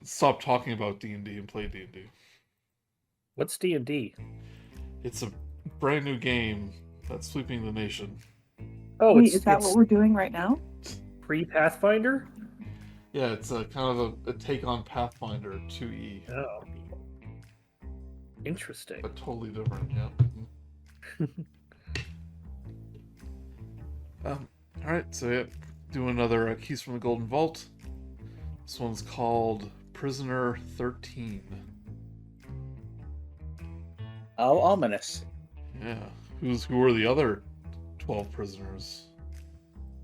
stop talking about D&D and play D&D. What's D&D? It's a brand new game that's sweeping the nation. Oh, Wait, is that what we're doing right now? Pre-Pathfinder? Yeah, it's a kind of a take on Pathfinder 2E. Oh. Interesting. But totally different, yeah. Alright, so yeah, do another Keys from the Golden Vault. This one's called Prisoner 13. Oh, ominous. Yeah. Who are the other 12 prisoners?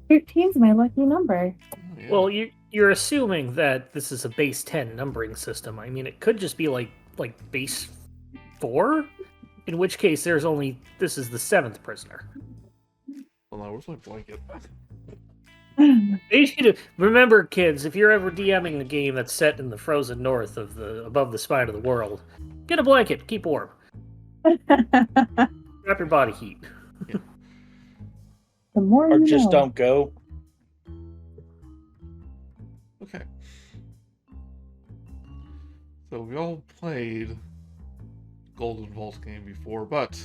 13's my lucky number. Oh, yeah. Well, you're assuming that this is a base 10 numbering system. I mean, it could just be like base 4, in which case this is the 7th prisoner. Well, now where's my blanket? Remember, kids, if you're ever DMing a game that's set in the frozen north above the spine of the world, get a blanket, keep warm. Wrap your body heat. Yeah. The more Or you just know. don't go. Okay. So we all played Golden Vault game before, but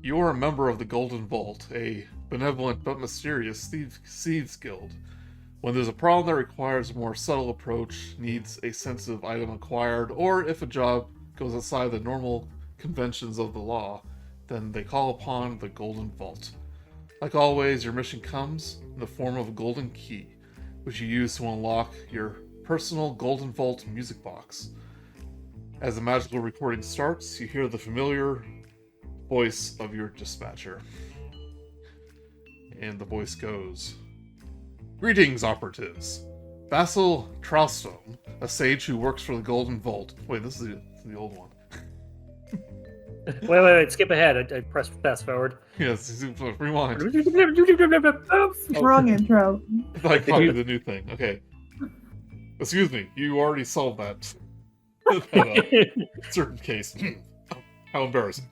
you're a member of the Golden Vault, a benevolent but mysterious thieves guild. When there's a problem that requires a more subtle approach, needs a sensitive item acquired, or if a job goes outside the normal conventions of the law, then they call upon the Golden Vault. Like always, your mission comes in the form of a golden key, which you use to unlock your personal Golden Vault music box. As the magical recording starts, you hear the familiar voice of your dispatcher. And the voice goes, "Greetings, operatives. Basil Trowstone, a sage who works for the Golden Vault." Wait, this is the old one. Wait, skip ahead. I pressed fast forward. Yes, rewind. Oops, wrong intro. I copied the new thing. Okay. Excuse me, you already solved that. Certain case. How embarrassing.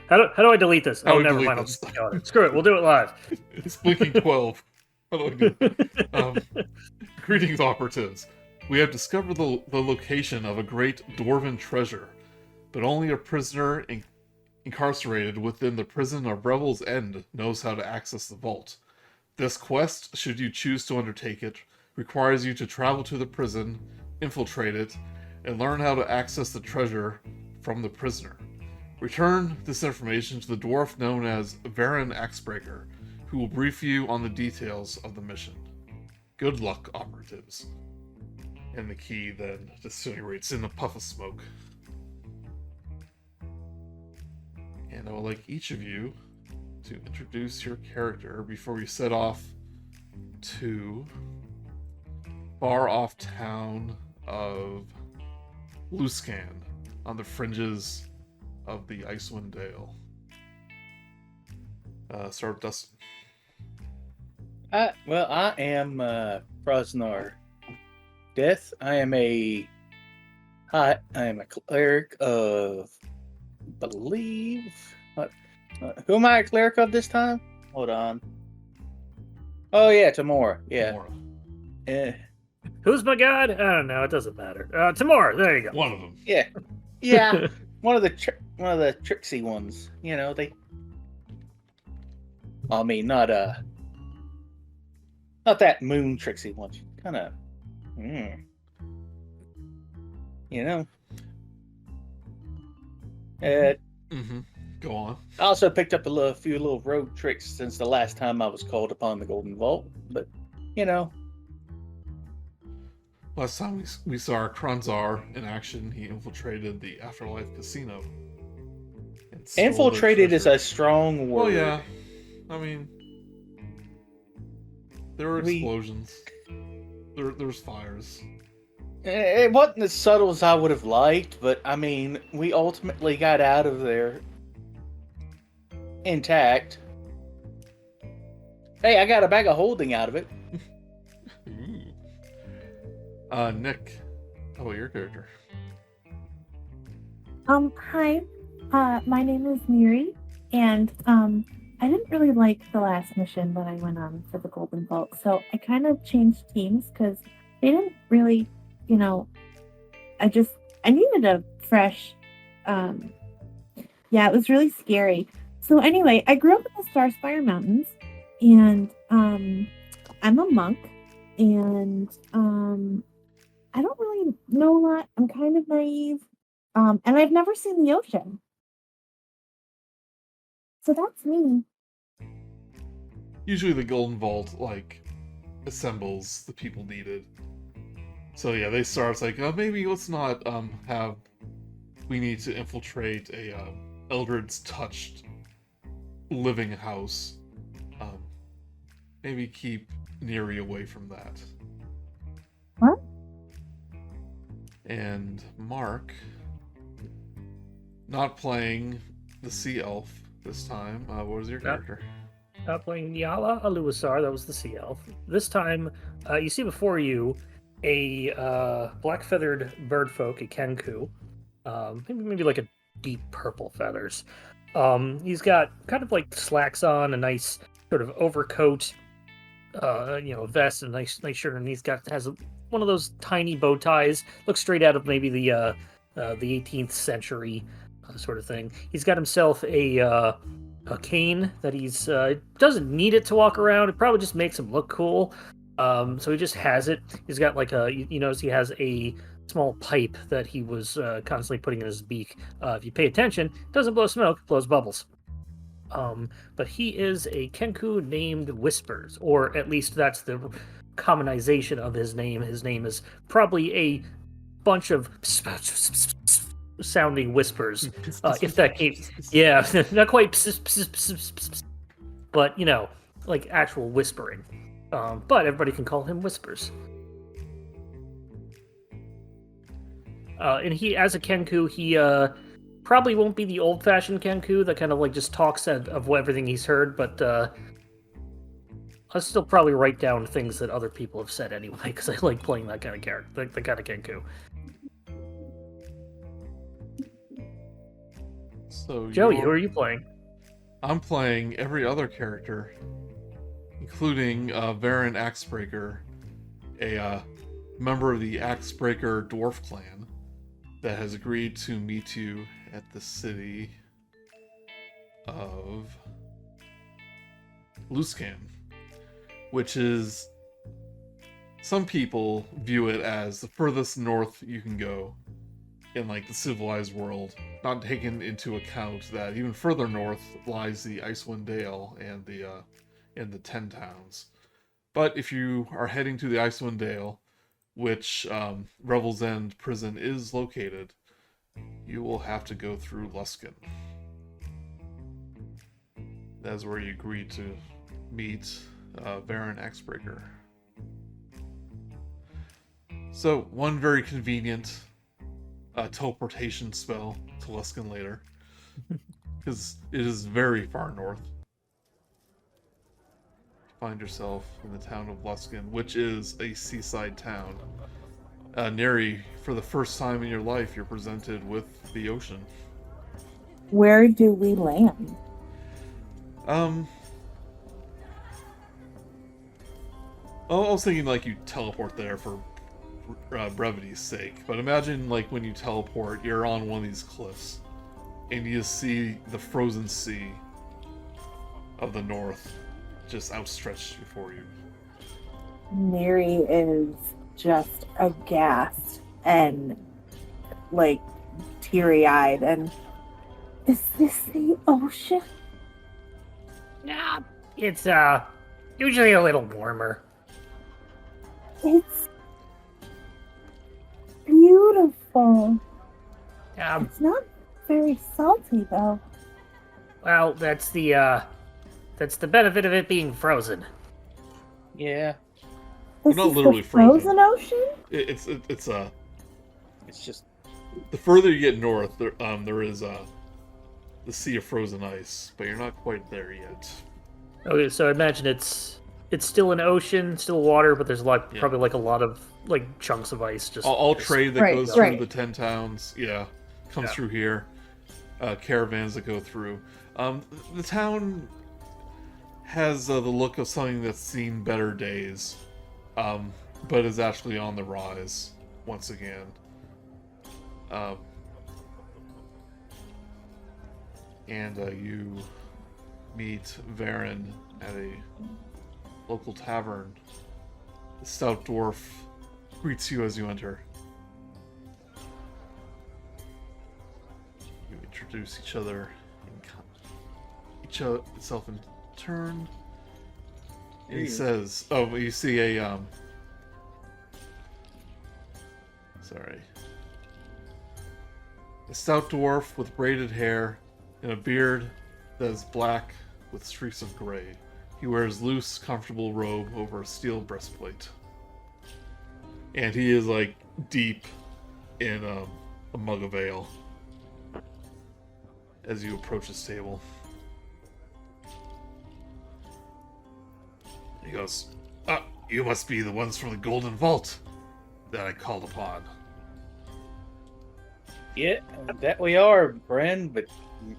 How do I delete this? How do I Never delete mind. I'll this? just go. Screw it. We'll do it live. It's blinking 12. How do I do that? Greetings, operatives. We have discovered the location of a great dwarven treasure, but only a prisoner incarcerated within the prison of Revel's End knows how to access the vault. This quest, should you choose to undertake it, requires you to travel to the prison, infiltrate it, and learn how to access the treasure from the prisoner. Return this information to the dwarf known as Varan Axebreaker, who will brief you on the details of the mission. Good luck, operatives. And the key then disintegrates in a puff of smoke. And I would like each of you to introduce your character before we set off to far off town of Luskan on the fringes of the Icewind Dale. Start with Dustin. I am Frosnar Death. I am a cleric of believe. Who am I a cleric of this time? Hold on. Oh yeah, Tamora. Yeah. Tamora. Who's my god? I don't know. It doesn't matter. Tamora. There you go. One of them. Yeah. Yeah. one of the tricksy ones. You know, they. I mean, not that moon tricksy one. Kind of. You know. Go on. I also picked up a few little rogue tricks since the last time I was called upon the Golden Vault, but you know. Last time we saw our Kronzar in action, he infiltrated the Afterlife Casino. And stole Infiltrated the is treasure. a strong word. Well, yeah. I mean, there were explosions. There's fires. It wasn't as subtle as I would have liked, but I mean, we ultimately got out of there intact. Hey, I got a bag of holding out of it. Nick, how about your character? Hi. My name is Miri, and I didn't really like the last mission that I went on for the Golden Vault, so I kind of changed teams because they didn't really you know, I needed a fresh, yeah, it was really scary. So anyway, I grew up in the Starspire Mountains, and I'm a monk, and I don't really know a lot. I'm kind of naive, and I've never seen the ocean. So that's me. Usually the Golden Vault, like, assembles the people needed. So yeah, they start, it's like, maybe let's not, we need to infiltrate a, Eldred's touched living house. Maybe keep Neri away from that. What? And Mark, not playing the Sea Elf this time. What was your character? Playing Nyala Aluasar, that was the Sea Elf. This time, you see before you a black-feathered birdfolk, a Kenku. Maybe like a deep purple feathers. He's got kind of like slacks on, a nice sort of overcoat, vest, and a nice shirt, and has one of those tiny bow ties. Looks straight out of maybe the 18th century sort of thing. He's got himself a cane that he's doesn't need it to walk around. It probably just makes him look cool. So he just has it. He's got like you notice he has a small pipe that he was constantly putting in his beak. If you pay attention, it doesn't blow smoke, it blows bubbles. But he is a Kenku named Whispers, or at least that's the commonization of his name. His name is probably a bunch of sounding whispers. If that came, yeah, not quite, but like actual whispering. But everybody can call him Whispers. And he, as a Kenku, he probably won't be the old-fashioned Kenku that kind of like just talks of everything he's heard, but I'll still probably write down things that other people have said anyway, because I like playing that kind of character, the kind of Kenku. So Joey, who are you playing? I'm playing every other character, including Varen Axebreaker, a member of the Axebreaker Dwarf clan that has agreed to meet you at the city of Luskan, which is, some people view it as the furthest north you can go in like the civilized world, not taking into account that even further north lies the Icewind Dale and the Ten Towns. But if you are heading to the Icewind Dale, which Revel's End prison is located, you will have to go through Luskan. That's where you agree to meet Baron Axebreaker. So, one very convenient teleportation spell to Luskan later, because it is very far north. Find yourself in the town of Luskan, which is a seaside town. Neri, for the first time in your life, you're presented with the ocean. Where do we land? I was thinking like you teleport there for brevity's sake, but imagine like when you teleport, you're on one of these cliffs, and you see the frozen sea of the north just outstretched before you. Mary is just aghast and like teary-eyed, and is this the ocean? Yeah, it's usually a little warmer. It's beautiful. It's not very salty though. Well, that's the benefit of it being frozen. Yeah, This not is literally the frozen frozen. ocean? It's just the further you get north, there is the Sea of Frozen Ice, but you're not quite there yet. Okay, so I imagine it's still an ocean, still water, but there's like probably like a lot of like chunks of ice. Just all trade that Right, goes right. through the 10 towns, comes through here. Caravans that go through. The town has the look of something that's seen better days, but is actually on the rise. once again. Um, and you meet Varen at a local tavern. The stout dwarf greets you as you enter. You introduce each other, itself in turn. And he says, "Oh, you see a sorry, a stout dwarf with braided hair and a beard that is black with streaks of gray. He wears loose, comfortable robe over a steel breastplate, and he is like deep in a mug of ale." As you approach his table, he goes, "Ah, you must be the ones from the Golden Vault that I called upon." Yeah, that we are, Bren. But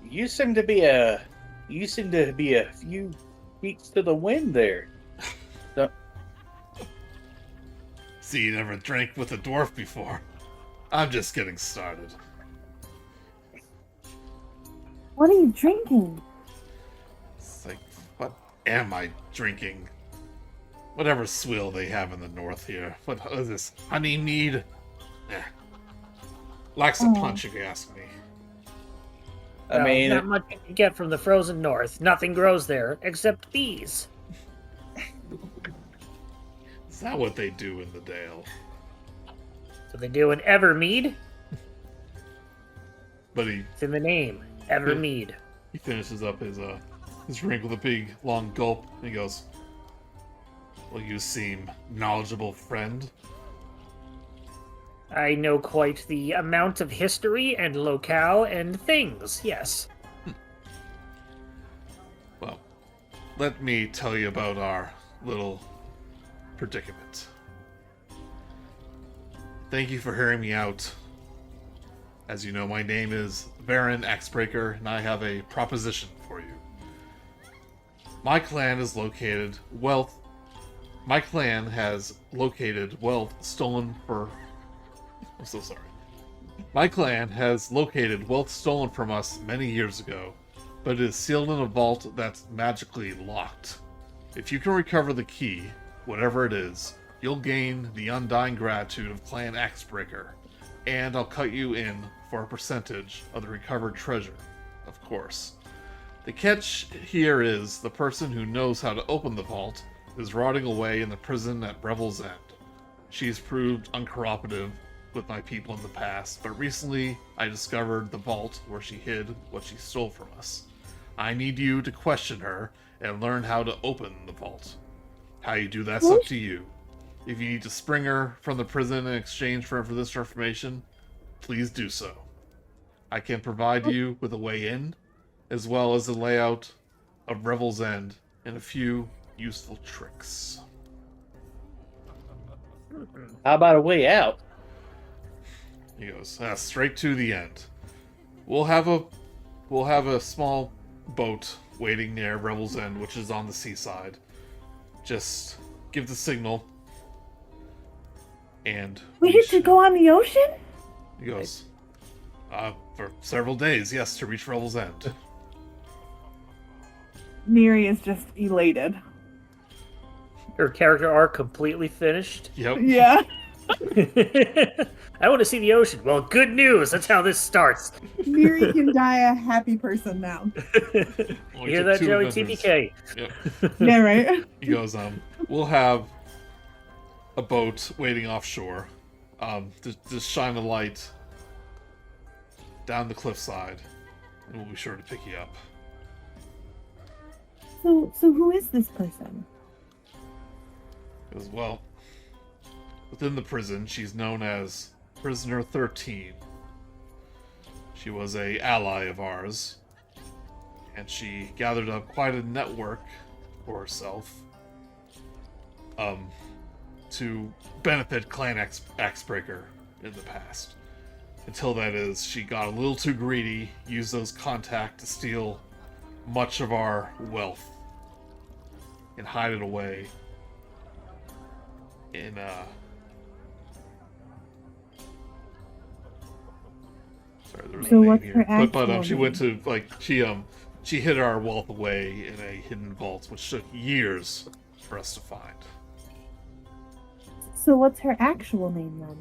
you seem to be a few feet to the wind there. See, you never drank with a dwarf before. I'm just getting started. What are you drinking? It's like, what am I drinking? Whatever swill they have in the north here. What is this? Honey mead? Eh. Lacks a punch, if you ask me. I Well, mean, not much you can get from the frozen north. Nothing grows there except bees. Is that what they do in the Dale? So they do in Evermead. But he It's in the name, Evermead. finishes up his drink with a big, long gulp, and he goes, "Well, you seem knowledgeable, friend." I know quite the amount of history and locale and things, yes. Well, let me tell you about our little predicament. Thank you for hearing me out. As you know, my name is Varen Axebreaker, and I have a proposition for you. My clan has located wealth stolen for... I'm so sorry. My clan has located wealth stolen from us many years ago, but it is sealed in a vault that's magically locked. If you can recover the key, whatever it is, you'll gain the undying gratitude of Clan Axebreaker, and I'll cut you in for a percentage of the recovered treasure, of course. The catch here is the person who knows how to open the vault is rotting away in the prison at Revel's End. She's proved uncooperative with my people in the past, but recently I discovered the vault where she hid what she stole from us. I need you to question her and learn how to open the vault. How you do that's up to you. If you need to spring her from the prison in exchange for this information, please do so. I can provide you with a way in, as well as the layout of Revel's End and a few useful tricks. how about a way out? He goes, straight to the end. We'll have a small boat waiting near Revel's End, which is on the seaside. Just give the signal, and We get to go on the ocean? He goes, for several days, yes, to reach Revel's End. Miri is just elated. Her character arc completely finished. Yep. Yeah. I want to see the ocean. Well, good news. That's how this starts. Miri can die a happy person now. Only You hear took that, 2 Joey? adventures. TPK. Yep. Yeah, right? He goes, we'll have a boat waiting offshore. Just shine a light down the cliffside, and we'll be sure to pick you up. So who is this person? He goes, well, within the prison, she's known as Prisoner 13. She was a ally of ours, and she gathered up quite a network for herself to benefit Clan Axebreaker in the past. Until that is, she got a little too greedy, used those contacts to steal much of our wealth and hide it away in Sorry, there was So a name what's here. her But actual she went name? to like she hid our wealth away in a hidden vault, which took years for us to find. So what's her actual name then?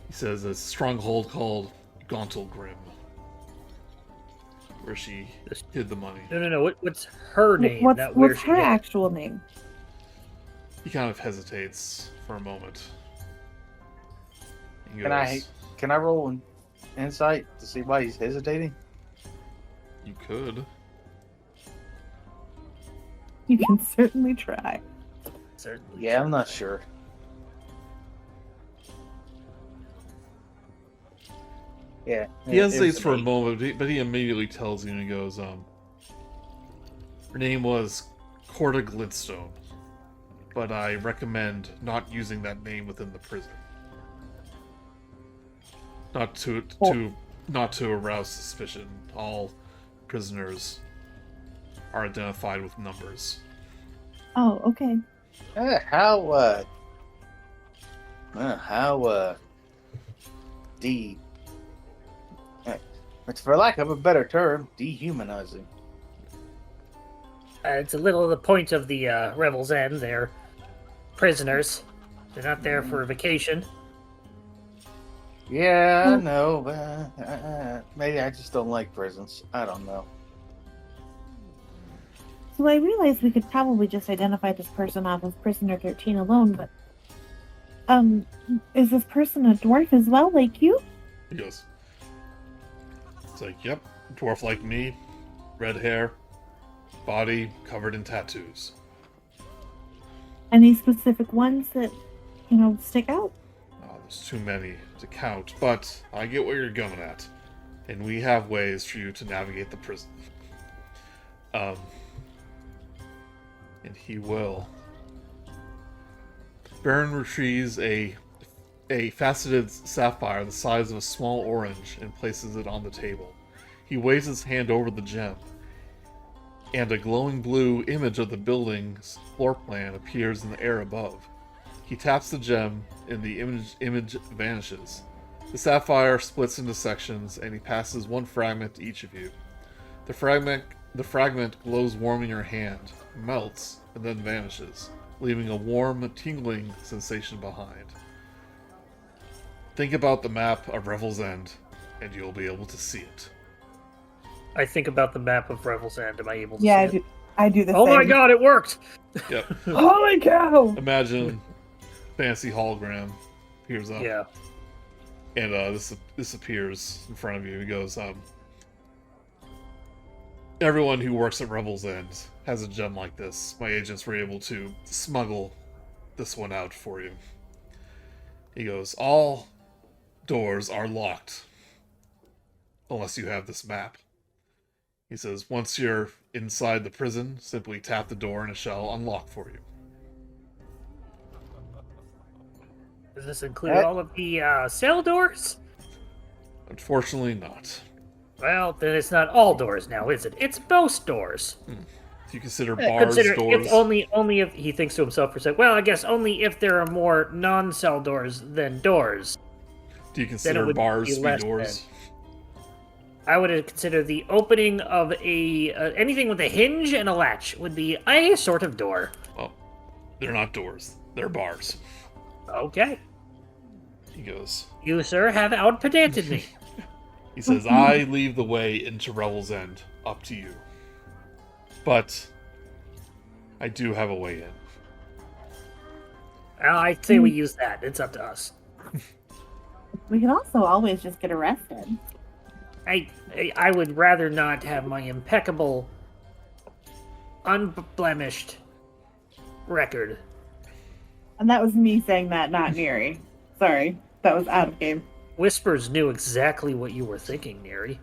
He says a stronghold called Gauntlegrim, where she hid the money. No. What's her name? What's Not where she her hid it. actual name? He kind of hesitates for a moment. He Can I roll an insight to see why he's hesitating? You could. You can certainly try. Certainly. Yeah, I'm not sure. Yeah. He hesitates for a moment, but he immediately tells you, and he goes, her name was Corda Glintstone, but I recommend not using that name within the prison. Not to arouse suspicion. All prisoners are identified with numbers. Oh, okay. It's for lack of a better term, dehumanizing. It's a little of the point of the Revel's End. They're prisoners. They're not there for a vacation. Yeah, I know, but maybe I just don't like prisons. I don't know. So I realized we could probably just identify this person off of prisoner 13 alone, but is this person a dwarf as well, like you? He goes, it's like, yep, dwarf like me, red hair, body covered in tattoos. Any specific ones that, stick out? There's too many to count, but I get what you're going at. And we have ways for you to navigate the prison. And he will. Baron retrieves a faceted sapphire the size of a small orange and places it on the table. He waves his hand over the gem, and a glowing blue image of the building's floor plan appears in the air above. He taps the gem, and the image vanishes. The sapphire splits into sections, and he passes one fragment to each of you. The fragment glows warm in your hand, melts, and then vanishes, leaving a warm, tingling sensation behind. Think about the map of Revel's End, and you'll be able to see it. I think about the map of Revel's End. Am I able to Yeah, see it? I do the Oh same. my god, it worked! Yep. Holy cow! Imagine fancy hologram appears up. Yeah. And this appears in front of you. He goes, everyone who works at Revel's End has a gem like this. My agents were able to smuggle this one out for you. He goes, all doors are locked unless you have this map. He says, once you're inside the prison, simply tap the door and it shall unlock for you. Does this include all of the cell doors? Unfortunately not. Well, then it's not all doors now, is it? It's most doors. Do you consider bars doors? If only if he thinks to himself for a second. Well, I guess only if there are more non-cell doors than doors. Do you consider bars to be doors? I would consider the opening of a anything with a hinge and a latch would be a sort of door. Well, they're not doors. They're bars. Okay. He goes. You, sir, have outpedanted me. He says, I leave the way into Revel's End up to you. But I do have a way in. I'd say we use that. It's up to us. We can also always just get arrested. I would rather not have my impeccable, unblemished record. And that was me saying that, not Neri. Sorry, that was out of game. Whispers knew exactly what you were thinking, Neri.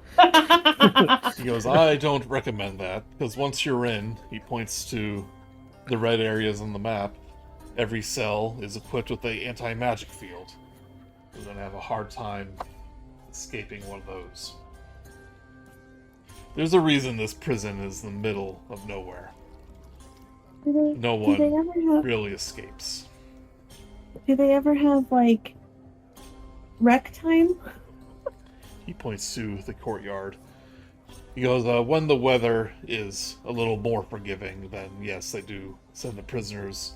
He goes, I don't recommend that, because once you're in, he points to the red areas on the map. Every cell is equipped with an anti-magic field. You're going to have a hard time escaping one of those. There's a reason this prison is in the middle of nowhere. No one really escapes. Do they ever have, like, rec time? He points to the courtyard. He goes, when the weather is a little more forgiving, then yes, they do send the prisoners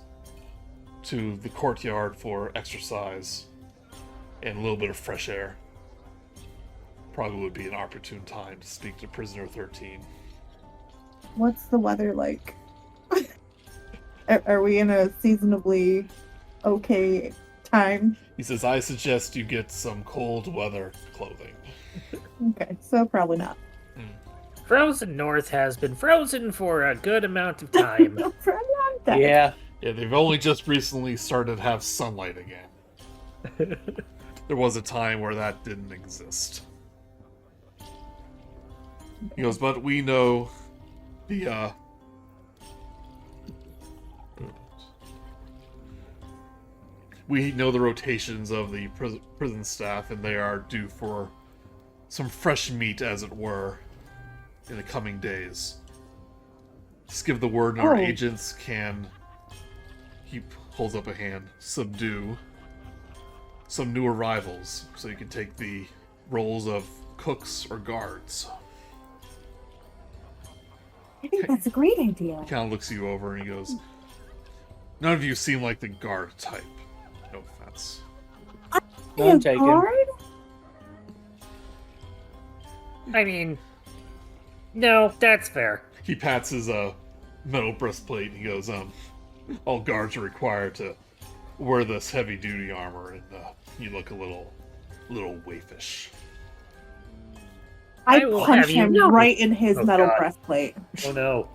to the courtyard for exercise and a little bit of fresh air. Probably would be an opportune time to speak to Prisoner 13. What's the weather like? Are we in a seasonably okay time? He says, I suggest you get some cold weather clothing. Okay, so probably not. Frozen North has been frozen for a good amount of time. For a long time. Yeah. Yeah, they've only just recently started to have sunlight again. There was a time where that didn't exist. He goes, but we know the, we know the rotations of the prison staff, and they are due for some fresh meat, as it were, in the coming days. Just give the word, and our Oh. agents can, he holds up a hand, subdue some new arrivals, so you can take the roles of cooks or guards. I think that's a great idea. He kind of looks you over and he goes, none of you seem like the guard type. No offense. None A taken. guard? I mean, no, that's fair. He pats his metal breastplate and he goes, all guards are required to wear this heavy duty armor, and you look a little waifish. I I will punch have you him know. right in his Oh, metal God. breastplate. Oh no.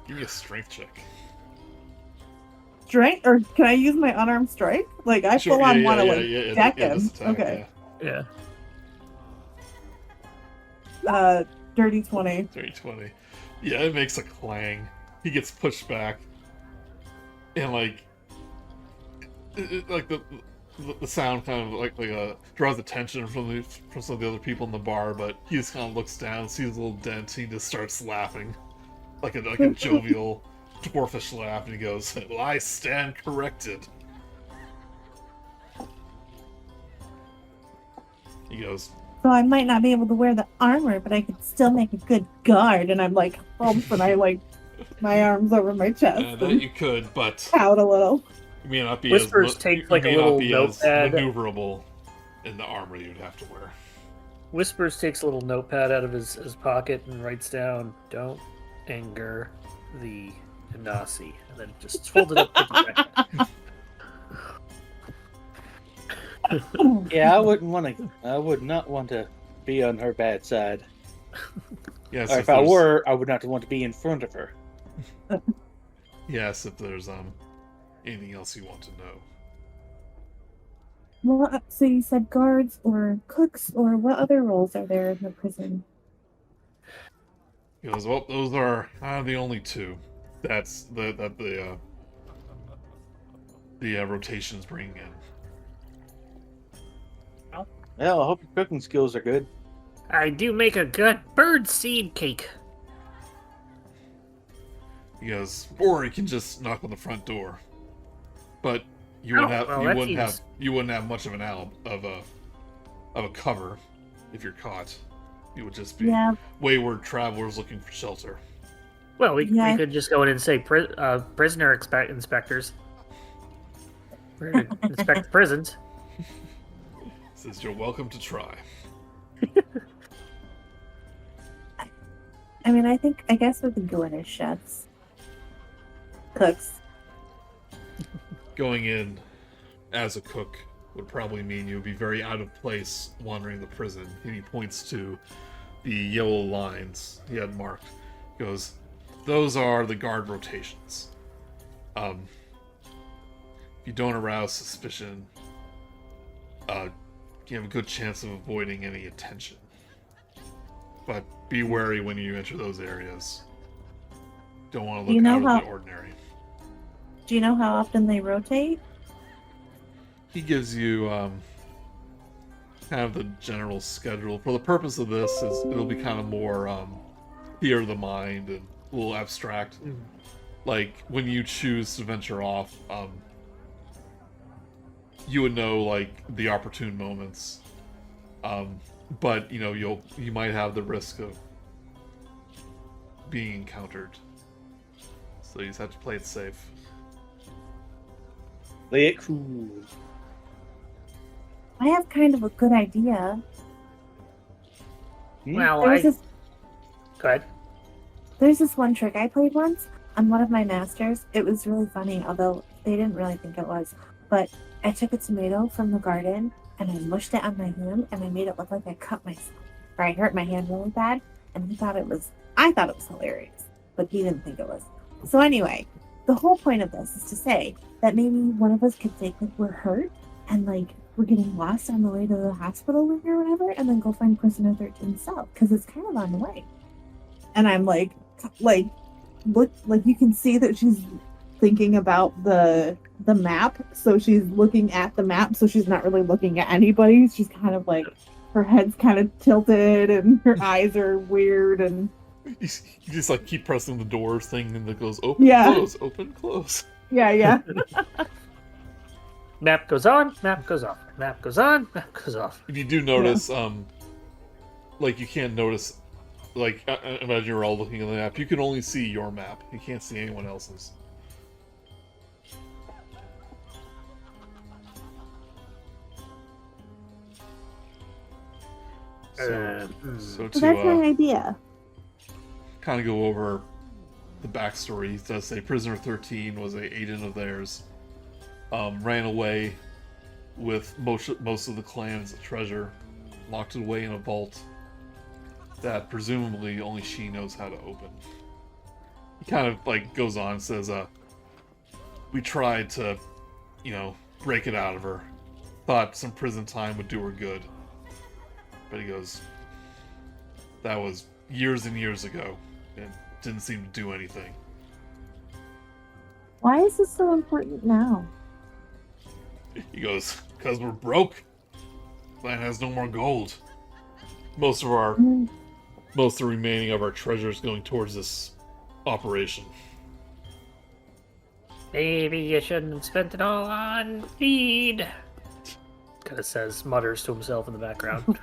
Give me a strength check. Strike? Or can I use my unarmed strike? Like, I Sure, full on yeah, want to, yeah, like, yeah, deck yeah, this him. attack, Okay. Yeah. Dirty 20. 320. Yeah, it makes a clang. He gets pushed back, and like, like the sound kind of like draws attention from some of the other people in the bar. But he just kind of looks down, sees a little dent, he just starts laughing, like a jovial dwarfish laugh, and he goes, "Well, I stand corrected." He goes, So I might not be able to wear the armor, but I could still make a good guard. And I'm like, hump, and I like my arms over my chest that and you could, but pout a little. you may not be Whispers as takes, you like, a may not little be as notepad. maneuverable in the armor you'd have to wear. Whispers takes a little notepad out of his pocket and writes down, "Don't anger the Genasi," and then just folds it up. Puts it back down. Yeah, I would not want to be on her bad side. Yes, Or if I were, I would not want to be in front of her. Yes, if there's anything else you want to know. Well, so you said guards or cooks, or what other roles are there in the prison? He goes, well, those are the only two. That's the rotations bringing in. Well, I hope your cooking skills are good. I do make a good bird seed cake. He goes, or you can just knock on the front door. But you wouldn't Oh, have well, you that wouldn't have seems- you wouldn't have much of an of a cover if you're caught. You would just be Yeah, wayward travelers looking for shelter. Well, we Yeah. could just go in and say prisoner inspectors. We're gonna inspect the prisons. Says you're welcome to try. I mean, I guess we could go in as chefs. Cooks. Going in as a cook would probably mean you would be very out of place wandering the prison. And he points to the yellow lines he had marked. He goes, those are the guard rotations. If you don't arouse suspicion, you have a good chance of avoiding any attention. But be wary when you enter those areas. Don't want to You look know out of how- the ordinary. Do you know how often they rotate? He gives you kind of the general schedule. For the purpose of this, it'll be kind of more theater of the mind and a little abstract. Like when you choose to venture off, you would know like the opportune moments. But you know, you might have the risk of being encountered. So you just have to play it safe. Play it cool. I have kind of a good idea. Well, There was this Go ahead. There's this one trick I played once on one of my masters. It was really funny, although they didn't really think it was. But I took a tomato from the garden and I mushed it on my hand and I made it look like I cut myself. Or I hurt my hand really bad, and I thought it was hilarious, but he didn't think it was. So anyway, the whole point of this is to say that maybe one of us could think like we're hurt and like we're getting lost on the way to the hospital or whatever, and then go find Prisoner 13's cell because it's kind of on the way. And I'm like look, like you can see that she's thinking about the map, so she's looking at the map, so she's not really looking at anybody. She's kind of like her head's kind of tilted and her eyes are weird, and You just like keep pressing the door thing and it goes open, close, open, close. yeah. Map goes on, map goes off. Map goes on, map goes off. If you do notice, like you can't notice, like imagine you're all looking at the map. You can only see your map. You can't see anyone else's. So So that's my idea. kind of go over the backstory. It does say Prisoner 13 was an agent of theirs. Ran away with most of the clan's treasure, locked it away in a vault that presumably only she knows how to open. He kind of like goes on and says, we tried to, you know, break it out of her. Thought some prison time would do her good. But he goes, that was years and years ago, and didn't seem to do anything. Why is this so important now? He goes, because we're broke. Land has no more gold. Most of the remaining of our treasure is going towards this operation. Maybe you shouldn't have spent it all on feed. Kind of mutters to himself in the background.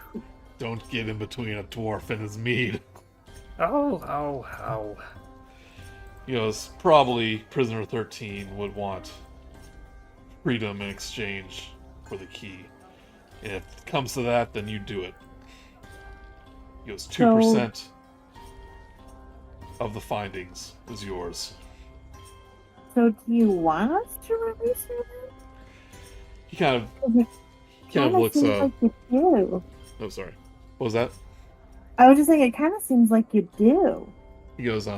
Don't get in between a dwarf and his mead. Oh. He goes, probably Prisoner 13 would want freedom in exchange for the key. And if it comes to that, then you do it. He goes, 2% of the findings is yours. So do you want us to release her then? He kind of looks seems like you do. Oh, sorry. What was that? I was just saying it kind of seems like you do. He goes,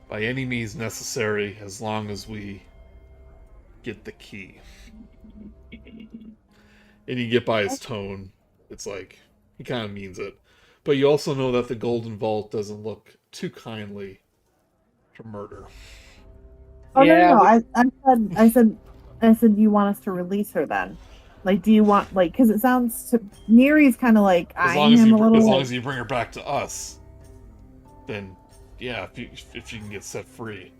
by any means necessary, as long as we get the key. And you get by his tone, it's like, he kind of means it. But you also know that the Golden Vault doesn't look too kindly to murder. Oh, Yeah, no. I said, you want us to release her then? Like, do you want, like, because it sounds to Neri's kind of like eyeing him a little. As long as you bring her back to us, then yeah, if she can get set free.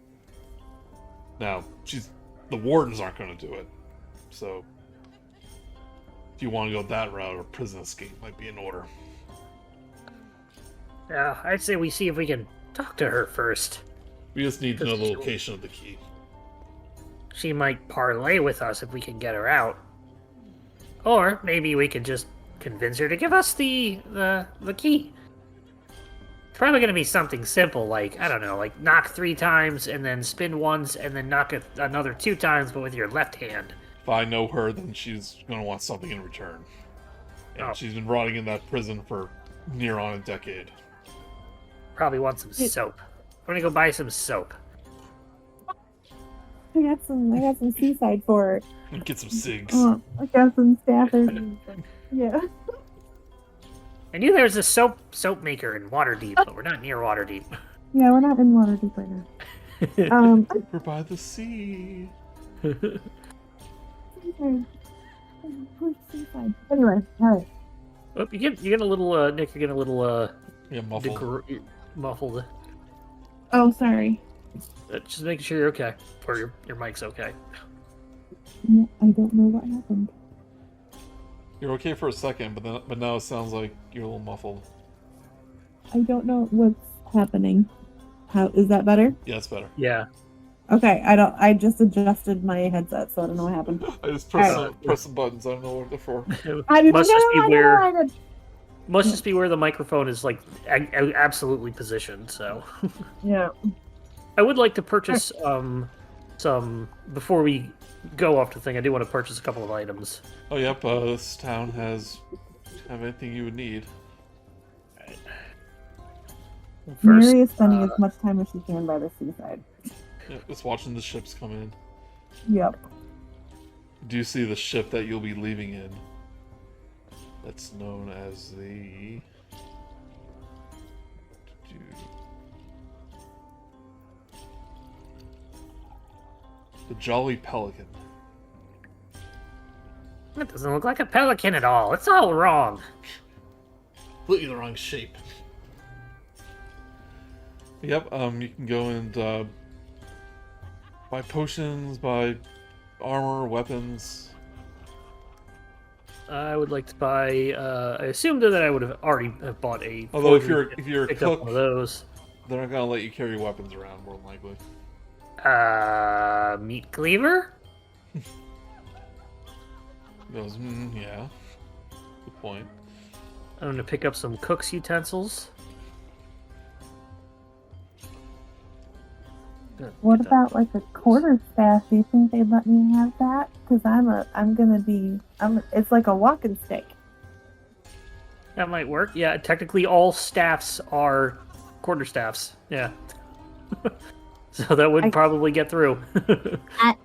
Now, the wardens aren't going to do it, so if you want to go that route, or prison escape might be in order. Yeah, I'd say we see if we can talk to her first. We just need to know the location of the key. She might parlay with us if we can get her out. Or maybe we could just convince her to give us the key. It's probably going to be something simple, like, I don't know, like knock 3 times and then spin once and then knock it another 2 times, but with your left hand. If I know her, then she's going to want something in return. And she's been rotting in that prison for near on a decade. Probably want some soap. I'm going to go buy some soap. I got some seaside for it. Get some cigs. I got some Stafford. Yeah. I knew there was a soap maker in Waterdeep, but we're not near Waterdeep. Yeah, we're not in Waterdeep right now. We're by the sea. Seaside. Anyway, alright. Oh, you get a little, Nick, you're getting a little, Muffled. muffled. Oh, sorry. Just making sure you're okay. Or your mic's okay. Yeah, I don't know what happened. You're okay for a second, but now it sounds like you're a little muffled. I don't know what's happening. How is that better? Yeah, it's better. Yeah. Okay, I don't. I just adjusted my headset, so I don't know what happened. I just Alright. press some buttons. I don't know what they're for. I didn't Must know. just be I where- don't know. I did. Must just be where the microphone is like absolutely positioned. So Yeah. I would like to purchase some before we go off the thing. I do want to purchase a couple of items. Oh, yep. This town have anything you would need. First, Mary is spending as much time as she can by the seaside. Yeah, just watching the ships come in. Yep. Do you see the ship that you'll be leaving in? That's known as the... The Jolly Pelican. That doesn't look like a pelican at all. It's all wrong. Completely the wrong shape. Yep, you can go and buy potions, buy armor, weapons. I would like to buy. I assumed that I would have already have bought a. Although if forgery you're a picked up cook, one of those. they're not gonna let you carry weapons around, more than likely. Meat cleaver. He goes, yeah. Good point. I'm gonna pick up some cook's utensils. What about like a quarterstaff? Do you think they'd let me have that? Because it's like a walking stick. That might work. Yeah, technically all staffs are quarterstaffs. Yeah. So that would probably get through.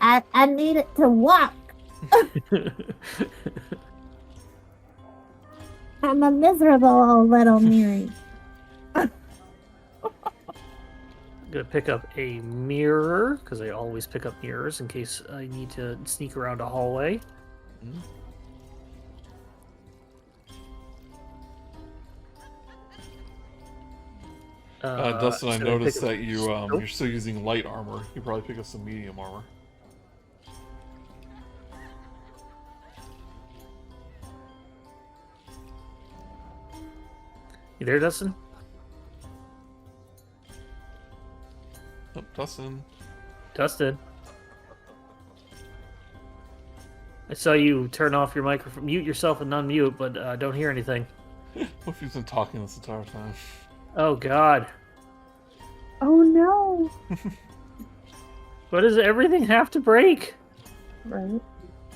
I need it to walk. I'm a miserable old little Mary. I'm gonna pick up a mirror because I always pick up mirrors in case I need to sneak around a hallway. Mm. Dustin, I so noticed pick up- that you're still using light armor. You probably pick up some medium armor. You there, Dustin? Oh, Dustin. Dustin. I saw you turn off your microphone, mute yourself and unmute, but don't hear anything. What if you've been talking this entire time? Oh God! Oh no! What does everything have to break? Right.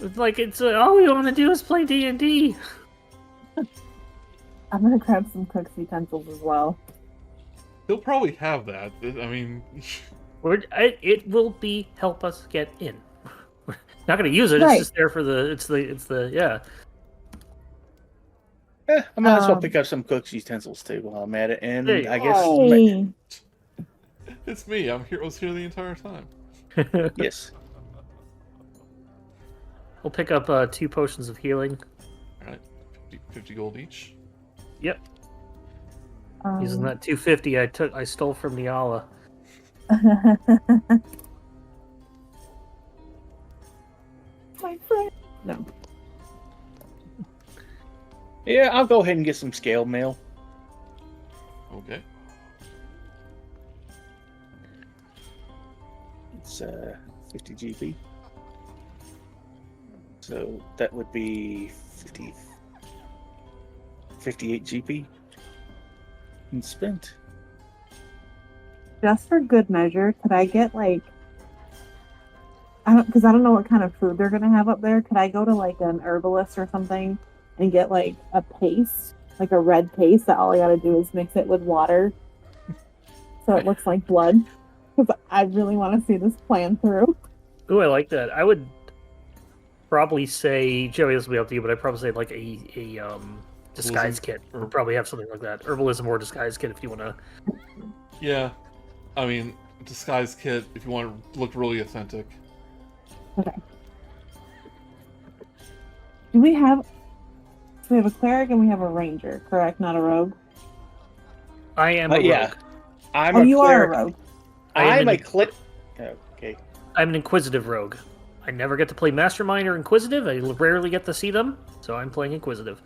It's like all we want to do is play D&D. I'm gonna grab some cook's utensils as well. He'll probably have that. I mean, It will be help us get in. We're not going to use it. Right. It's just there for the yeah. I might as well pick up some cook's utensils too while I'm at it, and There you I guess Hey. it's me. I was here the entire time. yes. We'll pick up 2 potions of healing. All right, 50 gold each. Yep. Using that 250 I stole from Niala. My friend. No. Yeah, I'll go ahead and get some scale mail. Okay. It's 50 GP. So that would be 58 GP. And spent. Just for good measure, could I get like I don't know what kind of food they're gonna have up there. Could I go to like an herbalist or something and get like a paste, like a red paste that all I gotta do is mix it with water so it looks like blood? Because I really want to see this plan through. Ooh, I like that. I would probably say, Joey, this will be up to you, but I'd probably say like a disguise Herbalism? kit. Or- Or probably have something like that. Herbalism or disguise kit if you want to. Yeah, I mean, disguise kit if you want to look really authentic. Okay. Do we have? So we have a cleric and we have a ranger, correct? Not a rogue. I am a rogue. Yeah. I'm Oh, a you are a cleric. rogue. I am I'm a an- clit. Okay. I'm an inquisitive rogue. I never get to play Mastermind or Inquisitive. I rarely get to see them, so I'm playing Inquisitive.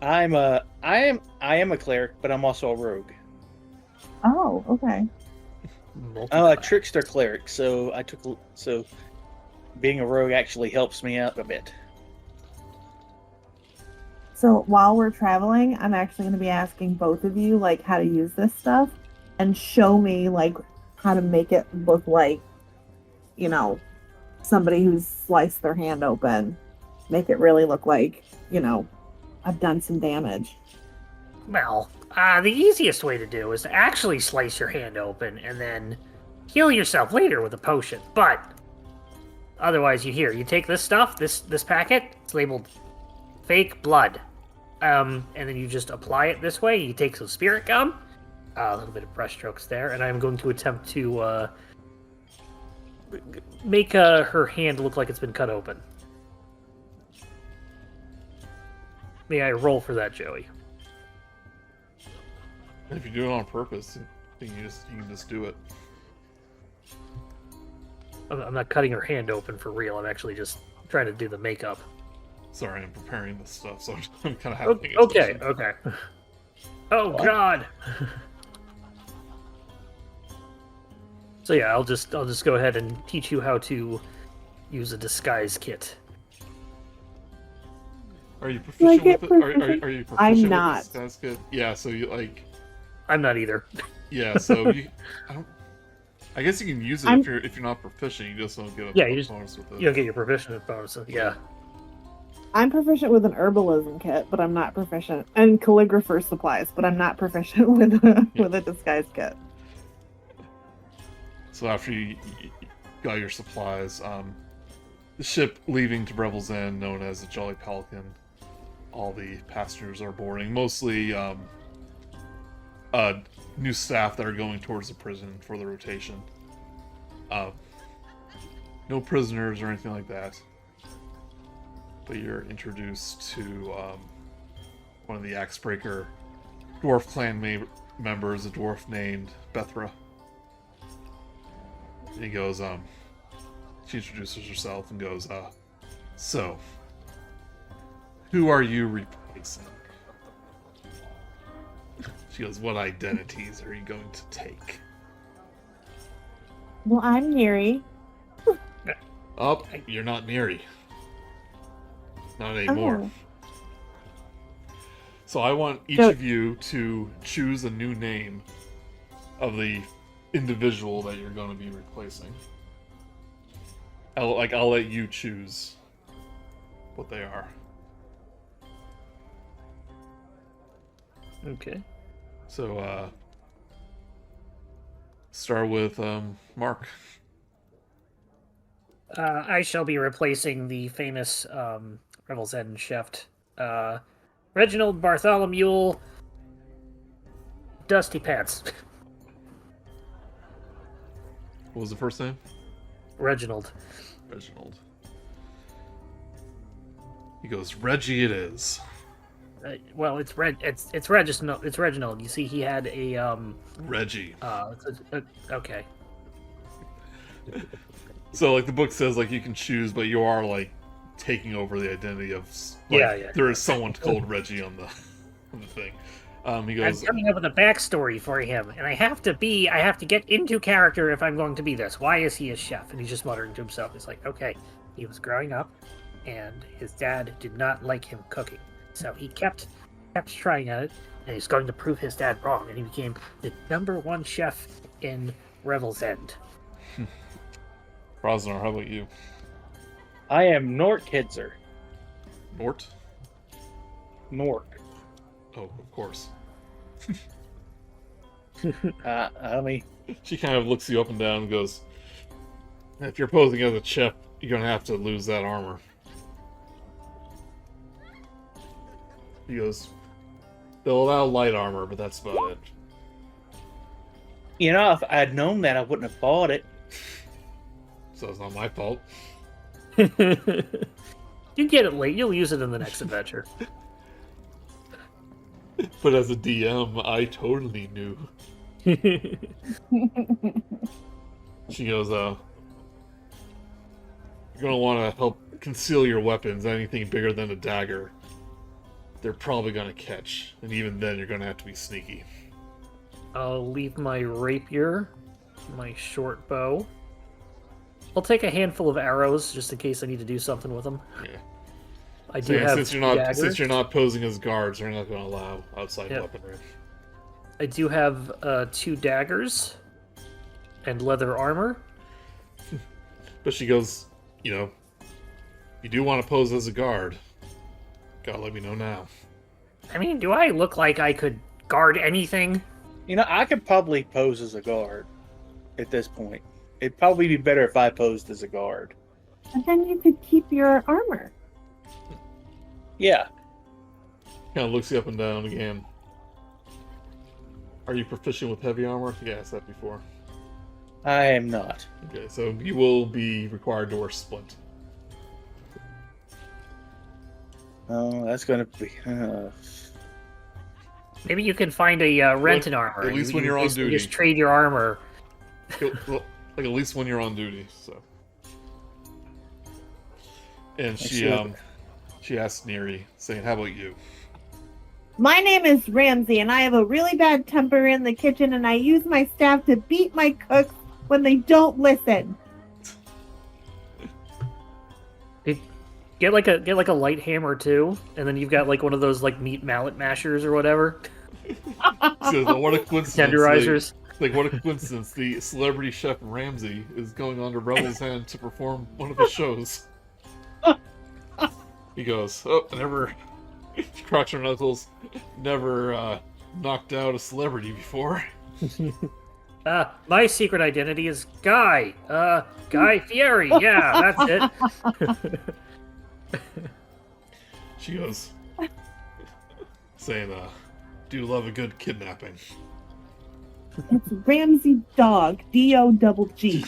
I am a cleric, but I'm also a rogue. Oh, okay. I'm a trickster cleric, so being a rogue actually helps me out a bit. So while we're traveling, I'm actually going to be asking both of you like how to use this stuff and show me like how to make it look like, you know, somebody who's sliced their hand open. Make it really look like, you know, I've done some damage. Well, the easiest way to do is to actually slice your hand open and then heal yourself later with a potion. But otherwise, you take this stuff, this packet, it's labeled fake blood, and then you just apply it this way. You take some spirit gum, a little bit of brushstrokes there, and I'm going to attempt to make her hand look like it's been cut open. May I roll for that, Joey? If you do it on purpose, you can just do it. I'm not cutting her hand open for real. I'm actually just trying to do the makeup. Sorry, I'm preparing this stuff, so I'm kind of having Okay. Oh What? God. So yeah, I'll just go ahead and teach you how to use a disguise kit. Are you proficient Like with it it? proficient? Are you proficient I'm with not. this? That's good. Yeah, so you like. I'm not either. Yeah, so I guess you can use it if you're not proficient. You just don't get a bonus with it. You don't get your proficient bonus. Yeah. I'm proficient with an herbalism kit, but I'm not proficient, and calligrapher supplies, but I'm not proficient with a disguise kit. So after you got your supplies, the ship leaving to Revel's End, known as the Jolly Pelican, all the passengers are boarding. Mostly new staff that are going towards the prison for the rotation. No prisoners or anything like that. But you're introduced to one of the Axebreaker dwarf clan members, a dwarf named Bethra. And he goes, she introduces herself and goes, so, who are you replacing? She goes, what identities are you going to take? Well, I'm Neri. Oh, you're not Neri. Not anymore. Oh. So I want each of you to choose a new name of the individual that you're going to be replacing. I'll let you choose what they are. Okay. So start with Mark. I shall be replacing the famous Revel's End chef, Reginald Bartholomew Dusty Pants. What was the first name? Reginald. He goes, Reggie it is. Well, it's Reginald. It's Reginald. You see, he had a Reggie. Okay. So, like, the book says, like, you can choose, but you are, like, taking over the identity of... Like, Yeah. There is someone called Reggie on the thing. He goes... I'm coming up with a backstory for him, and I have to get into character if I'm going to be this. Why is he a chef? And he's just muttering to himself. He's like, okay, he was growing up, and his dad did not like him cooking. So he kept trying at it, and he's going to prove his dad wrong, and he became the #1 chef in Revel's End. Rosnar, how about you? I am Nork Hidzer. Nort? Nork. Oh, of course. I mean, She kind of looks you up and down and goes, if you're posing as a chef, you're going to have to lose that armor. He goes, they'll allow light armor, but that's about it. you know, if I'd known that, I wouldn't have bought it. So it's not my fault. You get it late. You'll use it in the next adventure. But as a DM, I totally knew. She goes, you're gonna want to help conceal your weapons. Anything bigger than a dagger, they're probably gonna catch. And even then, you're gonna have to be sneaky. I'll leave my rapier, my short bow. I'll take a handful of arrows just in case I need to do something with them. Yeah. I So do yeah, have since you're not posing as guards, they're not gonna allow outside Yep. weaponry. I do have 2 daggers and leather armor. But she goes, you do want to pose as a guard. Gotta let me know now. I mean, do I look like I could guard anything? I could probably pose as a guard at this point. It'd probably be better if I posed as a guard. And then you could keep your armor. Yeah. Kind of looks you up and down again. Are you proficient with heavy armor? I think I asked that before. I am not. Okay, so you will be required to wear splint. Oh, that's gonna be. Maybe you can find a rented armor. At least You- when you you're on basically duty. Just trade your armor. Well, like at least when you're on duty. So. And she asked Neri, saying, "How about you?" My name is Ramsey, and I have a really bad temper in the kitchen, and I use my staff to beat my cooks when they don't listen. Get like a light hammer too, and then you've got like one of those like meat mallet mashers or whatever. So, what a coincidence! Tenderizers. Like what a coincidence! The celebrity chef Ramsey is going on to Rebel's End to perform one of his shows. He goes, "Oh, never." She cracks her knuckles. Never knocked out a celebrity before. My secret identity is Guy. Guy Fieri. Yeah, that's it. She goes, saying, "Do love a good kidnapping." It's Ramsey Dog, D-O-double-G.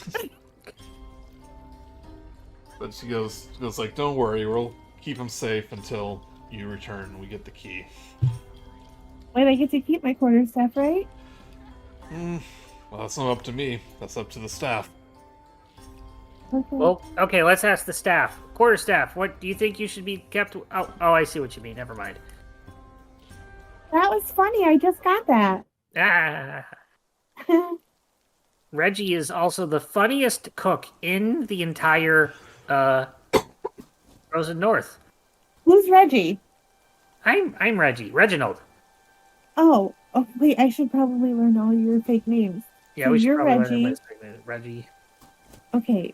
But she goes like, "Don't worry, we'll keep him safe until you return and we get the key." Wait, I get to keep my quarterstaff, right? Well, that's not up to me. That's up to the staff. Okay. Well, okay, let's ask the staff. Quarterstaff, what do you think you should be kept? Oh, I see what you mean. Never mind. That was funny. I just got that. Ah, Reggie is also the funniest cook in the entire Frozen North. Who's Reggie? I'm Reggie. Reginald. Oh, wait, I should probably learn all your fake names. Yeah, So we should you're probably Reggie. learn that. Reggie. Okay.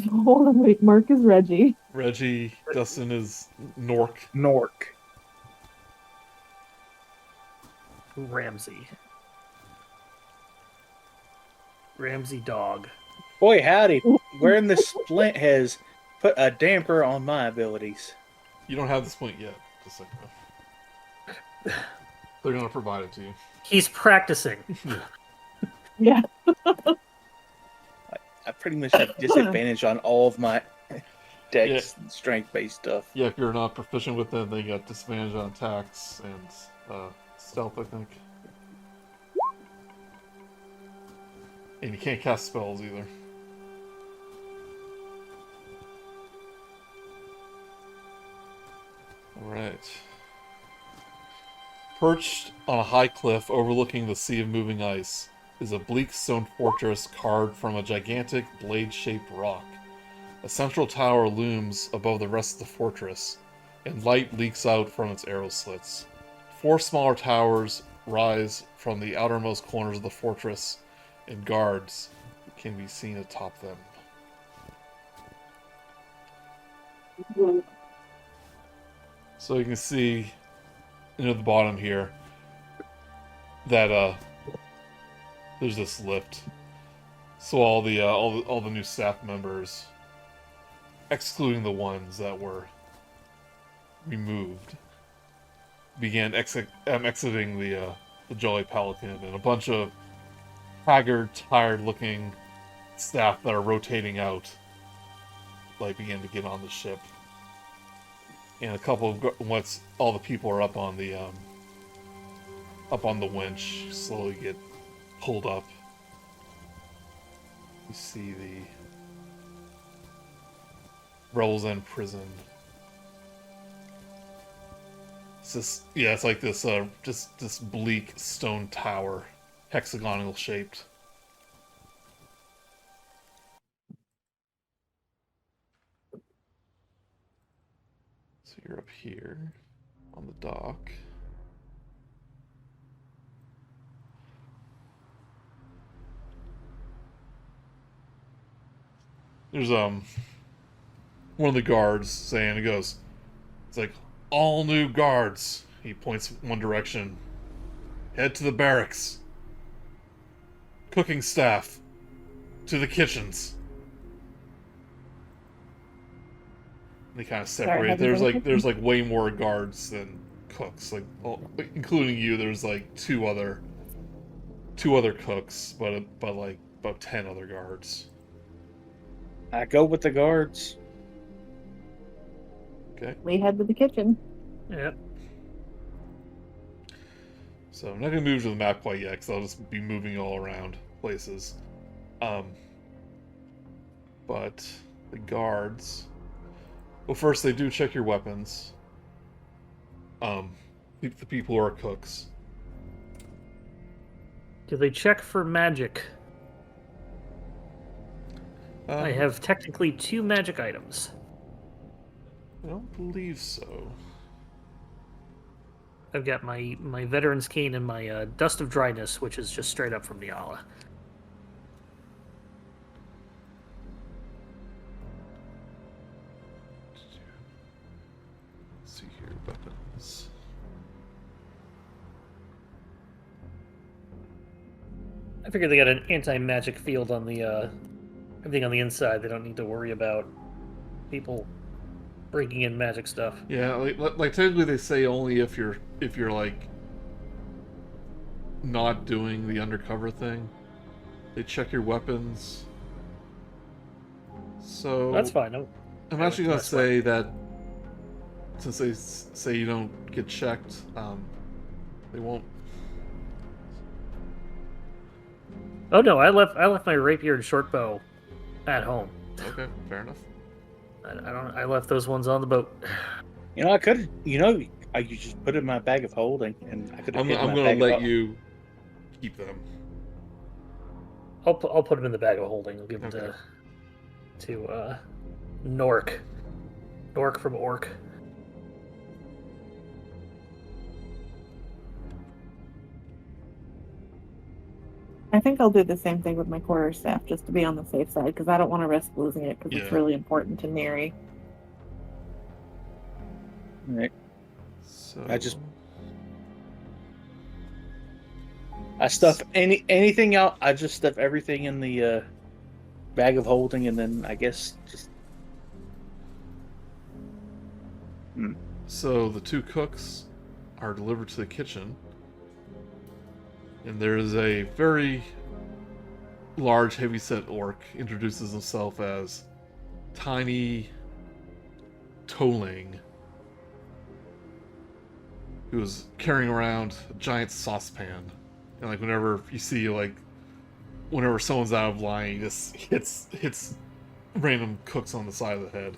Hold on, wait. Mark is Reggie. Reggie, Dustin is Nork. Nork. Ramsey. Ramsey Dog. Boy, howdy. Wearing the splint has put a damper on my abilities. You don't have this point yet. Just like they're gonna provide it to you. He's practicing. Yeah. I pretty much have disadvantage on all of my dex and strength-based stuff. Yeah, if you're not proficient with it, they got disadvantage on attacks and stealth, I think. And you can't cast spells either. Alright. Perched on a high cliff overlooking the sea of moving ice is a bleak stone fortress carved from a gigantic blade-shaped rock. A central tower looms above the rest of the fortress, and light leaks out from its arrow slits. 4 smaller towers rise from the outermost corners of the fortress, and guards can be seen atop them. So you can see near the bottom here that there's this lift. So all the new staff members, excluding the ones that were removed, began exiting the Jolly Pelican, and a bunch of haggard, tired-looking staff that are rotating out begin to get on the ship. And a couple of once all the people are up on the up on the winch, slowly get pulled up. You see the Rebels End prison. It's just, yeah, it's like this, just this bleak stone tower, hexagonal shaped. So you're up here on the dock. There's one of the guards saying, it goes, it's like, all new guards. He points one direction. Head to the barracks. Cooking staff to the kitchens. They kind of separate. There's like way more guards than cooks. Like including you, there's like two other cooks, but like about 10 other guards. I go with the guards. Okay. We head to the kitchen. Yep. So I'm not gonna move to the map quite yet, because I'll just be moving all around places. But the guards. Well, first they do check your weapons. The people who are cooks. Do they check for magic? I have technically 2 magic items. I don't believe so. I've got my Veteran's Cane and my Dust of Dryness, which is just straight up from Nyala. Let's see here, weapons. I figure they got an anti-magic field on the everything on the inside. They don't need to worry about people breaking in magic stuff. Yeah, like technically they say only if you're like not doing the undercover thing. They check your weapons. So That's fine. I'm actually gonna say that since they say you don't get checked, they won't. Oh no, I left my rapier and short bow at home. Okay, fair enough. I left those ones on the boat. You know, I could. You know, I could just put it in my bag of holding, and I could. I'm gonna let you keep them. I'll put them in the bag of holding. I'll give them to Nork. Nork from Orc. I think I'll do the same thing with my quarterstaff, just to be on the safe side, because I don't want to risk losing it, because it's really important to Neri. Right. So I stuff anything out. I just stuff everything in the bag of holding, and then I guess just. So the 2 cooks are delivered to the kitchen, and there is a very large, heavyset orc introduces himself as Tiny Toling, who's carrying around a giant saucepan, and like whenever you see whenever someone's out of line, he just hits random cooks on the side of the head.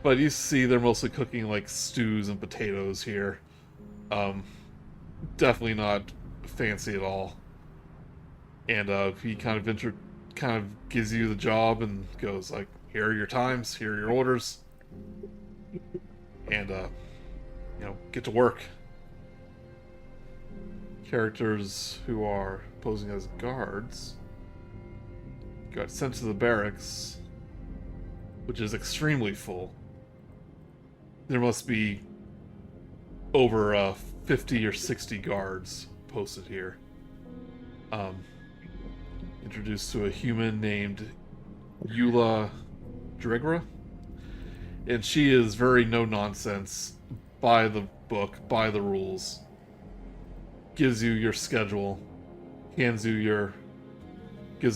But you see they're mostly cooking like stews and potatoes here. Definitely not fancy at all. And he kind of gives you the job and goes like, here are your times, here are your orders, and get to work. Characters who are posing as guards got sent to the barracks, which is extremely full. There must be over 50 or 60 guards posted here. Introduced to a human named Eula Dregra, and she is very no-nonsense, by the book, by the rules. Gives you your schedule, gives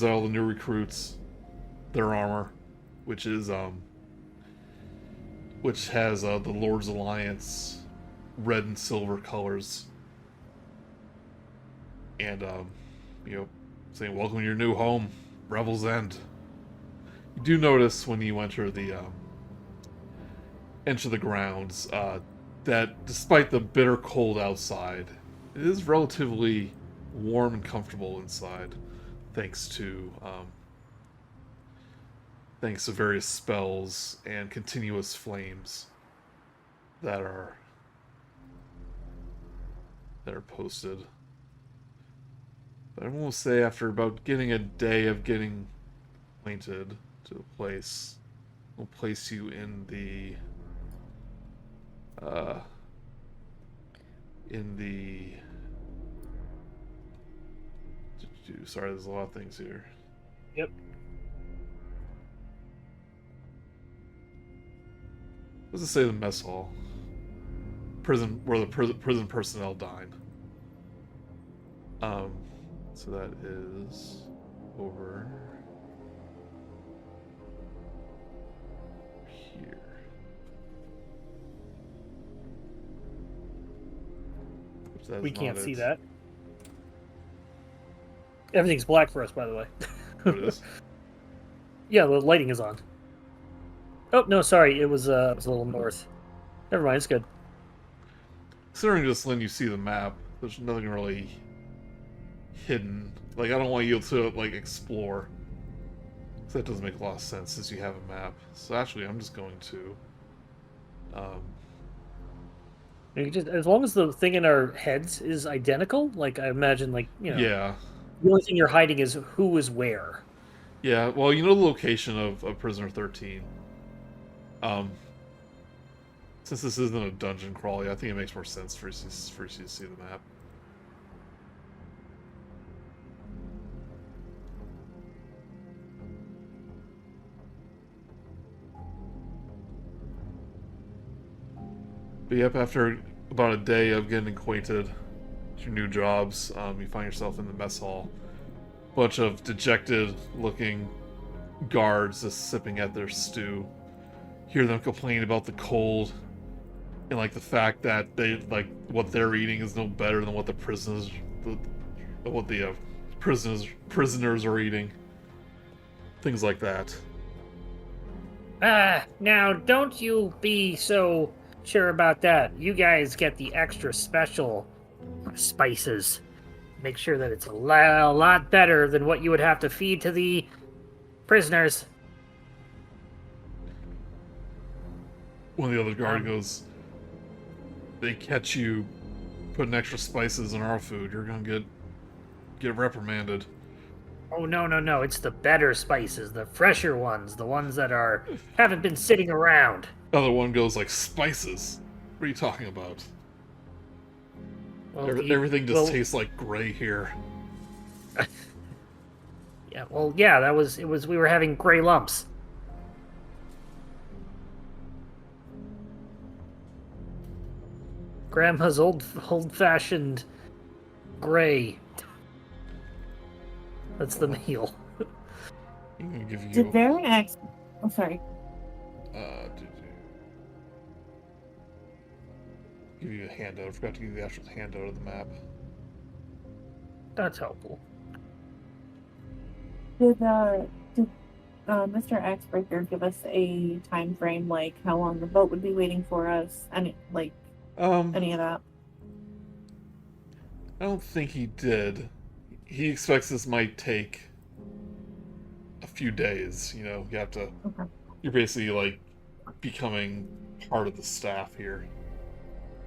all the new recruits their armor, which has the Lord's Alliance red and silver colors. and saying, "Welcome to your new home, Revel's End." You do notice when you enter the grounds that despite the bitter cold outside, it is relatively warm and comfortable inside, thanks to various spells and continuous flames that are posted. But I will say, after about getting a day of getting acquainted to the place, we'll place you in the sorry, there's a lot of things here. Yep. Let's just say the mess hall, where the prison personnel dine. So that is over here. We can't see that. Everything's black for us, by the way. What it is? Yeah, the lighting is on. Oh no, sorry, it was a little north. Never mind, it's good. Considering just letting you see the map, there's nothing really hidden. Like, I don't want you to explore. So that doesn't make a lot of sense since you have a map. So actually, I'm just going to. As long as the thing in our heads is identical, like I imagine, Yeah. the only thing you're hiding is who is where. Yeah. Well, you know the location of Prisoner 13. Since this isn't a dungeon crawl, I think it makes more sense for you to see the map. But yep, after about a day of getting acquainted to your new jobs, you find yourself in the mess hall. Bunch of dejected-looking guards just sipping at their stew. Hear them complain about the cold and the fact that they what they're eating is no better than what the prisoners are eating. Things like that. Now don't you be so sure about that. You guys get the extra special spices. Make sure that it's a lot better than what you would have to feed to the prisoners. One of the other guard goes, "They catch you putting extra spices in our food, you're gonna get reprimanded." Oh no! It's the better spices, the fresher ones, the ones that haven't been sitting around. Other one goes Spices? What are you talking about? Well, Everything just tastes like gray here. Yeah, well, yeah, it was. We were having gray lumps. Grandma's old-fashioned gray. That's the meal. I'm gonna give you. Did Baron X? Oh, sorry. Give you a handout. I forgot to give you the actual handout of the map. That's helpful. Did Mr. Axbreaker give us a time frame, like how long the boat would be waiting for us? Any of that? I don't think he did. He expects this might take a few days. You have to. Okay. You're basically becoming part of the staff here,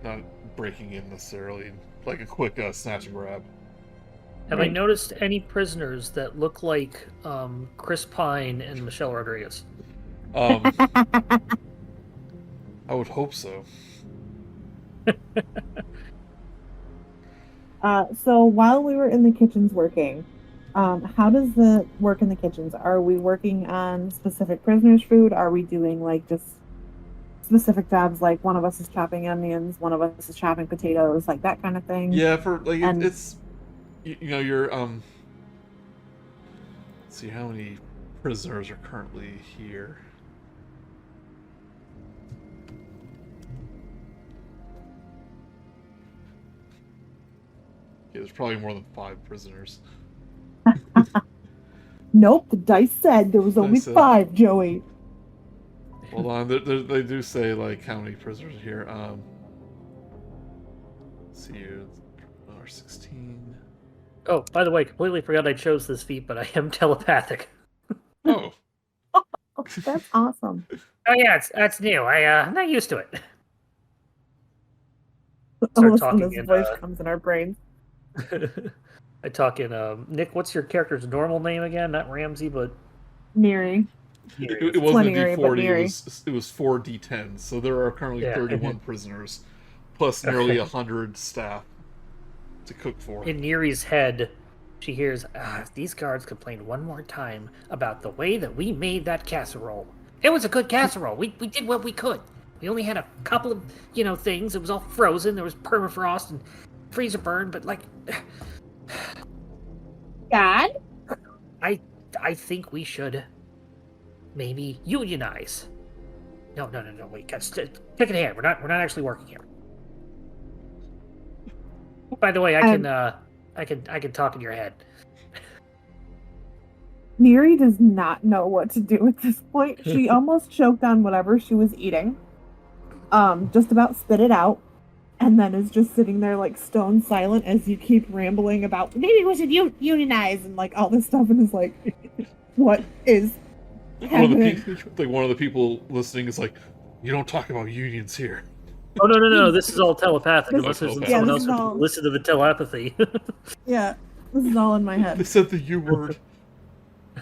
not breaking in necessarily. Like a quick snatch and grab. Have I noticed any prisoners that look like Chris Pine and Michelle Rodriguez? I would hope so. So while we were in the kitchens working, how does the work in the kitchens? Are we working on specific prisoners' food? Are we doing just specific jobs, like one of us is chopping onions, one of us is chopping potatoes, like that kind of thing? Yeah, it's you're let's see how many prisoners are currently here. Yeah, there's there's probably more than 5 prisoners. Nope, the dice said there was only Dice said. 5, Joey. Hold on, they do say like how many prisoners are here. Let's see here, R16. Oh, by the way, completely forgot I chose this feat, but I am telepathic. Oh, Oh, that's awesome. Oh yeah, that's new. I'm not used to it. All Start of a sudden, talking this in, voice comes in our brains. I talk in Nick. What's your character's normal name again? Not Ramsey, but Neary. it wasn't a Flanerie, but D40. Neary. It was 4 D10s. So there are currently Yeah. 31 prisoners, plus nearly 100 staff to cook for. in Neary's head, she hears, if these guards complained one more time about the way that we made that casserole. It was a good casserole. We did what we could. We only had a couple of, things. It was all frozen. There was permafrost and freezer burn, but God? I think we should maybe unionize. No, wait, guys, take it here. We're not actually working here. By the way, I can talk in your head. Neary does not know what to do at this point. She almost choked on whatever she was eating. Just about spit it out. And then is just sitting there like stone silent as you keep rambling about maybe we should unionize and like all this stuff, and is like, what is happening? One of the people listening is like, you don't talk about unions here. Oh no! This is all telepathic. This- Unless there's yeah, someone this else is who all- can listen to the telepathy. Yeah, this is all in my They head. said the U word.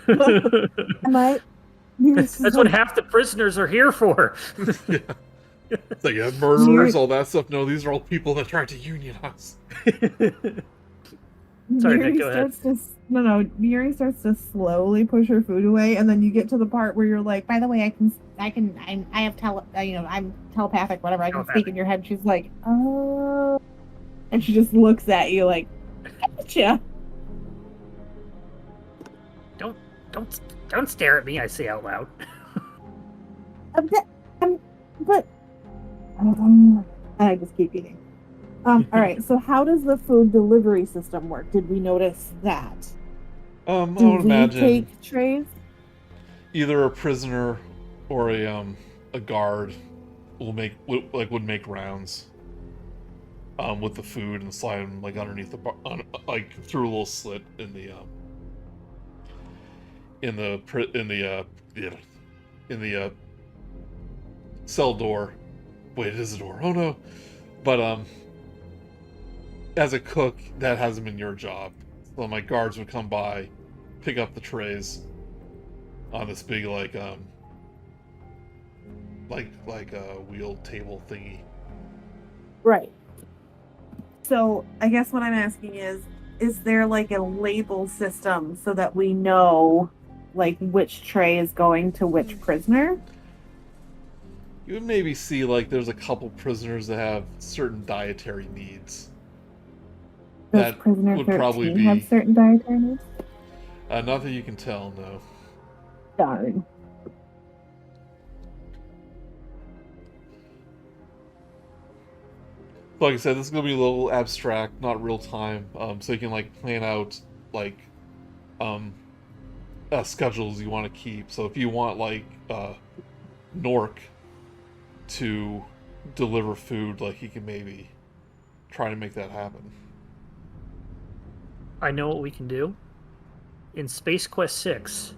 Am I? That's what half the prisoners are here for. Yeah. It's like, yeah, murderers, all that stuff. No, these are all people that tried to unionize. Sorry, Nick, go ahead. Neary starts to slowly push her food away, and then you get to the part where you're like, by the way, I'm telepathic, whatever, I can speak in your head. She's like, oh, and she just looks at you like, gotcha. Don't stare at me. I say out loud. But I just keep eating. All right. So, how does the food delivery system work? Did we notice that? I Do would we imagine take trays? either a prisoner or a guard would make rounds with the food and slide them like underneath the through a little slit in the cell door. Wait, it is a door. Oh no! But as a cook, that hasn't been your job. So my guards would come by, pick up the trays on this big like a wheel table thingy. Right. So, I guess what I'm asking is there like a label system so that we know like which tray is going to which prisoner? You would maybe see like there's a couple prisoners that have certain dietary needs. Does That prisoner would 13 probably be have certain dietary needs? not that you can tell, no. Darn. Like I said, this is gonna be a little abstract, not real time. So you can like plan out like schedules you want to keep. So if you want like Nork to deliver food, like he can maybe try to make that happen. I know what we can do. In Space Quest 6,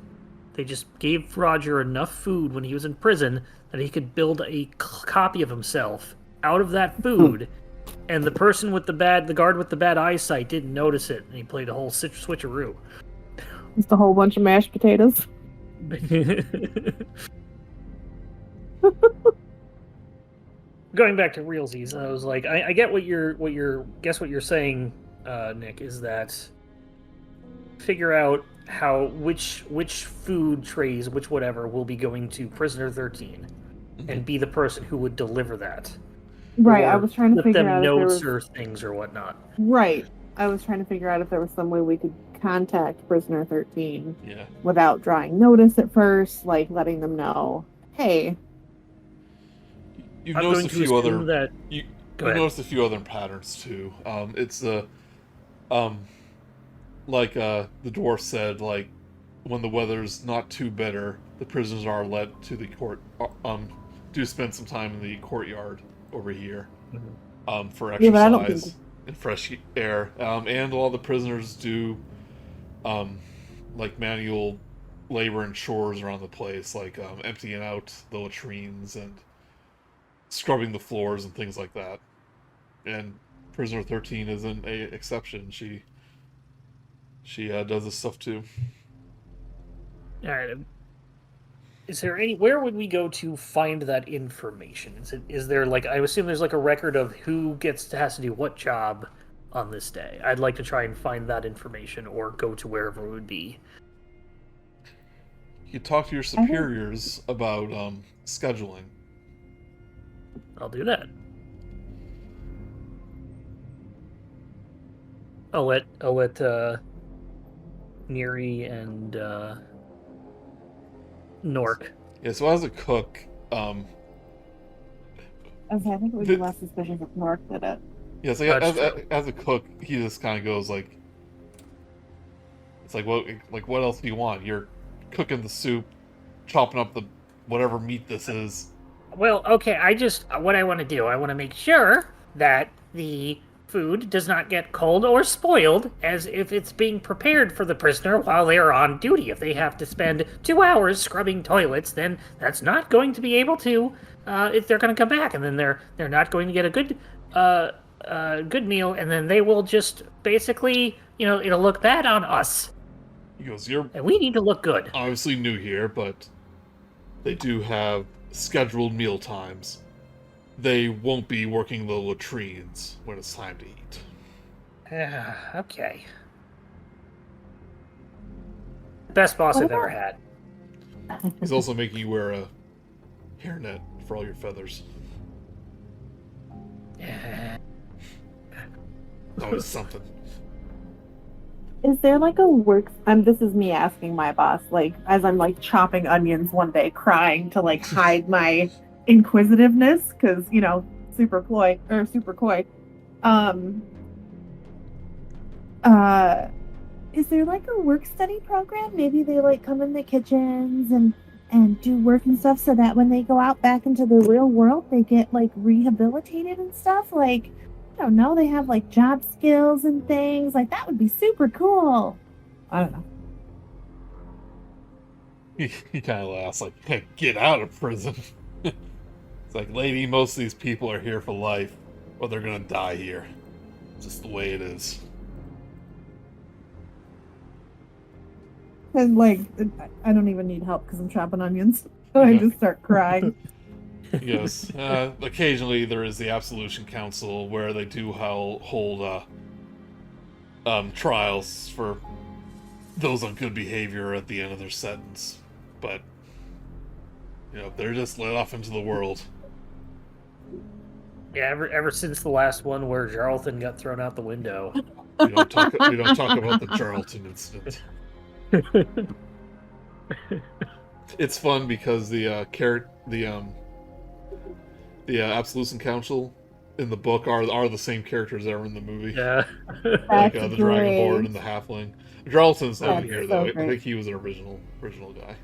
they just gave Roger enough food when he was in prison that he could build a copy of himself out of that food, and the person with the guard with the bad eyesight didn't notice it, and he played a whole switcheroo. Just a whole bunch of mashed potatoes. Going back to realsies, I was like, I get what you're saying, Nick, is that figure out which food trays, which whatever, will be going to prisoner 13, and be the person who would deliver that. Right, Or I was trying to flip figure them out if there notes was... or things or whatnot. Right. I was trying to figure out if there was some way we could contact prisoner 13 Yeah. without drawing notice at first, like letting them know, hey. You've I'm noticed going a to few assume other that. you've Go ahead. noticed a few other patterns too. It's Um, like the dwarf said, like when the weather's not too bitter, the prisoners are led to the court. Do spend some time in the courtyard over here, Mhm. for Yeah, but I don't think. exercise and fresh air. And all the prisoners do, um, like manual labor and chores around the place, like emptying out the latrines and scrubbing the floors and things like that. And Prisoner 13 isn't a exception. She does this stuff too. All right. Is there any? Where would we go to find that information? Is there like? I assume there's like a record of who has to do what job on this day. I'd like to try and find that information, or go to wherever it would be. You talk to your I think superiors about scheduling. I'll do that. I'll let Neri and Nork. Yeah, so as a cook, okay, I think it would be less suspicious if Nork did it. yeah, so That's true. as a cook, he just kind of goes like, it's like what else do you want? You're cooking the soup, chopping up the whatever meat this is. Well, okay, what I want to do, I want to make sure that the food does not get cold or spoiled as if it's being prepared for the prisoner while they are on duty. If they have to spend 2 hours scrubbing toilets, then that's not going to be able to, if they're going to come back, and then they're not going to get a good meal, and then they will just basically, it'll look bad on us. He goes, you're And we need to look good. obviously new here, but they do have scheduled meal times. They won't be working the latrines when it's time to eat. Okay. Best boss What I've ever about- had. He's also making you wear a hairnet for all your feathers. Always something. Is there like a work? This is me asking my boss, like as I'm like chopping onions one day, crying to like hide my inquisitiveness, because super coy. Is there like a work study program? Maybe they like come in the kitchens and do work and stuff, so that when they go out back into the real world, they get like rehabilitated and stuff. Like, I don't know, they have like job skills and things. Like, that would be super cool. I don't know. He kind of laughs like, "Hey, get out of prison." It's like, lady, most of these people are here for life, or they're gonna die here. It's just the way it is. And like, I don't even need help because I'm chopping onions. So I just start crying. Yes. Occasionally there is the Absolution Council where they do hold trials for those on good behavior at the end of their sentence. But, they're just let off into the world. Yeah, ever since the last one where Jarlton got thrown out the window. We don't talk about the Charlton incident. It's fun because the Absolution Council in the book are the same characters that are in the movie. Yeah. Like That's the great. Dragonborn and the Halfling. Jarlton's not in That's here so though. I great. think he was an original guy.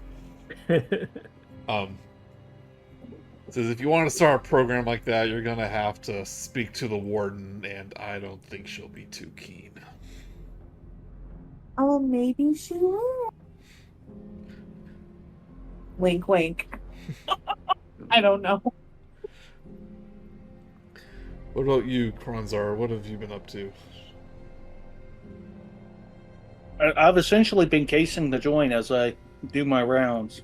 It says if you want to start a program like that, you're gonna have to speak to the warden, and I don't think she'll be too keen. Oh, maybe she will. Wink, wink. I don't know. What about you, Kronzar? What have you been up to? I've essentially been casing the joint as I do my rounds.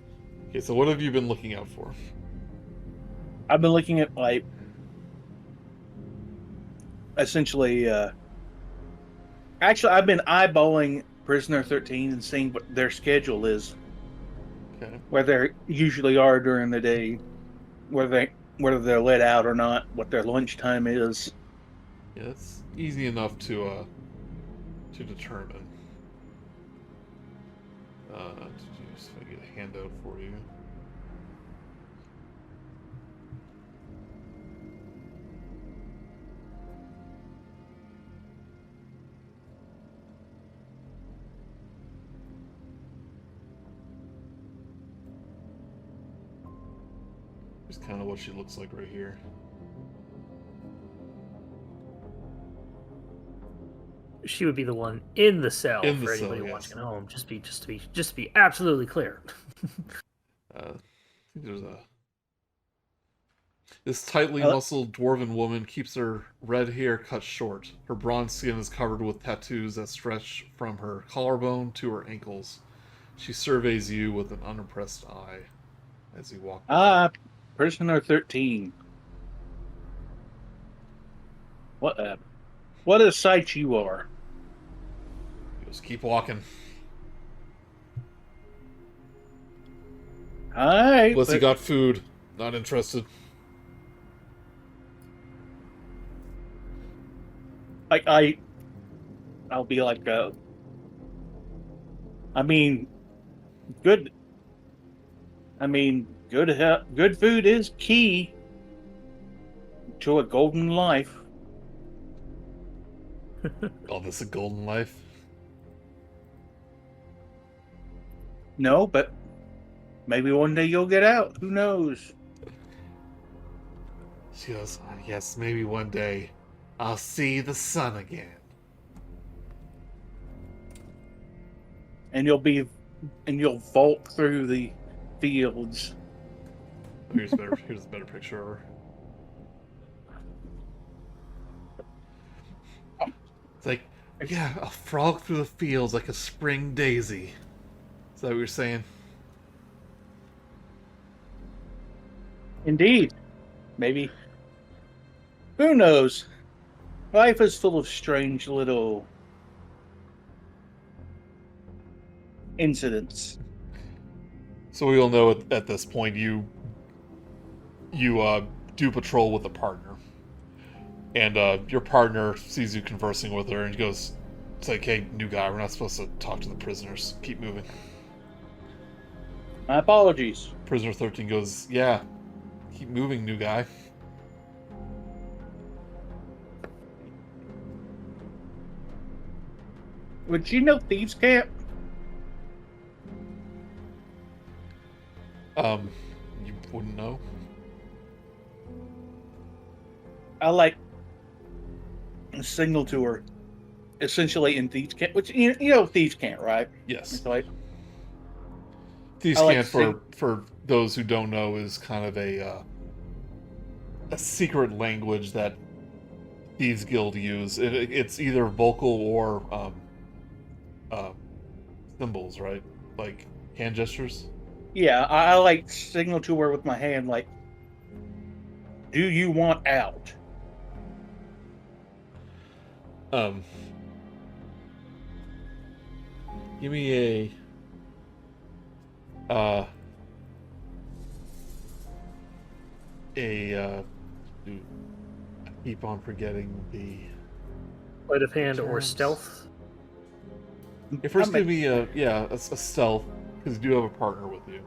Okay, so what have you been looking out for? I've been looking at like essentially actually I've been eyeballing Prisoner 13 and seeing what their schedule is, Okay. where they usually are during the day, whether they're let out or not, what their lunchtime is. Yeah, it's easy enough to determine. Just if I get a handout for you. Here's kind of what she looks like right here. She would be the one in the cell In the for cell, anybody yes. watching at home. Just to be absolutely clear. I think there's a. This tightly Hello? muscled dwarven woman keeps her red hair cut short. Her bronze skin is covered with tattoos that stretch from her collarbone to her ankles. She surveys you with an unimpressed eye as you walk by. Prisoner 13. What a sight you are. Just keep walking. Alright. Unless you got food. Not interested. I'll be like, good. Good food is key to a golden life. Call this a golden life? No, but maybe one day you'll get out. Who knows? She goes, yes, maybe one day I'll see the sun again. And you'll vault through the fields. Here's a better picture of her. It's like, yeah, I'll frolic through the fields like a spring daisy. Is that what you're saying? Indeed. Maybe. Who knows? Life is full of strange little incidents. So we all know at this point you do patrol with a partner. And your partner sees you conversing with her and goes, it's like, hey, new guy, we're not supposed to talk to the prisoners. Keep moving. My apologies. Prisoner 13 goes, yeah, keep moving, new guy. Would you know Thieves' Camp? You wouldn't know? I like signal to her, essentially in Thieves' Camp, which you know Thieves' Camp, right? Yes. It's like, Thieves' I like Camp, for those who don't know, is kind of a secret language that Thieves Guild use. It's either vocal or symbols, right? Like hand gestures. yeah, I like signal to her with my hand, like, do you want out? Give me a dude, I keep on forgetting the Sleight of hand or terms. stealth. First give me a stealth, because you do have a partner with you.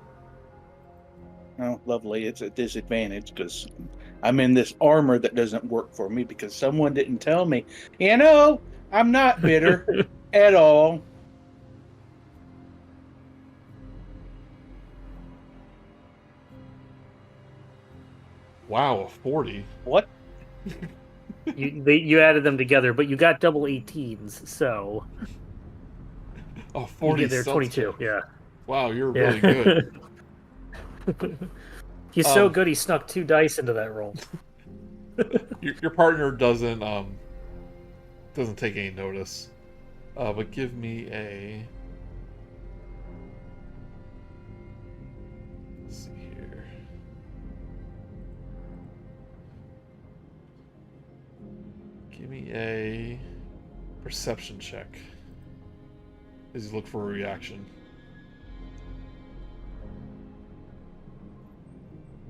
Oh, lovely. It's a disadvantage because I'm in this armor that doesn't work for me because someone didn't tell me. You know, I'm not bitter at all. Wow, a 40. What? You added them together, but you got double 18s, so Oh, you 40 get there stealth 22. check. Yeah. Wow, you're Yeah. really good. He's so good he snuck 2 dice into that roll. Your partner doesn't take any notice. But give me a. Let's see here. Give me a perception check as you look for a reaction.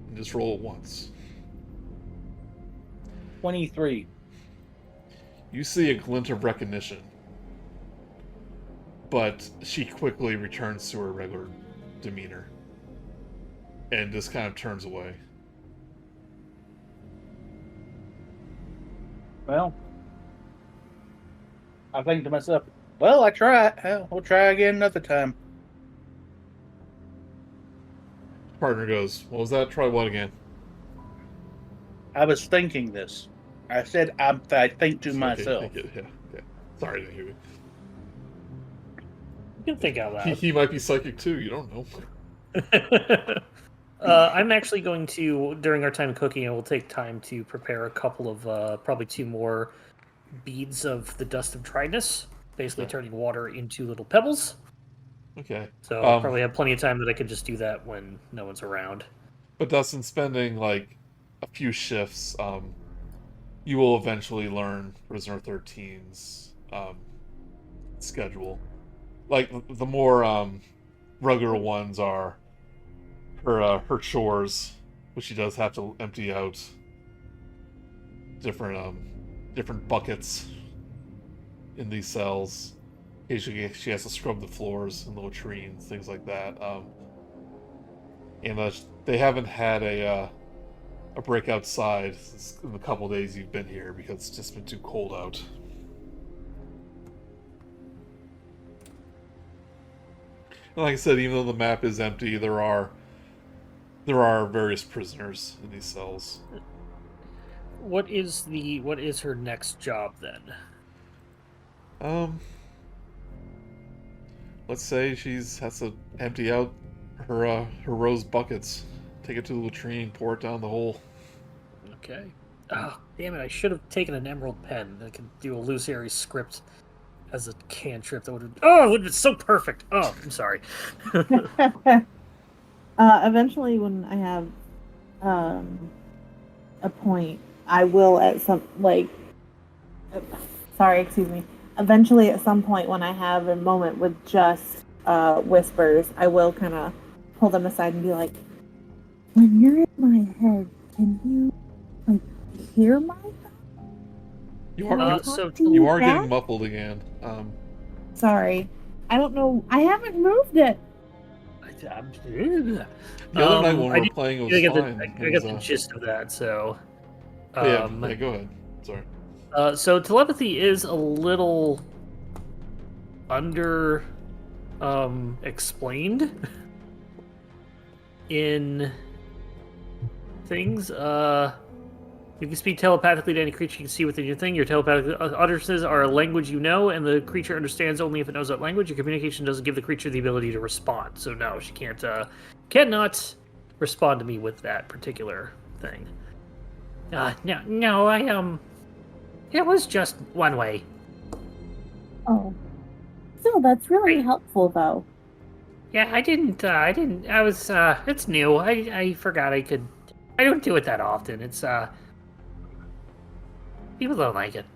And just roll it once. 23. You see a glint of recognition, but she quickly returns to her regular demeanor and just kind of turns away. Well, I think to myself, well, I tried. Hell, we'll try again another time. Partner goes, what was that? Try what again? I was thinking this. I said I think to Okay, myself. thank you. Yeah, okay. Sorry, I didn't hear you. You can think out loud. He might be psychic too. You don't know. I'm actually going to, during our time cooking, I will take time to prepare a couple of, probably 2 more beads of the dust of dryness, basically Okay. turning water into little pebbles. Okay. So I'll probably have plenty of time that I could just do that when no one's around. But Dustin, spending like a few shifts, you will eventually learn Prisoner 13's schedule. Like the more regular ones are her chores, which she does have to empty out different buckets in these cells. Occasionally, she has to scrub the floors and the latrines, things like that. And they haven't had a break outside in the couple days you've been here because it's just been too cold out. And like I said, even though the map is empty, there are various prisoners in these cells. What is her next job then? Let's say has to empty out her rose buckets, take it to the latrine, pour it down the hole. Okay. Oh, damn it! I should have taken an emerald pen that could do a Luceri script as a cantrip. That would have. Oh, it would have been so perfect. Oh, I'm sorry. Eventually, when I have a point, I will at some excuse me. Eventually, at some point, when I have a moment with just whispers, I will kind of pull them aside and be like, "When you're in my head, can you hear my thoughts? You Can I are talk to you are back?" getting muffled again. Sorry, I don't know. I haven't moved it. The other night when we were playing, it was fine. I got the gist of that. So, yeah, go ahead. Sorry. So telepathy is a little under explained in things. You can speak telepathically to any creature you can see within your thing. Your telepathic utterances are a language you know, and the creature understands only if it knows that language. Your communication doesn't give the creature the ability to respond. So no, she cannot respond to me with that particular thing. No, it was just one way. Oh, still, that's really helpful, though. Yeah, I didn't, I was, it's new. I forgot I could, I don't do it that often. It's, people don't like it.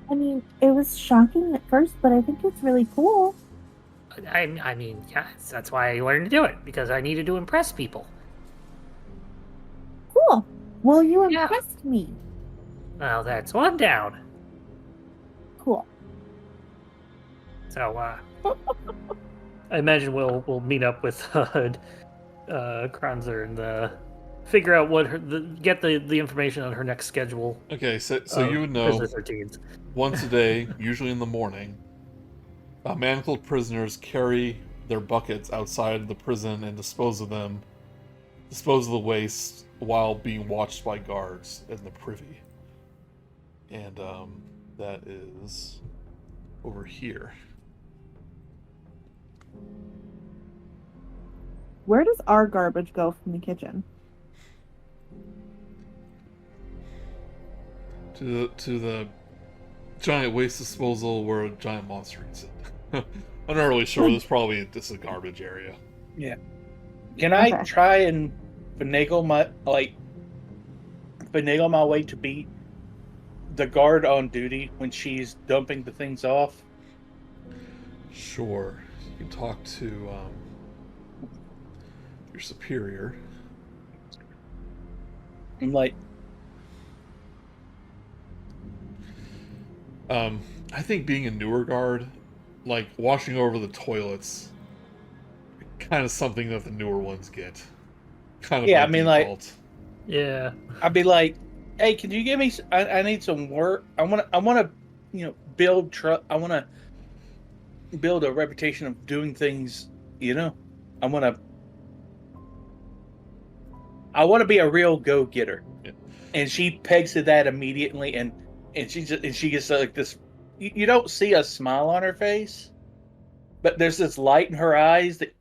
I mean, it was shocking at first, but I think it's really cool. I mean, yeah, that's why I learned to do it, because I needed to impress people. Cool. Well, you Yeah. impressed me. Well, that's one down. Cool. So, I imagine we'll meet up with Kronzar and figure out get the information on her next schedule. Okay, so you would know Prisoner 13's. once a day, usually in the morning, manacled prisoners carry their buckets outside the prison and dispose of the waste while being watched by guards in the privy. And that is over here. Where does our garbage go from the kitchen? To the giant waste disposal where a giant monster eats it. I'm not really sure. There's probably this is a garbage area. Yeah. Can I Okay. try and finagle my way to be the guard on duty when she's dumping the things off? Sure. You can talk to your superior. I'm like, I think being a newer guard, like washing over the toilets, kind of something that the newer ones get. Kind of Yeah, by I mean, like- default. Yeah. I'd be like, hey, can you give me? I need some work. I want to, build I want to build a reputation of doing things. I want to. I want to be a real go-getter. Yeah. And she pegs to that immediately, and she gets like this. You don't see a smile on her face, but there's this light in her eyes that,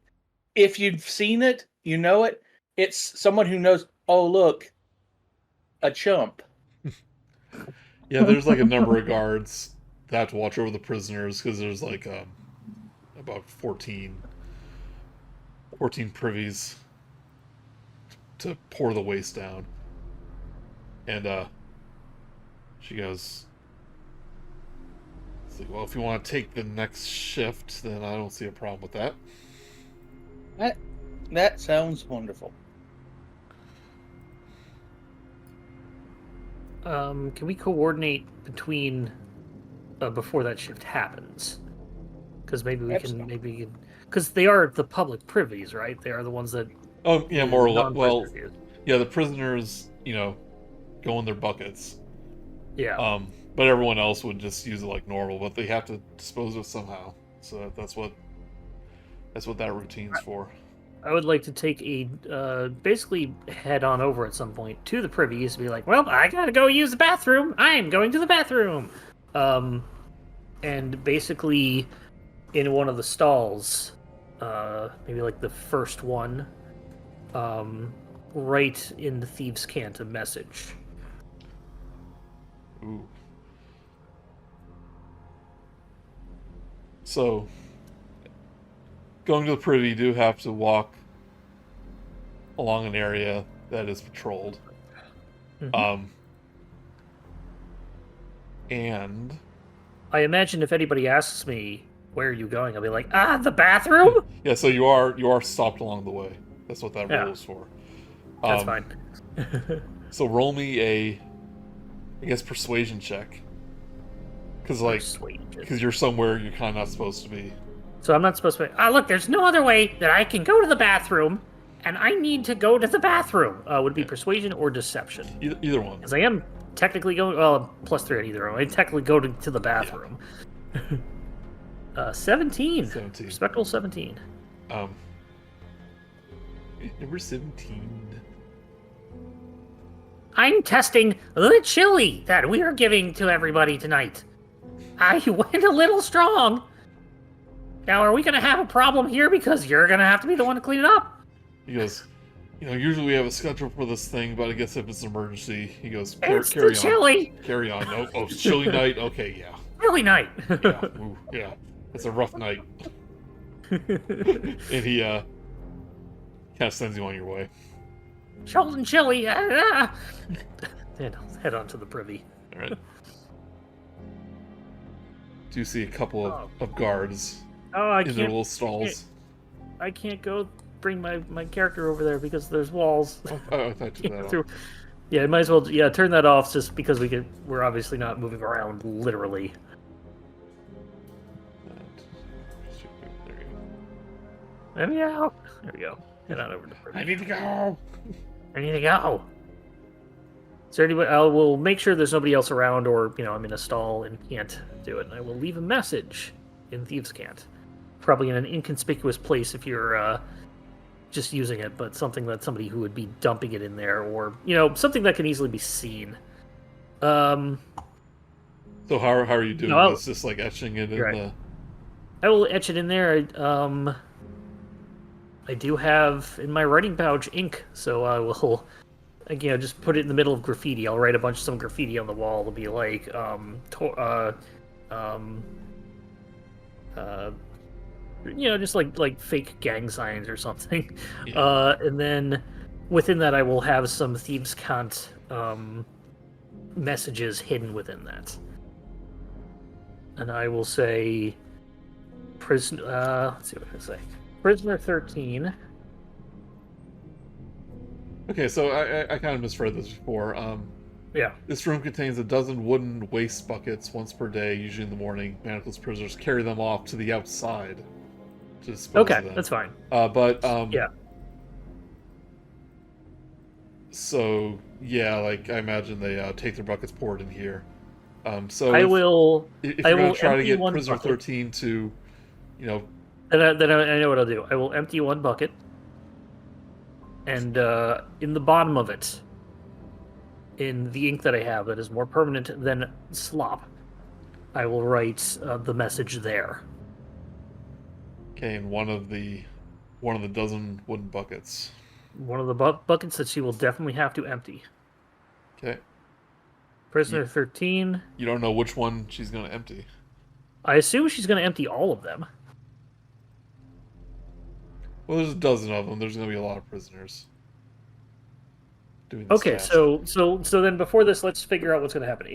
if you've seen it, you know it. It's someone who knows. Oh, look, a chump. Yeah, there's like a number of guards that have to watch over the prisoners because there's like about 14 privies to pour the waste down. And she goes, it's like, well, if you want to take the next shift, then I don't see a problem with that. That sounds wonderful. Can we coordinate between before that shift happens? Because maybe we can, because they are the public privies, right? They are the ones that. Oh yeah, more or less. Well, non-prisoners use. yeah, the prisoners, go in their buckets. Yeah. But everyone else would just use it like normal, but they have to dispose of it somehow. So that's what that routine's for. I would like to take basically head on over at some point to the privies and be like, well, I gotta go use the bathroom. I am going to the bathroom. And basically in one of the stalls, maybe like the first one, write in the thieves' cant a message. Ooh. So, going to the privy, you do have to walk along an area that is patrolled. Mhm. And I imagine if anybody asks me, where are you going? I'll be like, the bathroom? yeah, so you are stopped along the way. That's what that roll is for. That's fine. So roll me a, I guess, persuasion check. Because you're somewhere you're kind of not supposed to be. So I'm not supposed to be, look, there's no other way that I can go to the bathroom, and I need to go to the bathroom. Would it be persuasion or deception? Either one. Because I am technically going, well, +3 on either one. I technically go to the bathroom. Yeah. 17. 17. Respectable 17. Number 17. I'm testing the chili that we are giving to everybody tonight. I went a little strong. Now, are we going to have a problem here because you're going to have to be the one to clean it up? He goes, usually we have a schedule for this thing, but I guess if it's an emergency, he goes, It's carry the on. chili. Carry on. Oh, it's chilly night? Okay, yeah. Chili night. Yeah, ooh, yeah. It's a rough night. And he kind of sends you on your way. Sheldon chili. Head on to the privy. All right. Do you see a couple of guards I in their can't. little stalls? I can't go bring my character over there because there's walls. Oh, I thought you took that off. Yeah, might as well. Yeah, turn that off just because we're obviously not moving around literally. There you go. Let me out. There we go. Head on over to the privy. I need to go. I need to go. Is there anybody? I will make sure there's nobody else around, or I'm in a stall and can't do it. And I will leave a message in thieves' cant, probably in an inconspicuous place if you're just using it, but something that somebody who would be dumping it in there, or something that can easily be seen. So how are you doing this? Just like etching it in the. I will etch it in there. I do have in my writing pouch ink, so I will. Again, just put it in the middle of graffiti. I'll write some graffiti on the wall. It'll be like, just like fake gang signs or something. Yeah. And then within that, I will have some thieves' cant messages hidden within that. And I will say, let's see what I say. Prisoner 13. Okay, so I kind of misread this before. Yeah. This room contains a dozen wooden waste buckets once per day, usually in the morning. Manacled prisoners carry them off to the outside to dispose of them. That's fine. Yeah. So yeah, like I imagine they take their buckets poured in here. So I will. If I you're gonna will try to empty get one prisoner bucket. 13 to, Then I know what I'll do. I will empty one bucket. And in the bottom of it, in the ink that I have that is more permanent than slop, I will write the message there. Okay, in one of the dozen wooden buckets. One of the buckets that she will definitely have to empty. Okay. Prisoner 13. You don't know which one she's going to empty. I assume she's going to empty all of them. Well, there's a dozen of them. There's going to be a lot of prisoners. Doing this Okay, task. so then before this, let's figure out what's going to happen.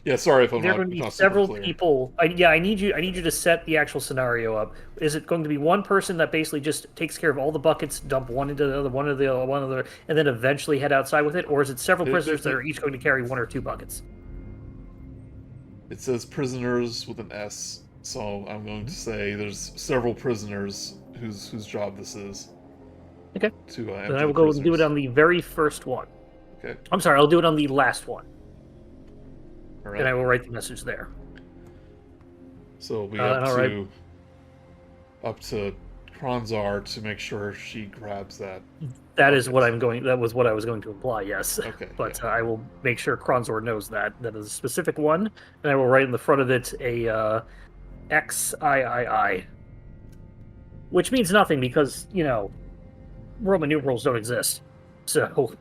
Yeah, sorry if I'm there not, going to be not super several clear. people? I need you to set the actual scenario up. Is it going to be one person that basically just takes care of all the buckets, dump one into the other, one into the other, and then eventually head outside with it, or is it several prisoners that are each going to carry one or two buckets? It says prisoners with an S, so I'm going to say there's several prisoners whose job this is. Okay. To empty Then I will the go and do it prisoners. on the very first one. Okay. I'm sorry, I'll do it on the last one, All right. and I will write the message there. So it'll be all up to Kronzar to make sure she grabs that. That is what I'm going. That was what I was going to imply. Yes. Okay. But yeah. I will make sure Kronzor knows that is a specific one, and I will write in the front of it a XIII, which means nothing because Roman numerals don't exist, so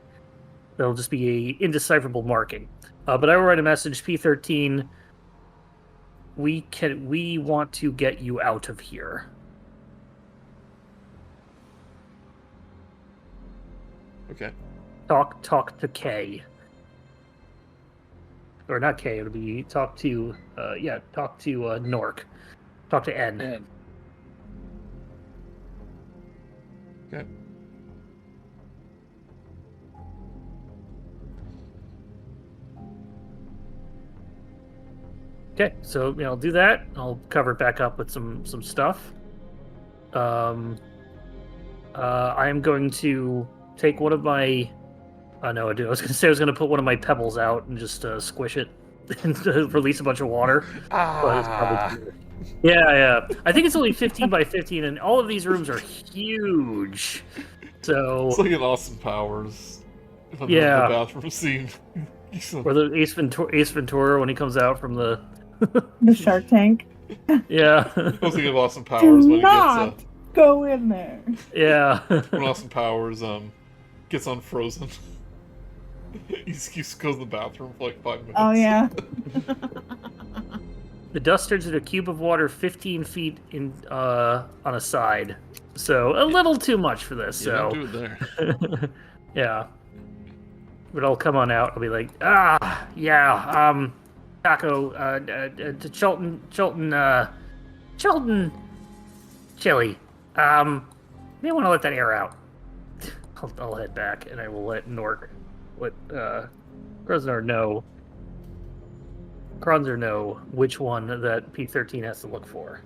there'll just be a indecipherable marking. But I will write a message P13. We want to get you out of here. Okay. Talk to K. Or not K, it'll be talk to Nork. Talk to N. And Okay. Okay, so I'll do that. I'll cover it back up with some stuff. I am going to take one of my. No, I do. I was going to say I was going to put one of my pebbles out and just squish it and release a bunch of water. But it's probably yeah. I think it's only 15 by 15, and all of these rooms are huge. So It's like an Austin Powers. Yeah. The bathroom scene. or the Ace Ventura when he comes out from the The Shark Tank. yeah I was thinking of Austin Do Powers when he not go in there. yeah. when Austin Powers gets unfrozen. He just goes to the bathroom for like 5 minutes. Oh yeah. The dust turns into a cube of water 15 feet in on a side. So a little too much for this. Yeah, don't So do it there. yeah. But I'll come on out. I'll be like, taco, Chilton, chili. May want to let that air out. I'll head back, and I will let Kronzar know which one that P13 has to look for.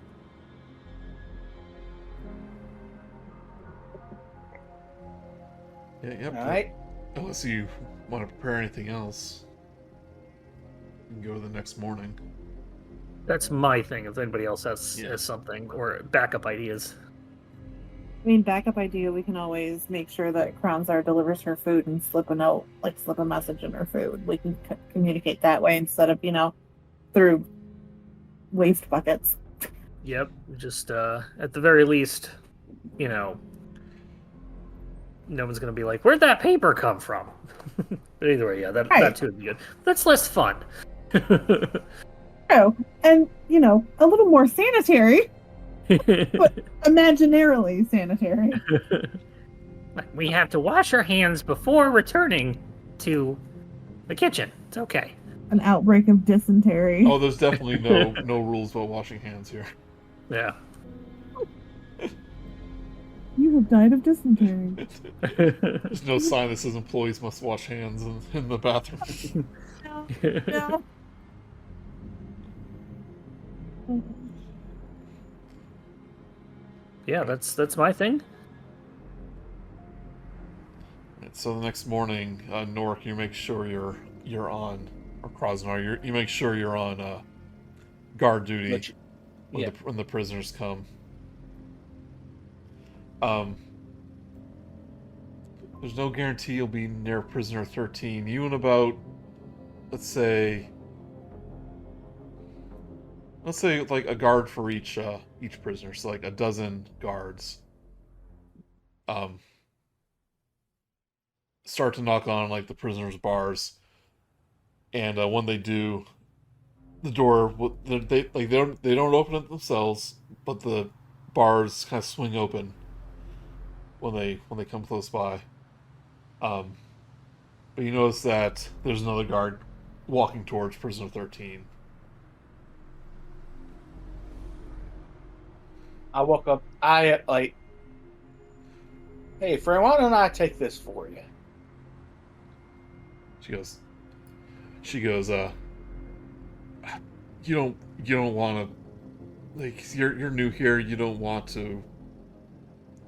Yeah, all right. Unless you want to prepare anything else, you can go the next morning. That's my thing. If anybody else has Yeah. something or backup ideas. I mean, backup idea, we can always make sure that Kronzar delivers her food and slip a note, like slip a message in her food. We can communicate that way instead of, through waste buckets. Yep. Just at the very least, no one's gonna be like, "Where'd that paper come from?" But either way, yeah, that Right. too would be good. That's less fun. Oh, and, a little more sanitary, imaginarily sanitary. We have to wash our hands before returning to the kitchen. It's okay. An outbreak of dysentery. Oh, there's definitely no rules about washing hands here. Yeah. You have died of dysentery. There's no sign that says employees must wash hands in the bathroom. No. Yeah, that's my thing. So the next morning, Nork, you make sure you're on, or Krasnar, you make sure you're on guard duty when the prisoners come. there's no guarantee you'll be near prisoner 13. You and about, let's say like a guard for each prisoner, so like a dozen guards. Start to knock on like the prisoners' bars, and when they do, the door they don't open it themselves, but the bars kind of swing open when they come close by. But you notice that there's another guard walking towards prisoner 13. I walk up. I like, hey friend, why don't I take this for you? She goes, you don't want to, like, you're new here, you don't want to.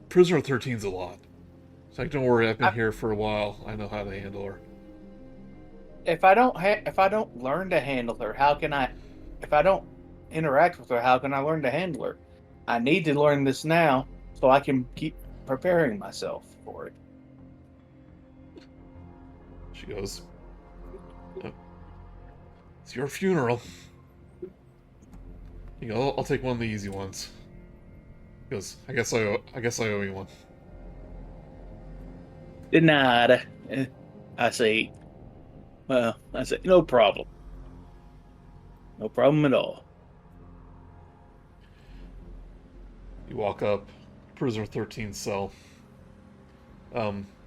Prisoner 13's a lot. It's like, don't worry, I've been here for a while. I know how to handle her. If I don't learn to handle her, how can I? If I don't interact with her, how can I learn to handle her? I need to learn this now so I can keep preparing myself for it. She goes, it's your funeral. You go, I'll take one of the easy ones. He goes, I guess I owe you one. Denied. I say, no problem. No problem at all. You walk up, prisoner 13's cell.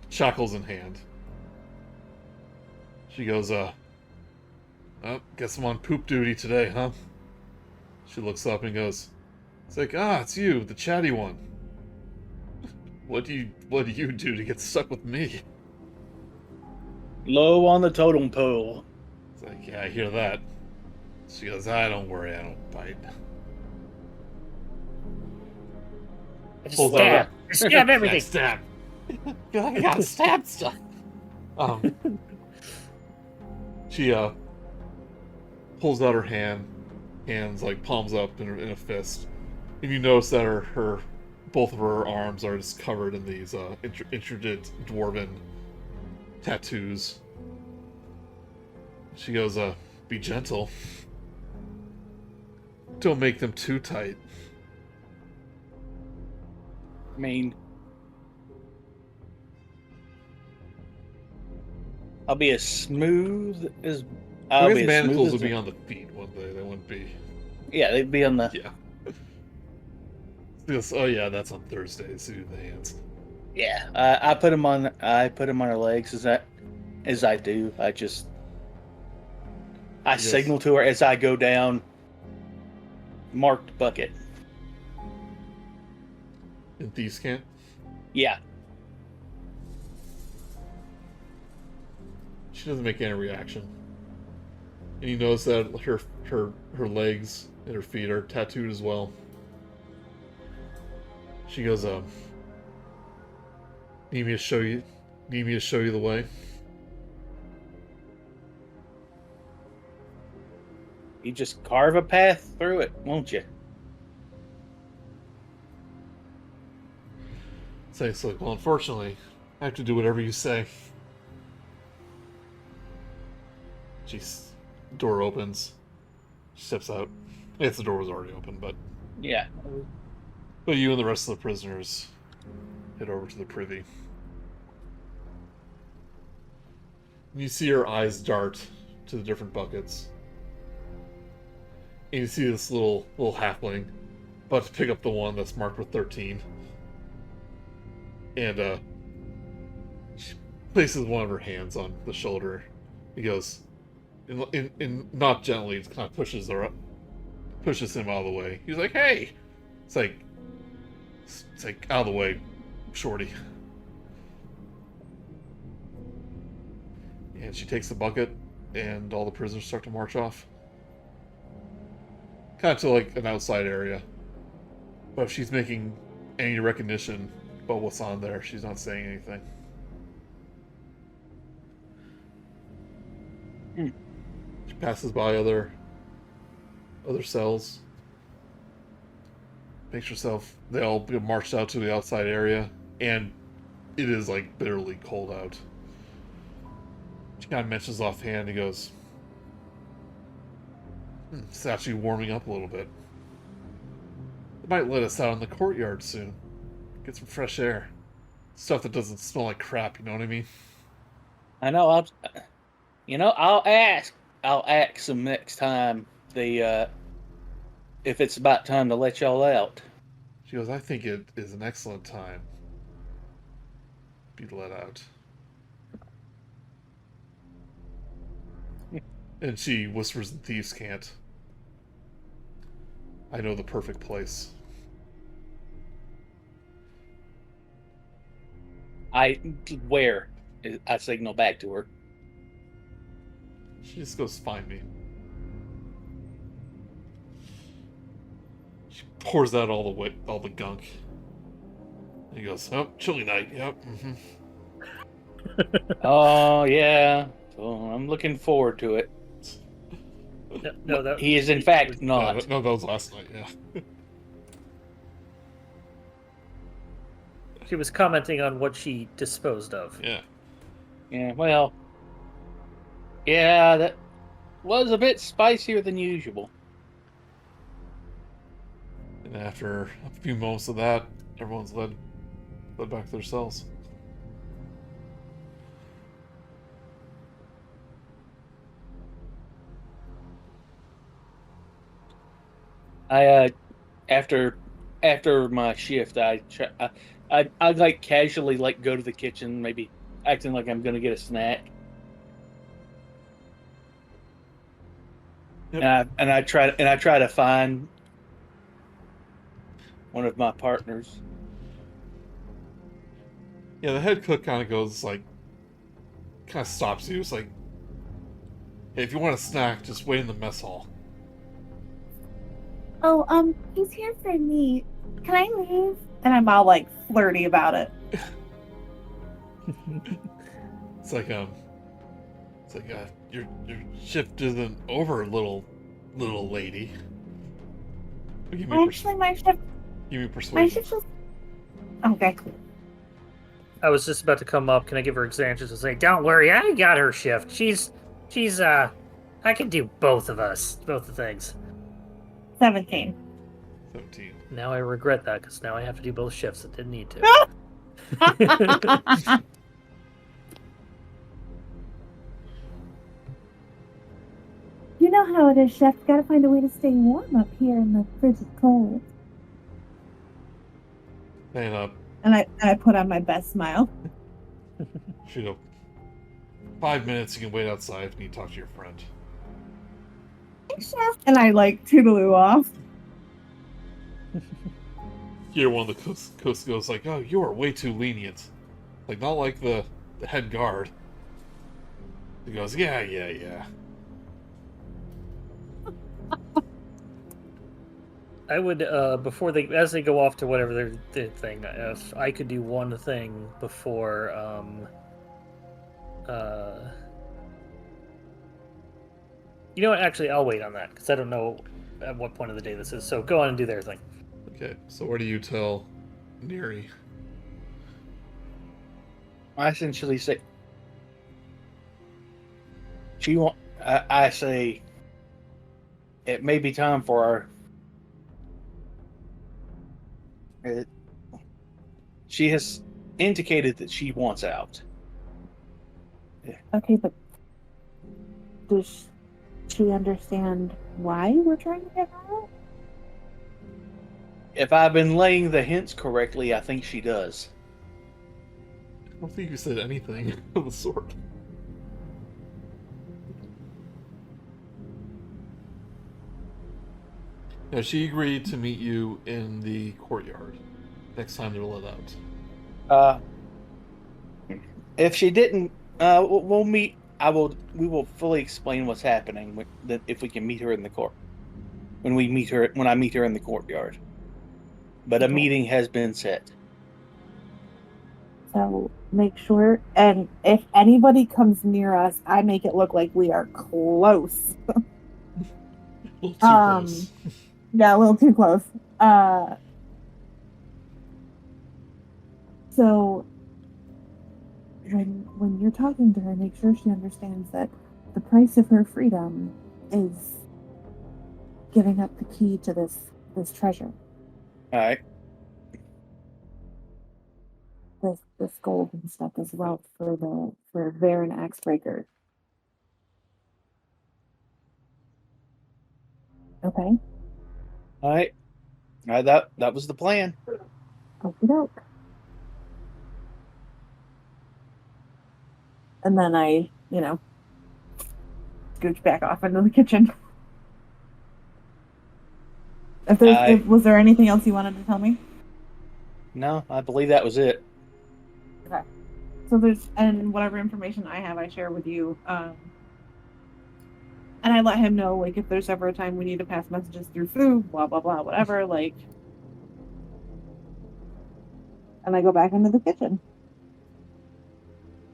Shackles in hand. She goes, oh, guess I'm on poop duty today, huh? She looks up and goes, it's like, it's you, the chatty one. What do you do to get stuck with me? Low on the totem pole. It's like, yeah, I hear that. She goes, don't worry, I don't bite. I just stab. I stab everything. Stab. I got stab stuff. She pulls out her hands like palms up in a fist, and you notice that her both of her arms are just covered in these intricate dwarven tattoos. She goes, be gentle. Don't make them too tight. I mean, I'll be as smooth as. I guess manacles would be on the feet one day. They wouldn't be. Yeah, they'd be on the. Yeah. Because, oh yeah, that's on Thursdays. To do the hands. Yeah, I put them on. I put them on her legs as I do. I signal to her as I go down. Marked bucket. In Thieves' Camp? Yeah. She doesn't make any reaction. And you notice that her legs and her feet are tattooed as well. She goes, need me to show you the way? You just carve a path through it, won't you? It's like, well, unfortunately, I have to do whatever you say. Door opens. She steps out. I guess the door was already open, but... Yeah. But you and the rest of the prisoners head over to the privy. And you see her eyes dart to the different buckets. And you see this little halfling about to pick up the one that's marked with 13. And she places one of her hands on the shoulder. He goes, in not gently, it kind of pushes him out of the way. He's like, "Hey!" It's like out of the way, shorty. And she takes the bucket, and all the prisoners start to march off. Kind of to like an outside area. But if she's making any recognition about what's on there, she's not saying anything. She passes by other cells. Makes herself, they all get marched out to the outside area, and it is like bitterly cold out. She kind of mentions offhand. He goes, "It's actually warming up a little bit. They might let us out in the courtyard soon. Get some fresh air. Stuff that doesn't smell like crap, you know what I mean?" I know. I'll ask. I'll ask them next time if it's about time to let y'all out. She goes, "I think it is an excellent time to be let out." And she whispers in Thieves' Cant, "I know the perfect place." Where? I signal back to her. She just goes, "Find me." She pours out all the gunk. And he goes, "Oh, chilly night. Yep. Mm-hmm. Oh yeah. So I'm looking forward to it. No, that He is in fact not. No, that was last night. Yeah." she was commenting on what she disposed of. Yeah. Yeah. Well. Yeah, that was a bit spicier than usual. And after a few moments of that, everyone's led back to their cells. After my shift, I like casually like go to the kitchen, maybe acting like I'm gonna get a snack. Yep. And I try to find one of my partners. Yeah, the head cook kind of goes like, kind of stops you. It's like, "Hey, if you want a snack, just wait in the mess hall." Oh, he's here for me. Can I leave? And I'm all like flirty about it. It's like your shift isn't over, little lady. Give me Actually, my shift persuasion. is okay. I was just about to come up. Can I give her examples and say, "Don't worry, I got her shift. She's I can do both of us, both the things." 17. 17. Now I regret that because now I have to do both shifts. I didn't need to. You know how it is, Chef. Gotta find a way to stay warm up here in the frigid cold. And And I put on my best smile. she go, 5 minutes, you can wait outside if you need to talk to your friend. Thanks, Chef. And I like toodaloo off. Here, one of the cooks goes like, "Oh, you are way too lenient. Like, not like the head guard." He goes, yeah. I would before as they go off to whatever their thing. If I could do one thing before you know what? Actually, I'll wait on that because I don't know at what point of the day this is. So go on and do their thing. Okay, so what do you tell Neri? I essentially say, I say, it may be time for our. She has indicated that she wants out. Okay, but does she understand why we're trying to get her out? If I've been laying the hints correctly, I think she does. I don't think you said anything of the sort. Yeah, she agreed to meet you in the courtyard next time they're let out. If she didn't, we'll meet. We will fully explain what's happening if we can meet her in the court. When I meet her in the courtyard. But a meeting has been set. So make sure, and if anybody comes near us, I make it look like we are close. A little too close. Yeah, a little too close. So when you're talking to her, make sure she understands that the price of her freedom is giving up the key to this treasure, All right. this gold and stuff as well for Varen Axebreaker. Okay. All right. That was the plan. Okie doke. And then I, scooch back off into the kitchen. Was there anything else you wanted to tell me? No, I believe that was it. Okay. So and whatever information I have, I share with you. And I let him know, like, if there's ever a time we need to pass messages through food, blah, blah, blah, whatever, like. And I go back into the kitchen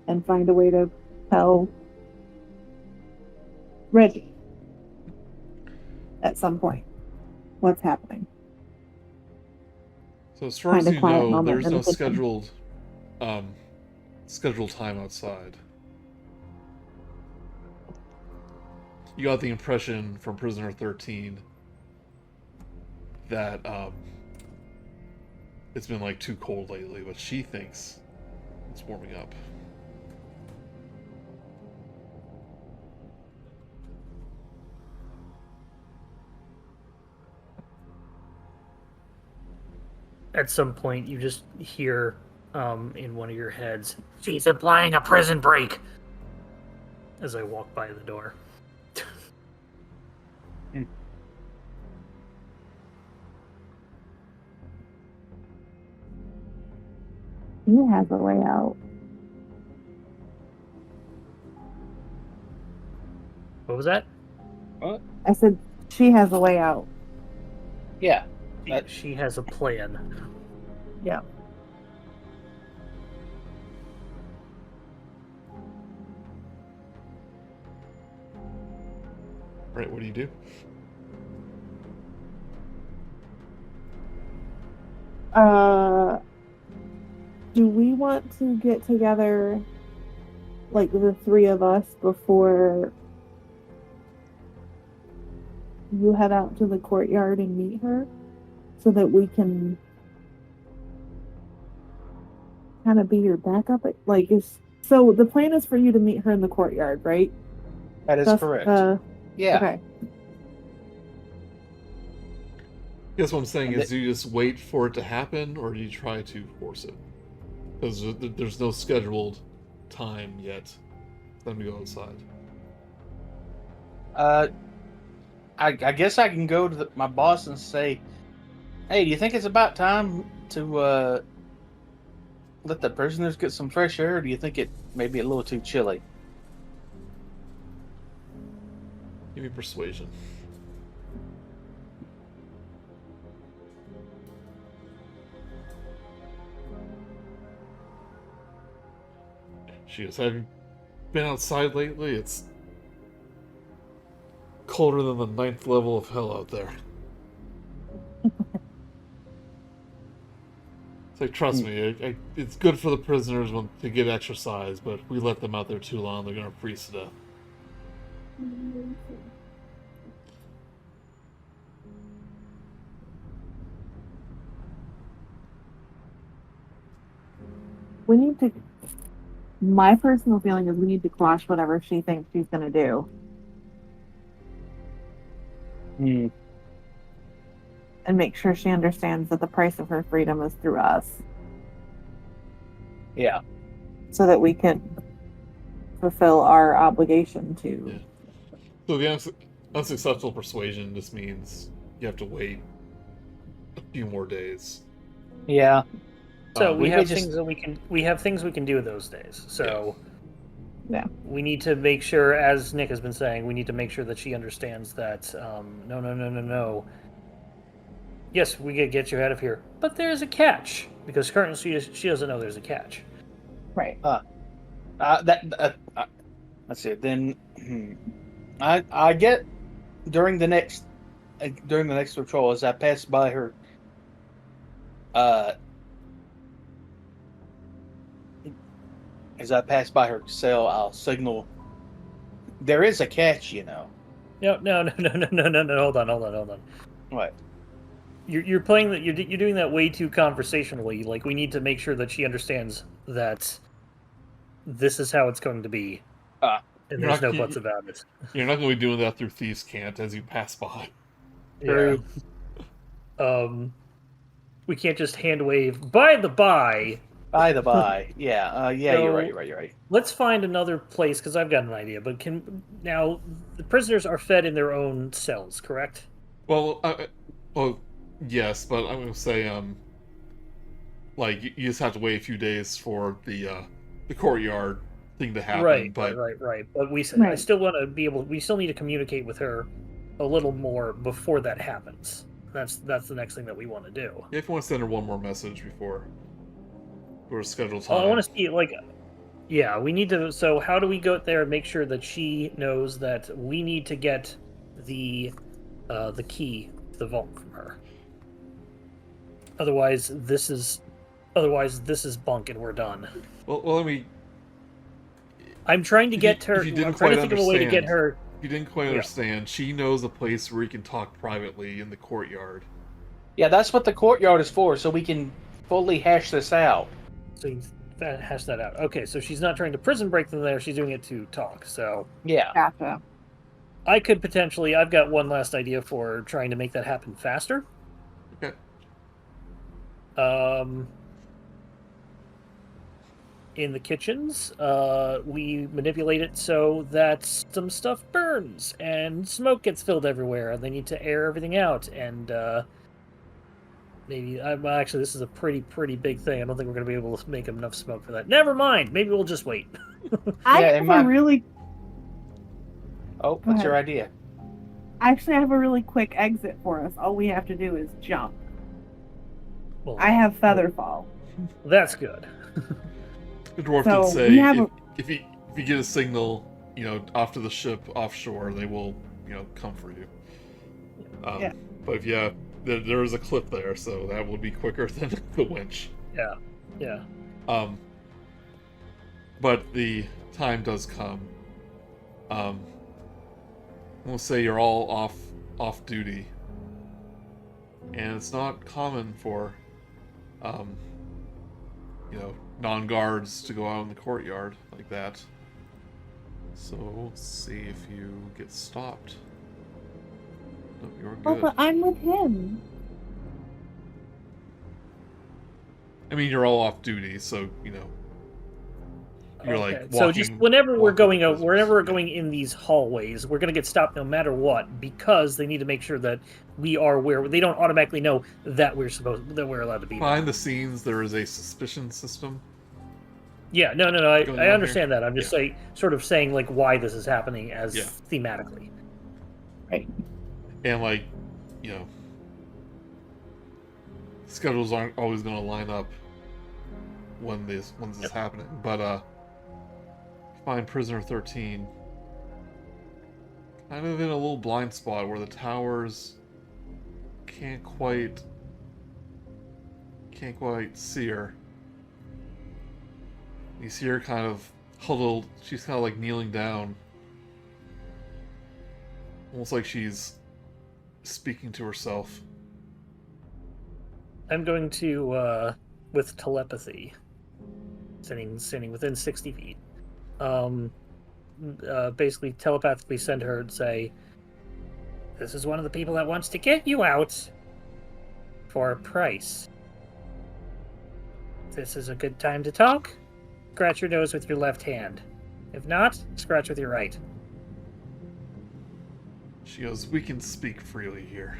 and find a way to tell Reggie at some point what's happening. So as far as Find a you quiet know, moment there's in no the kitchen. scheduled time outside. You got the impression from Prisoner 13 that it's been like too cold lately, but she thinks it's warming up. At some point, you just hear in one of your heads, She's implying a prison break. as I walk by the door. He has a way out. What was that? I said she has a way out. Yeah. She has a plan. Yeah. Right, what do you do? Do we want to get together, like the three of us, before you head out to the courtyard and meet her, so that we can kind of be your backup? So the plan is for you to meet her in the courtyard, right? That is correct. Yeah. Okay. I guess what I'm saying is, do you just wait for it to happen, or do you try to force it? Because there's no scheduled time yet for them to go outside. I guess I can go to my boss and say, "Hey, do you think it's about time to let the prisoners get some fresh air? Or do you think it may be a little too chilly?" Give me persuasion. She goes, have you been outside lately? It's colder than the 9th level of hell out there. It's like, trust me, it's good for the prisoners to get exercise, but if we let them out there too long, they're going to freeze to death. We need to. My personal feeling is we need to quash whatever she thinks she's going to do. And make sure she understands that the price of her freedom is through us. Yeah. So that we can fulfill our obligation to. Yeah. So the unsuccessful persuasion just means you have to wait a few more days. Yeah. So we have just- things that we have things we can do those days. So Yeah. we need to make sure, as Nick has been saying, we need to make sure that she understands that no. Yes, we could get you out of here, but there's a catch, because currently she doesn't know there's a catch. Right. That's it. Then I get during the next patrol, as I pass by her, as I pass by her cell, I'll signal. There is a catch, you know. No. Hold on. What? You're playing that. You're doing that way too conversationally. Like, we need to make sure that she understands that this is how it's going to be, and You're there's not- no buts about it. You're not going to be doing that through Thieves' Cant as you pass by. True. Yeah. We can't just hand wave. By the by, By the by, yeah, So- you're right. let's find another place because I've got an idea. But now the prisoners are fed in their own cells, correct? Well, yes, but I'm going to say, like, you just have to wait a few days for the courtyard thing to happen. Right. But But I Right. still want to be able. We still need to communicate with her a little more before that happens. That's the next thing that we want to do. if you want to send her one more message before scheduled time. I want to see yeah, we need to. So how do we go there and make sure that she knows that we need to get the key to the vault from her? Otherwise, this is bunk and we're done. Well, let me. I'm trying to If get you- her. if you didn't I'm trying to quite think of a way to get understand- her. If you didn't quite Yeah. understand, she knows a place where you can talk privately in the courtyard. Yeah, that's what the courtyard is for, so we can fully hash this out. So you hash that out. Okay, so she's not trying to prison break them there. She's doing it to talk. So Yeah. Gotcha. I could potentially. I've got one last idea for trying to make that happen faster. Okay. In the kitchens, we manipulate it so that some stuff burns and smoke gets filled everywhere, and they need to air everything out. And maybe, well, actually, this is a pretty big thing. I don't think we're going to be able to make enough smoke for that. Never mind. Maybe we'll just wait. I Yeah, have in my- a really Oh, what's your idea? actually I have a really quick exit for us. All we have to do is jump. Well, I have feather fall. that's good. The dwarf So, did say we have if you get a signal, off to the ship offshore, they will, come for you. Yeah. But there is a cliff there, so that will be quicker than the winch. Yeah. But the time does come. We'll say you're all off duty, and it's not common for, non-guards to go out in the courtyard like that. So we'll see if you get stopped. No, you're Oh, good. but I'm with him. I mean, you're all off duty, so you're like Okay, walking. so just whenever we're walking going with wherever we're prisoners. going in these hallways, we're going to get stopped no matter what because they need to make sure that we are where they don't automatically know that we're allowed to be. there. Behind the scenes, there is a suspicion system. Yeah, no. Going I on understand that. I'm just sort of saying like why this is happening as Yeah. thematically. And schedules aren't always going to line up when this is happening. But find prisoner 13 kind of in a little blind spot where the towers can't quite see her. You see her kind of huddled. She's kind of like kneeling down, almost like she's speaking to herself. I'm going to with telepathy, standing within 60 feet. Basically telepathically send her and say, "This is one of the people that wants to get you out for a price. This is a good time to talk. Scratch your nose with your left hand. If not, scratch with your right." She goes, "We can speak freely here."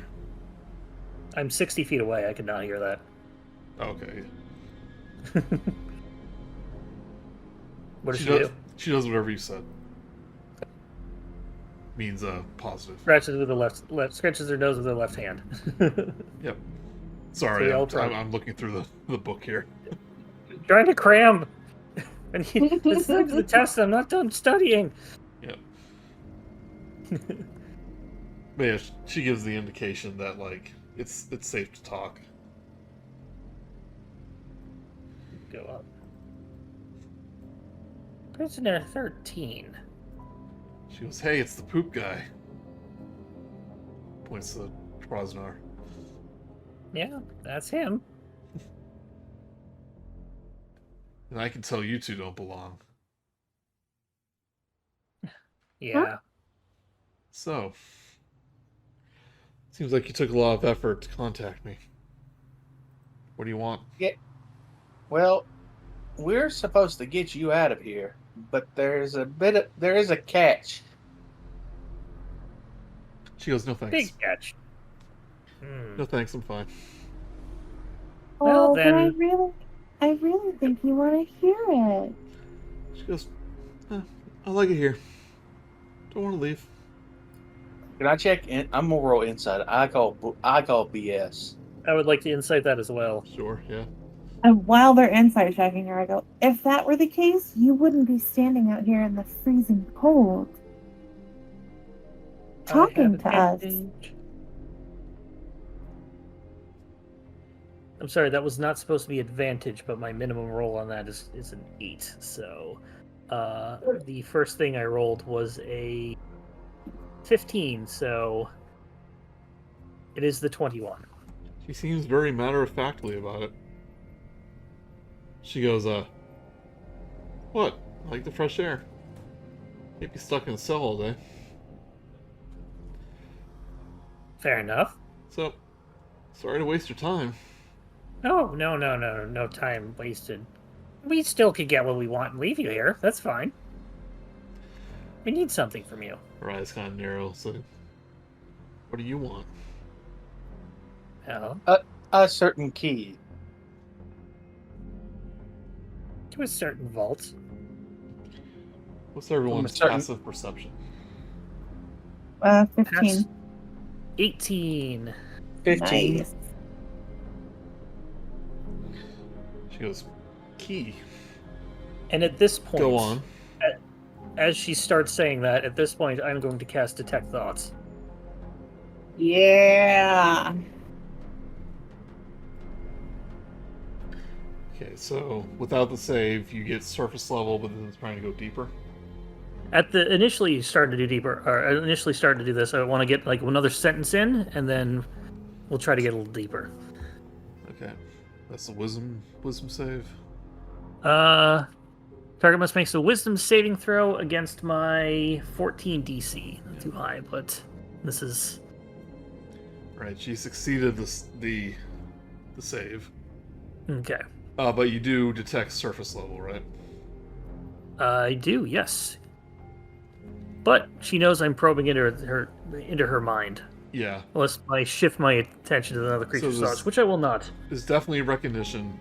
I'm 60 feet away. I could not hear that. Okay. What does she do? She does whatever you said. Means positive. Scratches with the left. Scratches her nose with her left hand. Yep. Sorry, So y'all I'm looking through the book here. Trying to cram. And this is the test. I'm not done studying. Yep. But yeah, she gives the indication that it's safe to talk. Go up. Prisoner 13. She goes, hey, it's the poop guy. Points to Krosnar. Yeah, that's him. And I can tell you two don't belong. Yeah. So, seems like you took a lot of effort to contact me. What do you want? Well, we're supposed to get you out of here, but there is a catch. She goes, no thanks. Big catch. No thanks, I'm fine. Well, Oh, but I then- really think you want to hear it. She goes, I like it here. Don't want to leave. Can I check in? I'm gonna roll inside. I call BS. I would like to insight that as well. Sure, yeah. And while they're insight checking her, I go, if that were the case, you wouldn't be standing out here in the freezing cold. Talking to us. I'm sorry, that was not supposed to be advantage, but my minimum roll on that is an 8. So the first thing I rolled was a 15, so it is the 21. She seems very matter-of-factly about it. She goes, what? I like the fresh air. Can't be stuck in a cell all day. Fair enough. So, sorry to waste your time. Oh, no time wasted. We still could get what we want and leave you here. That's fine. We need something from you. Her eyes kind of narrow, so... What do you want? Well, A certain key. to a certain vault. What's everyone's certain- passive perception? 15. Pass- 18. 15. Nice. She goes, key. And at this point, Go on. as she starts saying that, at this point, I'm going to cast Detect Thoughts. Yeah. Okay, so without the save, you get surface level, but then it's trying to go deeper. Initially starting to do deeper, or initially starting to do this, I want to get like another sentence in, and then we'll try to get a little deeper. Okay, that's the wisdom save. Target must make a wisdom saving throw against my 14 DC. Not too high, but this is Right, she succeeded the save. okay. But you do detect surface level, right? I do, yes. But she knows I'm probing into her mind. Yeah. Unless I shift my attention to another creature's this- thoughts, which I will not. There's definitely recognition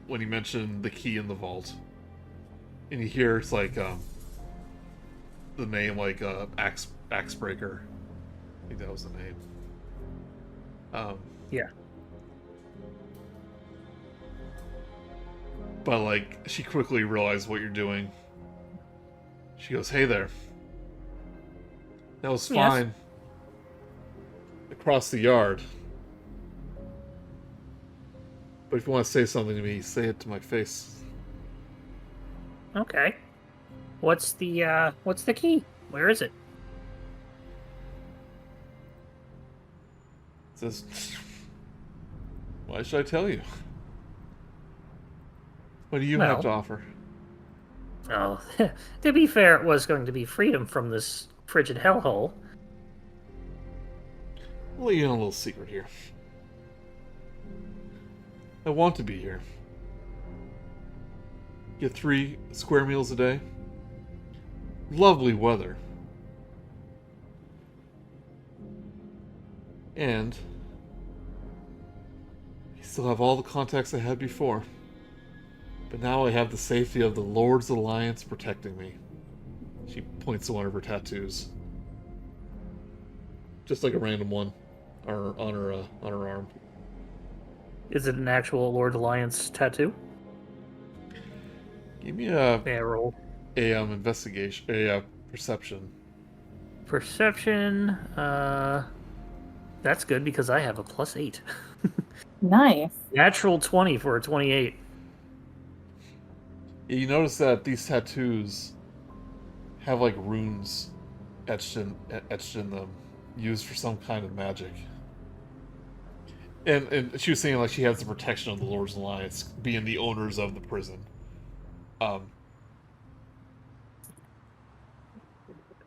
when you mention the key in the vault. And you hear it's like the name like Axe Breaker. I think that was the name. Yeah. But like she quickly realized what you're doing. She goes, "Hey there. That was Yes. fine. Across the yard. But if you want to say something to me, say it to my face." Okay. What's the key? Where is it? It says, "Why should I tell you? What do you have to Well- offer?" Oh, to be fair, it was going to be freedom from this frigid hellhole. I'll let you in a little secret here. I want to be here. Get 3 square meals a day. Lovely weather. And I still have all the contacts I had before. But now I have the safety of the Lord's Alliance protecting me. She points to one of her tattoos. Just like a random one on her arm. Is it an actual Lord Alliance tattoo? Give me Yeah, roll. investigation, perception. Perception. That's good because I have a +8. Nice. Natural 20 for a 28. You notice that these tattoos have like runes etched in them, used for some kind of magic. And she was saying like she has the protection of the Lord's Alliance, being the owners of the prison. Um,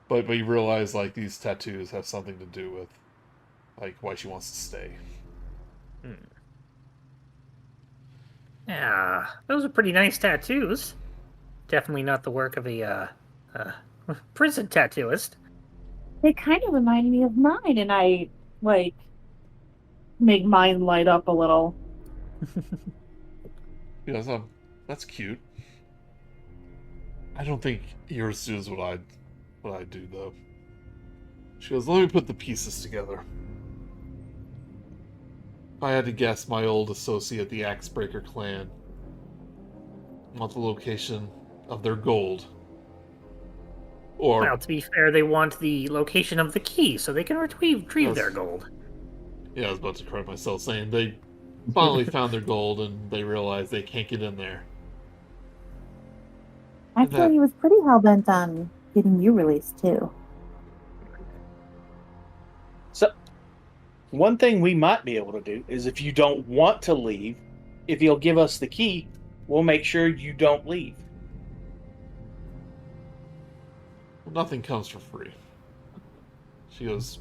but you realize like these tattoos have something to do with like why she wants to stay. Yeah, those are pretty nice tattoos. Definitely not the work of a prison tattooist. They kind of remind me of mine, and I like make mine light up a little. He goes, that's cute. I don't think yours is what I do though. She goes, let me put the pieces together. If I had to guess, my old associate, the Axebreaker clan, want the location of their gold. Or Well, to be fair, they want the location of the key so they can retrieve their gold. Yeah, I was about to correct myself, saying they finally found their gold and they realized they can't get in there. Actually, he was pretty hell bent on getting you released too. So, one thing we might be able to do is if you don't want to leave, if you'll give us the key, we'll make sure you don't leave. Well, nothing comes for free. She goes,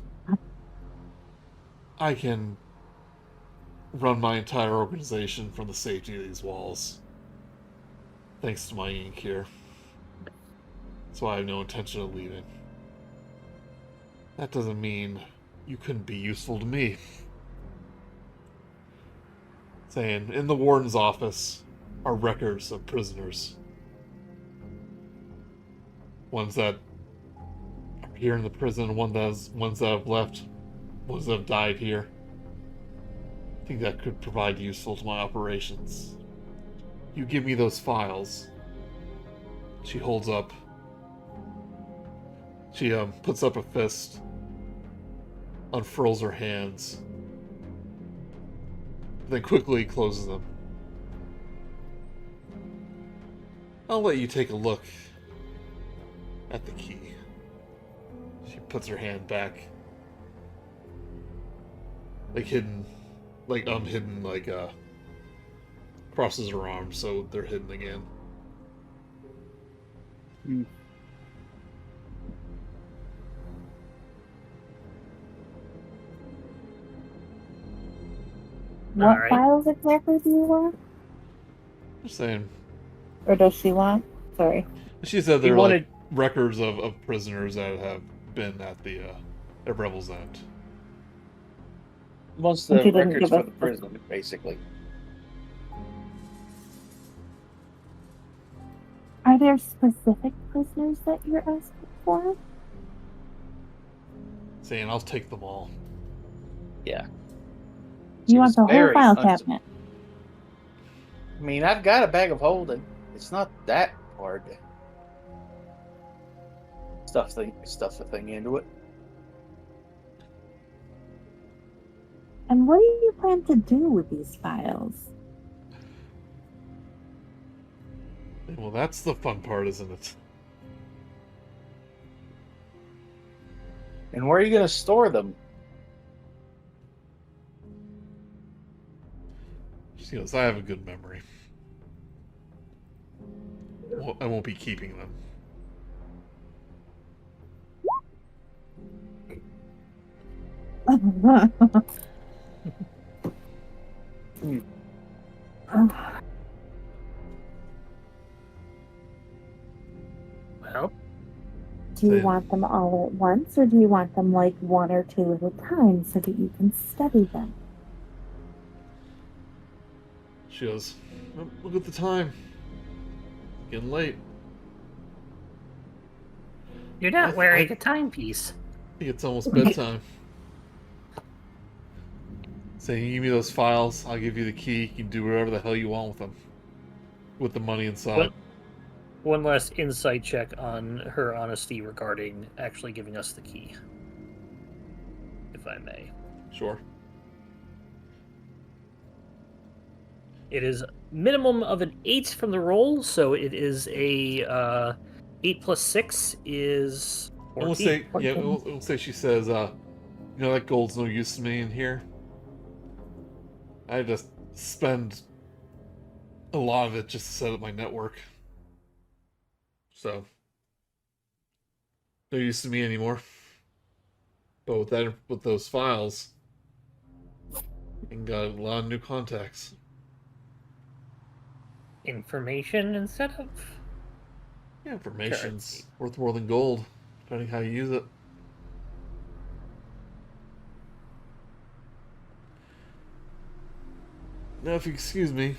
I can run my entire organization from the safety of these walls. Thanks to my ink here. That's why I have no intention of leaving. That doesn't mean you couldn't be useful to me. Saying, in the warden's office are records of prisoners. Ones that are here in the prison, ones that have left, ones that have died here. I think that could provide useful to my operations. You give me those files. She holds up. She puts up a fist, unfurls her hands, then quickly closes them. I'll let you take a look at the key. She puts her hand back, like unhidden, crosses her arms so they're hidden again. What Alright. files exactly do you want? Just saying. Or does she want? Sorry. She said He they're wanted- like records of prisoners that have been at the at Revel's End. Most And of she the didn't records give for us- the prison, basically. Are there specific prisoners that you're asking for? Saying, I'll take them all. Yeah. You want Seems the whole very file uns- cabinet? I mean, I've got a bag of holding. It's not that hard to stuff the thing into it. And what do you plan to do with these files? Well, that's the fun part, isn't it? And where are you going to store them? She goes, I have a good memory. Well, I won't be keeping them. Well, Do you Same. want them all at once, or do you want them like one or two at a time so that you can study them? She goes, oh, look at the time. Getting late. you're not I- wearing a timepiece. I think it's almost bedtime. Saying, you give me those files, I'll give you the key. You can do whatever the hell you want with them. With the money inside. One last insight check on her honesty regarding actually giving us the key, if I may. Sure. It is minimum of an 8 from the roll, so it is a 8 plus 6 is 14. We'll say, yeah, 14. we'll say she says, that gold's no use to me in here. I just spend a lot of it just to set up my network. So, no use to me anymore. But with those files, and got a lot of new contacts. Information instead of... Yeah, information's Currency. worth more than gold, depending how you use it. Now, if you excuse me,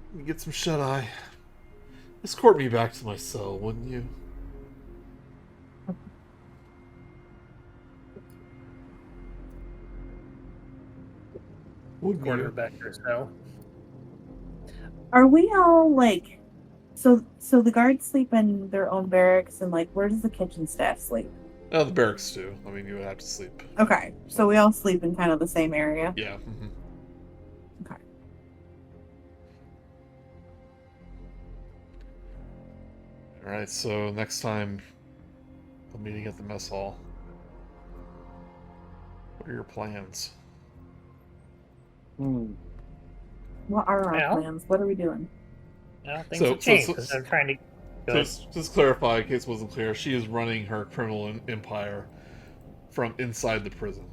let me get some shut-eye. Escort me back to my cell, wouldn't you? Wouldn't you? Quarterback yourself. Are we all like, so the guards sleep in their own barracks, and like, where does the kitchen staff sleep? Oh, the barracks too. I mean, you would have to sleep. Okay, so we all sleep in kind of the same area. Yeah. Okay. All right. So next time, the meeting at the mess hall. What are your plans? What are our Well- plans? What are we doing? Well, things So- have changed so- because I'm trying to... Go So ahead. just clarify, in case it wasn't clear, she is running her criminal empire from inside the prison,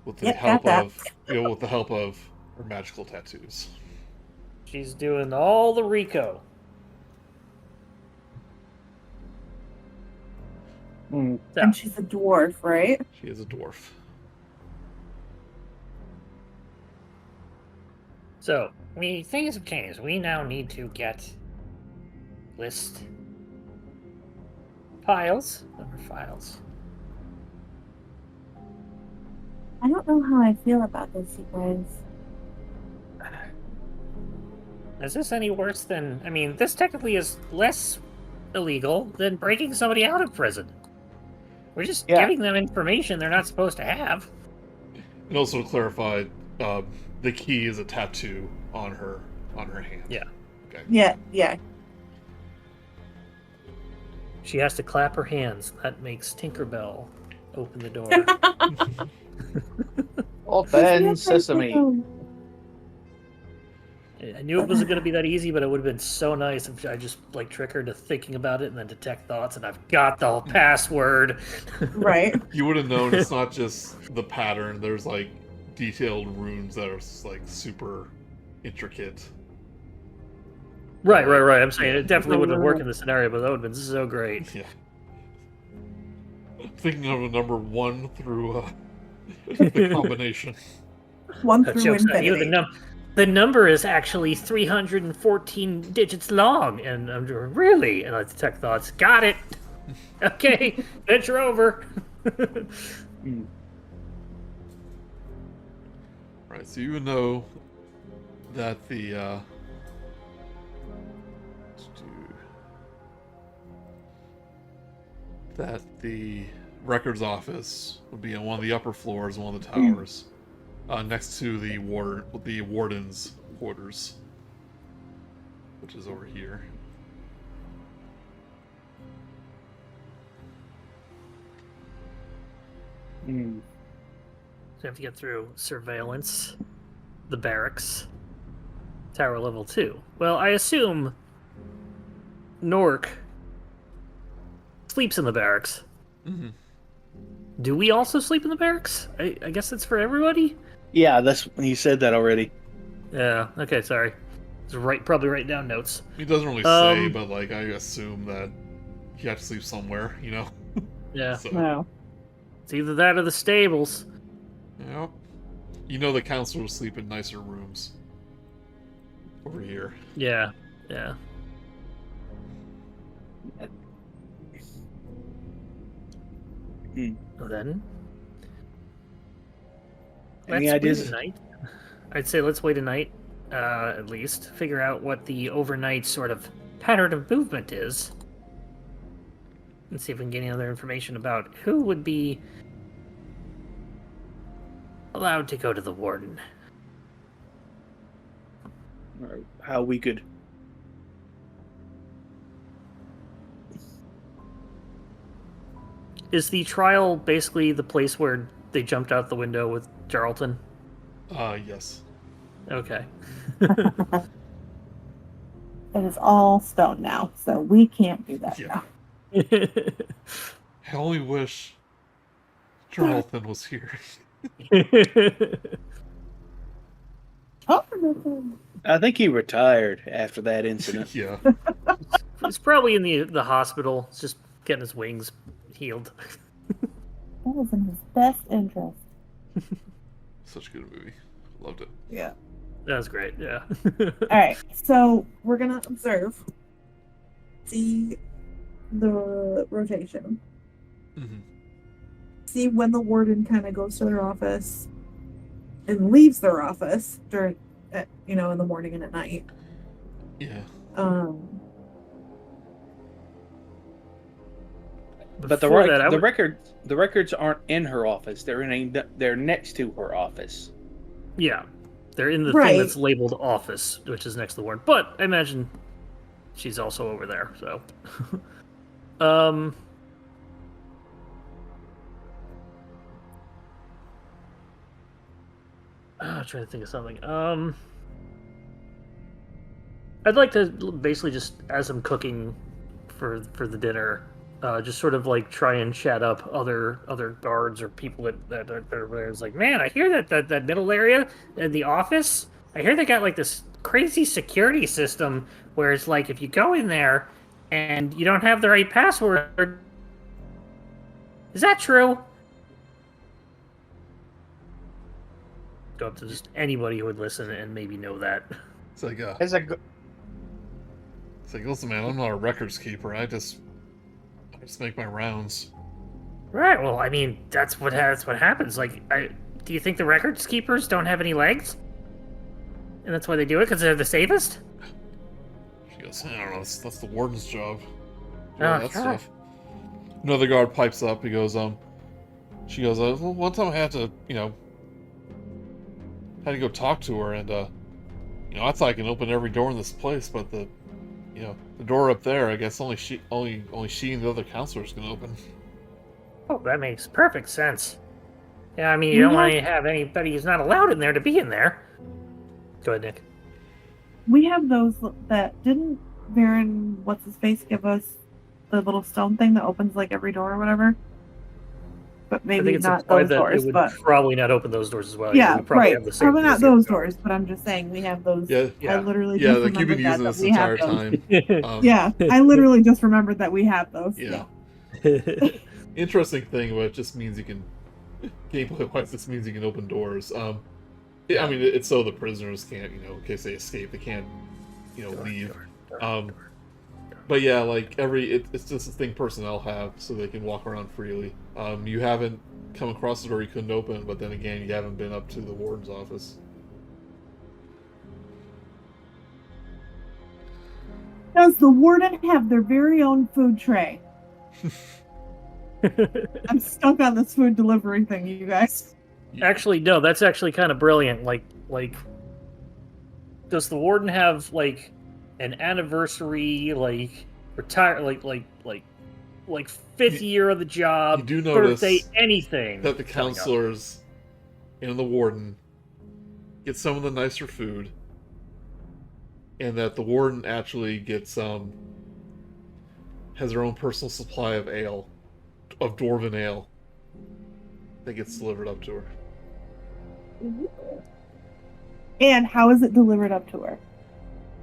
with the Yep, help got of with the help of her magical tattoos. She's doing all the Rico. So, And she's a dwarf, right? She is a dwarf. So, things have changed. We now need to get list files. Number files. I don't know how I feel about this, you guys. Is this any worse than... I mean, this technically is less illegal than breaking somebody out of prison. We're just giving them information they're not supposed to have. And also to clarify, the key is a tattoo on her hand. Yeah. Okay. Yeah. She has to clap her hands. That makes Tinkerbell open the door. Open sesame. I knew it wasn't going to be that easy, but it would have been so nice if I just like trick her to thinking about it and then detect thoughts, and I've got the password. Right. You would have known it's not just the pattern. There's like detailed runes that are like super intricate. Right. I'm saying it definitely wouldn't have worked in the scenario, but that would have been so great. Yeah. I'm thinking of a number 1 through the combination. 1 That through joke's on you. infinity. The number is actually 314 digits long. And I'm doing, really? And I detect thoughts. Got it. Okay, venture over. Right, so you know that the records office would be on one of the upper floors, one of the towers, next to the warden's quarters, which is over here. So you have to get through surveillance, the barracks, tower level 2. Well, I assume Nork sleeps in the barracks. Mm-hmm. Do we also sleep in the barracks? I guess it's for everybody? Yeah, that's he said that already. Yeah, okay, sorry. It's probably write down notes. He doesn't really say, but like I assume that you have to sleep somewhere, you know? Yeah. So, No. It's either that or the stables. yep. You know the counselors sleep in nicer rooms. Over here. Yeah. Well, then, Any let's ideas? wait a night. I'd say let's wait a night, at least. Figure out what the overnight sort of pattern of movement is. And see if we can get any other information about who would be allowed to go to the warden. or how we could. Is the trial basically the place where they jumped out the window with Charlton? Yes. Okay. It is all stone now, so we can't do that Yeah. now. I only wish Charlton was here. Oh, I think he retired after that incident. Yeah. He's probably in the hospital, just getting his wings healed. that was in his best interest. Such a good movie. Loved it. Yeah. That was great, yeah. All right, so we're gonna observe, see the rotation, Mm-hmm. see when the warden kind of goes to their office and leaves their office during, in the morning and at night. Yeah. But Before that, I the would- records aren't in her office. They're next to her office. Yeah. They're in the Right. thing that's labeled office, which is next to the warden. But I imagine she's also over there, so. I'm trying to think of something. I'd like to basically just, as I'm cooking for the dinner, just sort of like try and chat up other guards or people that are there. It's like, man, I hear that middle area in the office. I hear they got like this crazy security system where it's like if you go in there and you don't have the right password, is that true? Go up to just anybody who would listen and maybe know that. It's like, As listen, man, I'm not a records keeper. I just make my rounds. Right. Well, I mean, that's what happens. Like, do you think the records keepers don't have any legs? And that's why they do it, because they're the safest? She goes, I don't know, that's the warden's job. Oh, That God. stuff. Another guard pipes up. He goes, she goes, well, one time I had to go talk to her, and I thought I can open every door in this place, but the door up there, I guess only she and the other counselors can open. Oh, that makes perfect sense. Yeah, I mean, you don't want to have anybody who's not allowed in there to be in there. Go ahead, Nick. We have those that didn't Baron, what's his face, give us the little stone thing that opens like every door or whatever. But I maybe think it's not implied those that doors. it would But probably not open those doors as well. yeah, We'd probably right. have the same Probably not same those door. doors, but I'm just saying we have those. Yeah, Yeah. I literally yeah, just like you've been remembered using that this we have entire those. time. Yeah, I literally just remembered that we have those. Yeah. Interesting thing, but it just means you can gameplay-wise. This means you can open doors. I mean, it's so the prisoners can't, in case they escape, they can't, leave. But yeah, like it's just a thing personnel have, so they can walk around freely. You haven't come across the door you couldn't open, but then again, you haven't been up to the warden's office. Does the warden have their very own food tray? I'm stuck on this food delivery thing, you guys. Actually, no, that's actually kind of brilliant. Like, does the warden have like an anniversary, like retire, like fifth year of the job, You do notice birthday, anything? that the coming up? counselors and the warden get some of the nicer food, and that the warden actually gets has her own personal supply of ale, of dwarven ale, that gets delivered up to her. And how is it delivered up to her?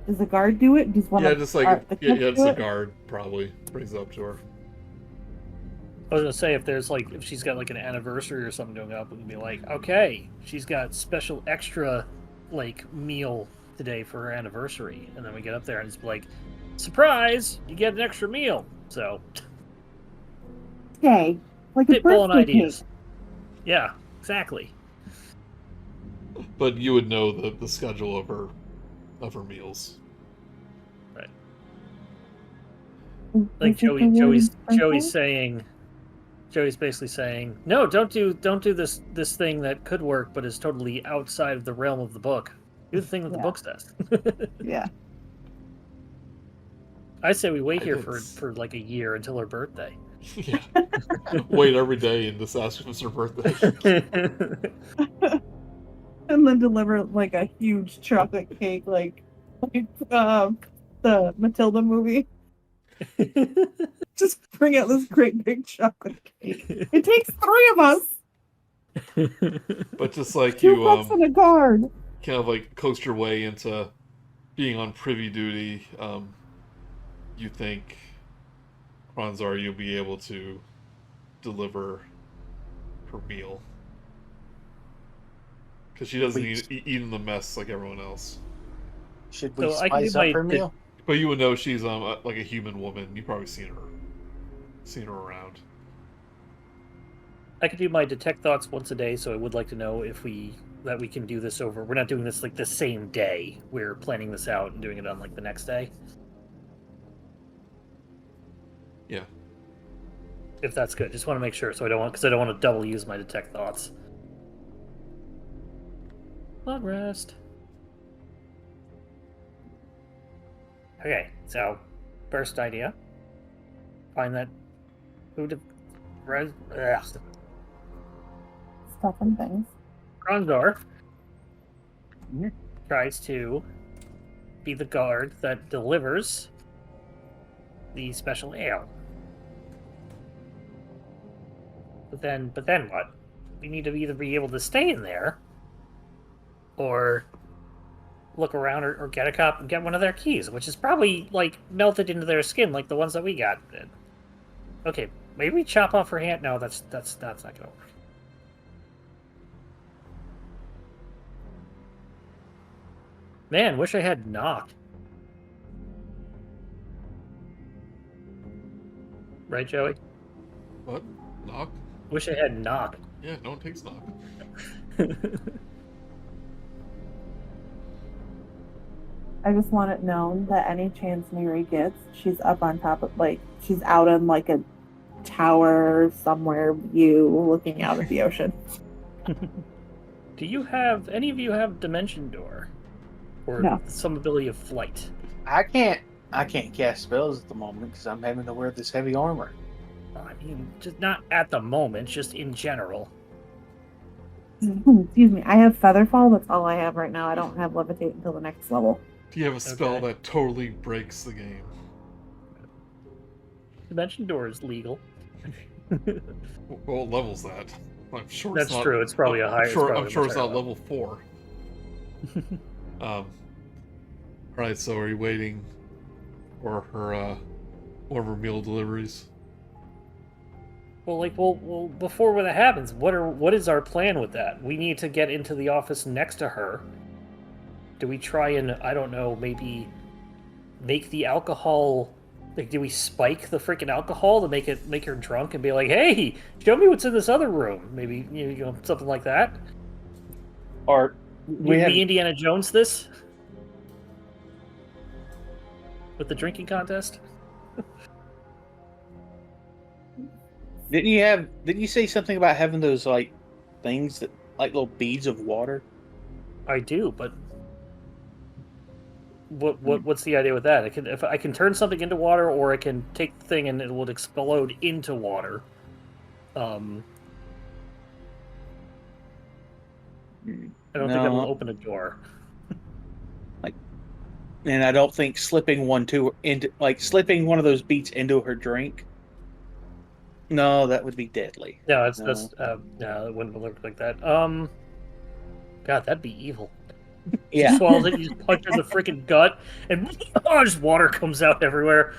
Does the guard do it? Does one Yeah, of just the like cooks it's do the it? guard probably brings it up to her. I was gonna say if she's got like an anniversary or something going up, we can be like, okay, she's got special extra like meal today for her anniversary, and then we get up there and it's like, surprise, you get an extra meal. So Okay, like a spitballing birthday ideas. cake. Yeah, exactly. But you would know the schedule of her meals. Like Is it the warden's birthday? Joey's basically saying, no, don't do this thing that could work, but is totally outside of the realm of the book. Do the thing that the Yeah. book says. Yeah. I say we wait I here did for like a year until her birthday. Yeah. Wait every day and just ask if it's her birthday. And then deliver like a huge chocolate cake, like the Matilda movie. Just bring out this great big chocolate cake. It takes 3 of us. But just like 2 you bucks and a card. kind of like coast your way into being on privy duty, you think Kronzar you'll be able to deliver her meal. Because she doesn't eat in the mess like everyone else. Should we So I can do spice up my- her meal? But you would know she's like a human woman. You've probably seen her around. I could do my detect thoughts once a day, so I would like to know if we can do this over. We're not doing this like the same day. We're planning this out and doing it on like the next day. Yeah. If that's good, just want to make sure. So I don't want to double use my detect thoughts. Long rest. Okay, so first idea. Find that food. Stuff and things. Kronzar Mhm. tries to be the guard that delivers the special ale. But then what? We need to either be able to stay in there, or look around, or get a cop and get one of their keys, which is probably like melted into their skin, like the ones that we got. Okay, maybe we chop off her hand. No, that's not gonna work. Man, wish I had knock. Right, Joey? What? Knock? Wish I had knock. Yeah, no one takes knock. I just want it known that any chance Mary gets, she's up on top of, like, she's out on like a tower somewhere, view looking out at the ocean. Do any of you have Dimension Door? Or No. some ability of flight? I can't cast spells at the moment because I'm having to wear this heavy armor. I mean, just not at the moment, just in general. Excuse me. I have Featherfall. That's all I have right now. I don't have Levitate until the next level. Do you have a spell Okay. that totally breaks the game? Dimension Door is legal. What level's that? I'm sure That's it's not, true. It's probably a higher. I'm sure it's not level 4. Alright, so are you waiting for her one of her meal deliveries? Well, before that happens, what is our plan with that? We need to get into the office next to her. Do we try and, I don't know, maybe make the alcohol, like, do we spike the freaking alcohol to make her drunk and be like, hey, show me what's in this other room? Maybe, something like that. Or We Indiana Jones this with the drinking contest. didn't you say something about having those like things that like little beads of water? I do, but what's the idea with that? If I can turn something into water, or I can take the thing and it will explode into water. I don't think that will open a door. And I don't think slipping one of those beads into her drink. No, that would be deadly. No, it wouldn't work like that. God, that'd be evil. Yeah. She swallows it, you just punch her in the freaking gut, and just water comes out everywhere.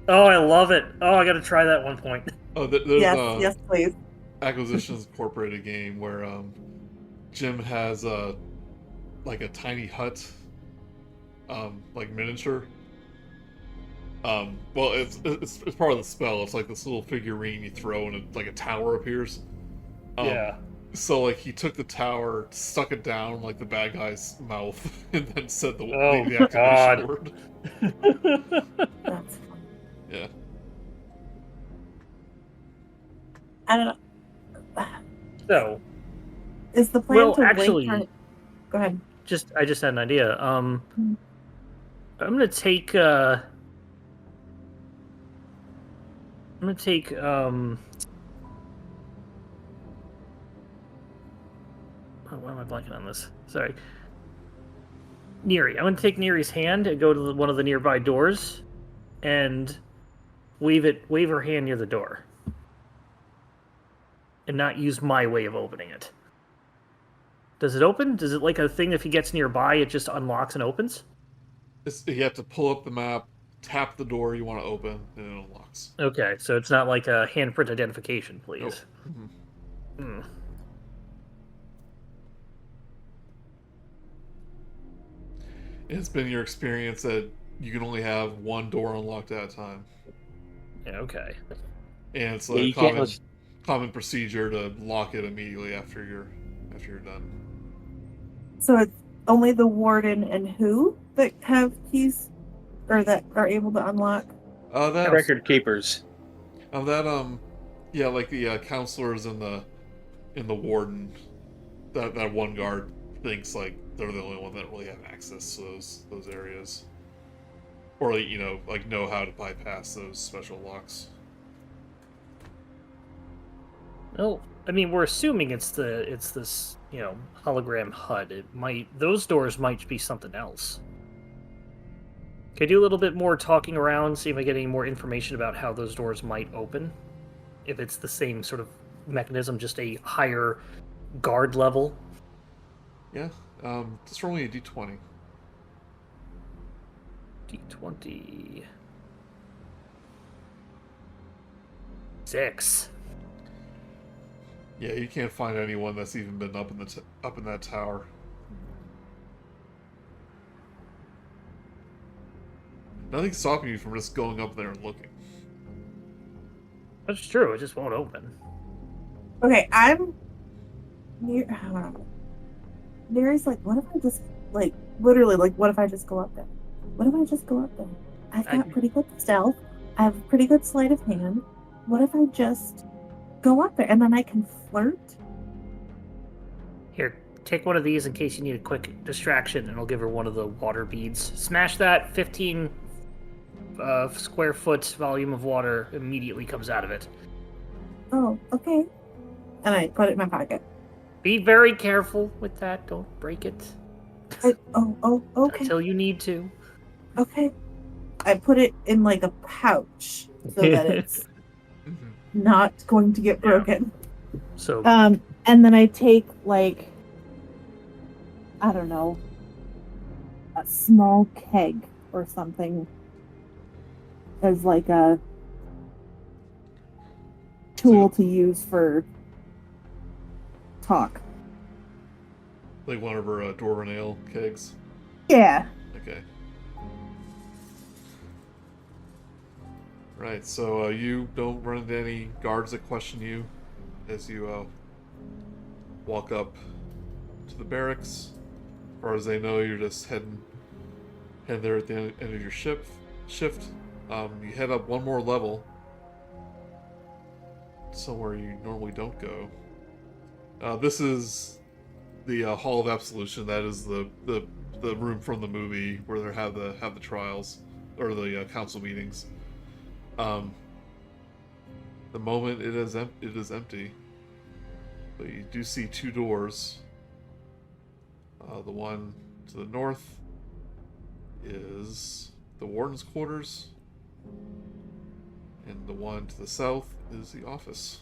Oh, I love it. Oh, I gotta try that at one point. Oh, there's Yes, please. Acquisitions Incorporated game where Jim has like a tiny hut, like miniature. Well, it's part of the spell. It's like this little figurine you throw, and like a tower appears. Yeah. So like he took the tower, stuck it down like the bad guy's mouth, and then said the activation God. word. That's Yeah. I don't know. So, Is the plan Well, to actually- wait? Go ahead. I just had an idea. I'm gonna take oh, why am I blanking on this? Sorry. Neri. I'm gonna take Neri's hand and go to one of the nearby doors and wave her hand near the door. And not use my way of opening it. Does it open? Does it like a thing if he gets nearby, it just unlocks and opens? You have to pull up the map, tap the door you want to open, and it unlocks. Okay, so it's not like a handprint identification, please. Nope. Mm-hmm. It's been your experience that you can only have one door unlocked at a time. Yeah, okay. And it's Yeah, a you can't common procedure to lock it immediately after you're done. So it's only the warden and who that have keys, or that are able to unlock. That record keepers. Yeah, like the counselors and the warden. That one guard thinks like they're the only one that really have access to those areas, or like know how to bypass those special locks. Well, I mean, we're assuming it's this hologram HUD. Those doors might be something else. Can I do a little bit more talking around, see if I get any more information about how those doors might open? If it's the same sort of mechanism, just a higher guard level? Yeah, just roll me a d20. D20. 6. Yeah, you can't find anyone that's even been up in that tower. Nothing's stopping you from just going up there and looking. That's true, it just won't open. Okay, I'm near. Neri's like, what if I just literally what if I just go up there? What if I just go up there? I've got pretty good stealth. I have pretty good sleight of hand. What if I just go up there and then I can flirt? Here, take one of these in case you need a quick distraction, and I'll give her one of the water beads. Smash that, 15 square foot volume of water immediately comes out of it. Oh, okay. And I put it in my pocket. Be very careful with that. Don't break it. Okay. Until you need to. Okay. I put it in a pouch so that it's not going to get broken. So and then I take I don't know, a small keg or something as a tool to use for talk. Like one of her Dwarven ale kegs? Yeah. Okay. Right, so you don't run into any guards that question you as you walk up to the barracks. As far as they know, you're just heading there at the end of your shift. You head up one more level, somewhere you normally don't go. This is the Hall of Absolution. That is the room from the movie where they have the trials or the council meetings. The moment it is empty, but you do see two doors. The one to the north is the warden's quarters, and the one to the south is the office.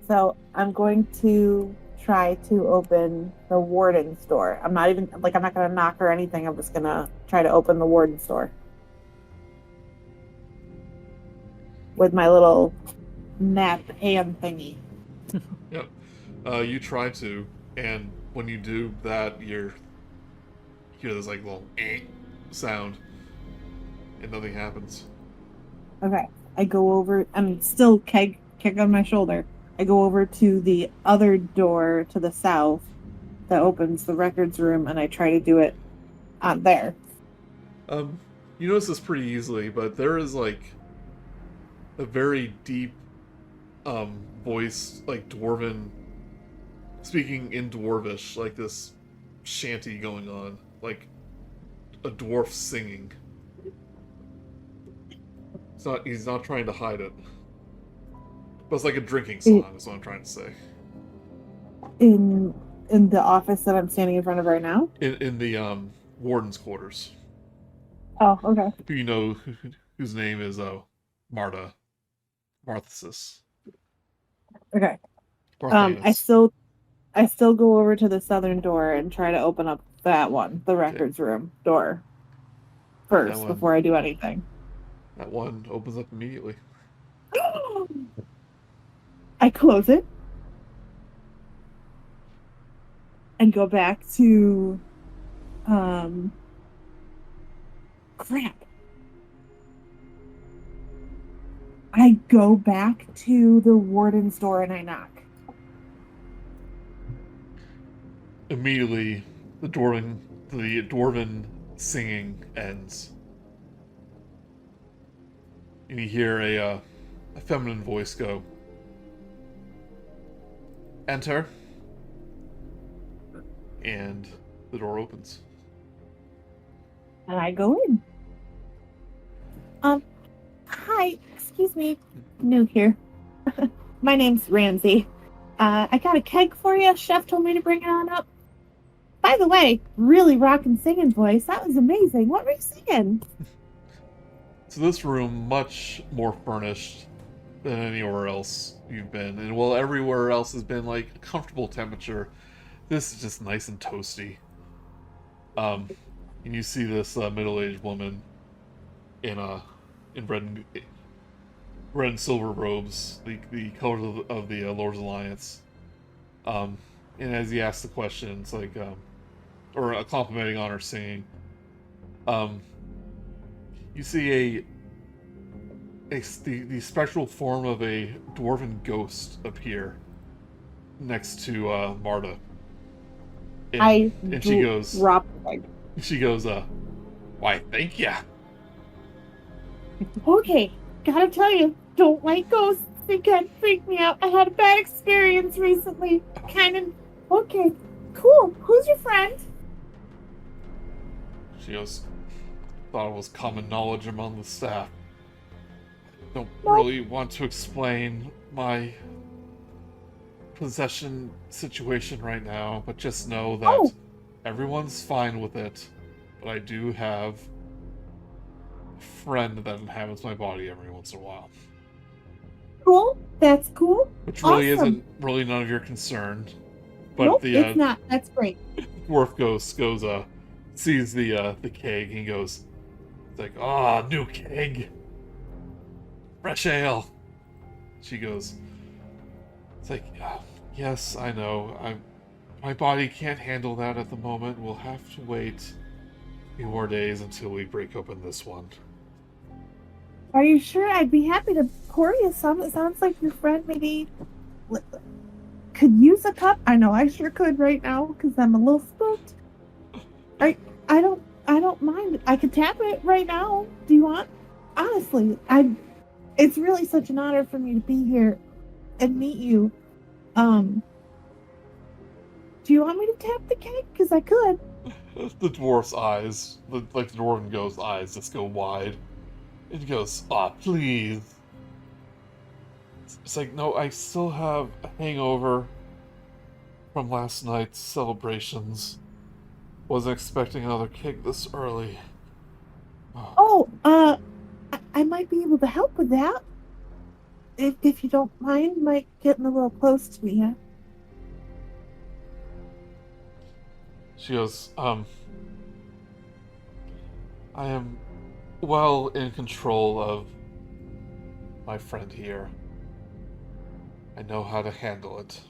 So I'm going to try to open the warden's door. I'm not going to knock or anything. I'm just going to try to open the warden's door with my little map hand thingy. Yep. You try to, and when you do that, you hear this little sound, and nothing happens. Okay. I go over. I'm still keg on my shoulder. I go over to the other door to the south that opens the records room, and I try to do it on there. You notice this pretty easily, but there is a very deep voice, Dwarven speaking in Dwarvish, like this shanty going on, like a dwarf singing. He's not trying to hide it. But it's like a drinking song, is what I'm trying to say. In the office that I'm standing in front of right now? In the warden's quarters. Oh, okay. Who you know whose name is Marthesis. Okay. Marthanus. I still go over to the southern door and try to open up that one, the records room door, first before I do anything. That one opens up immediately. I close it and go back to crap. I go back to the warden's door and I knock. Immediately, the dwarven singing ends. And you hear a feminine voice go, "Enter." And the door opens. And I go in. Hi, excuse me, new here. My name's Ramsey. I got a keg for you. Chef told me to bring it on up. By the way, really rockin' singing voice. That was amazing. What were you singing? So this room, much more furnished than anywhere else you've been. And while everywhere else has been like a comfortable temperature, this is just nice and toasty. And you see this middle-aged woman in red and silver robes, the colors of the Lord's Alliance. And as he asks the question, it's like, or complimenting on her singing. You see the spectral form of a dwarven ghost appear next to Marta. And she goes, drop. She goes, "Why, thank ya." Okay, gotta tell you, don't like ghosts. They can freak me out. I had a bad experience recently. Okay, cool. Who's your friend? She goes, "Thought it was common knowledge among the staff. Don't Well, really want to explain my possession situation right now, but just know that everyone's fine with it. But I do have a friend that inhabits my body every once in a while." Cool. That's cool. Which really Awesome. isn't really none of your concern. But Nope, the it's not. That's great. dwarf ghost goes, sees the keg, and he goes, it's like, "Ah, new keg. Fresh ale." She goes, it's like, "Yes, I know. My body can't handle that at the moment. We'll have to wait a few more days until we break open this one." Are you sure? I'd be happy to pour you some. It sounds like your friend maybe could use a cup. I know I sure could right now because I'm a little spooked. I don't mind. I could tap it right now. Do you want? Honestly, it's really such an honor for me to be here and meet you. Do you want me to tap the cake? Because I could. The dwarf's eyes, the dwarven ghost's eyes just go wide. And he goes, please. It's like, "No, I still have a hangover from last night's celebrations. Wasn't expecting another cake this early." I might be able to help with that. If you don't mind, Mike getting a little close to me. Yeah? She goes, I am well in control of my friend here. I know how to handle it."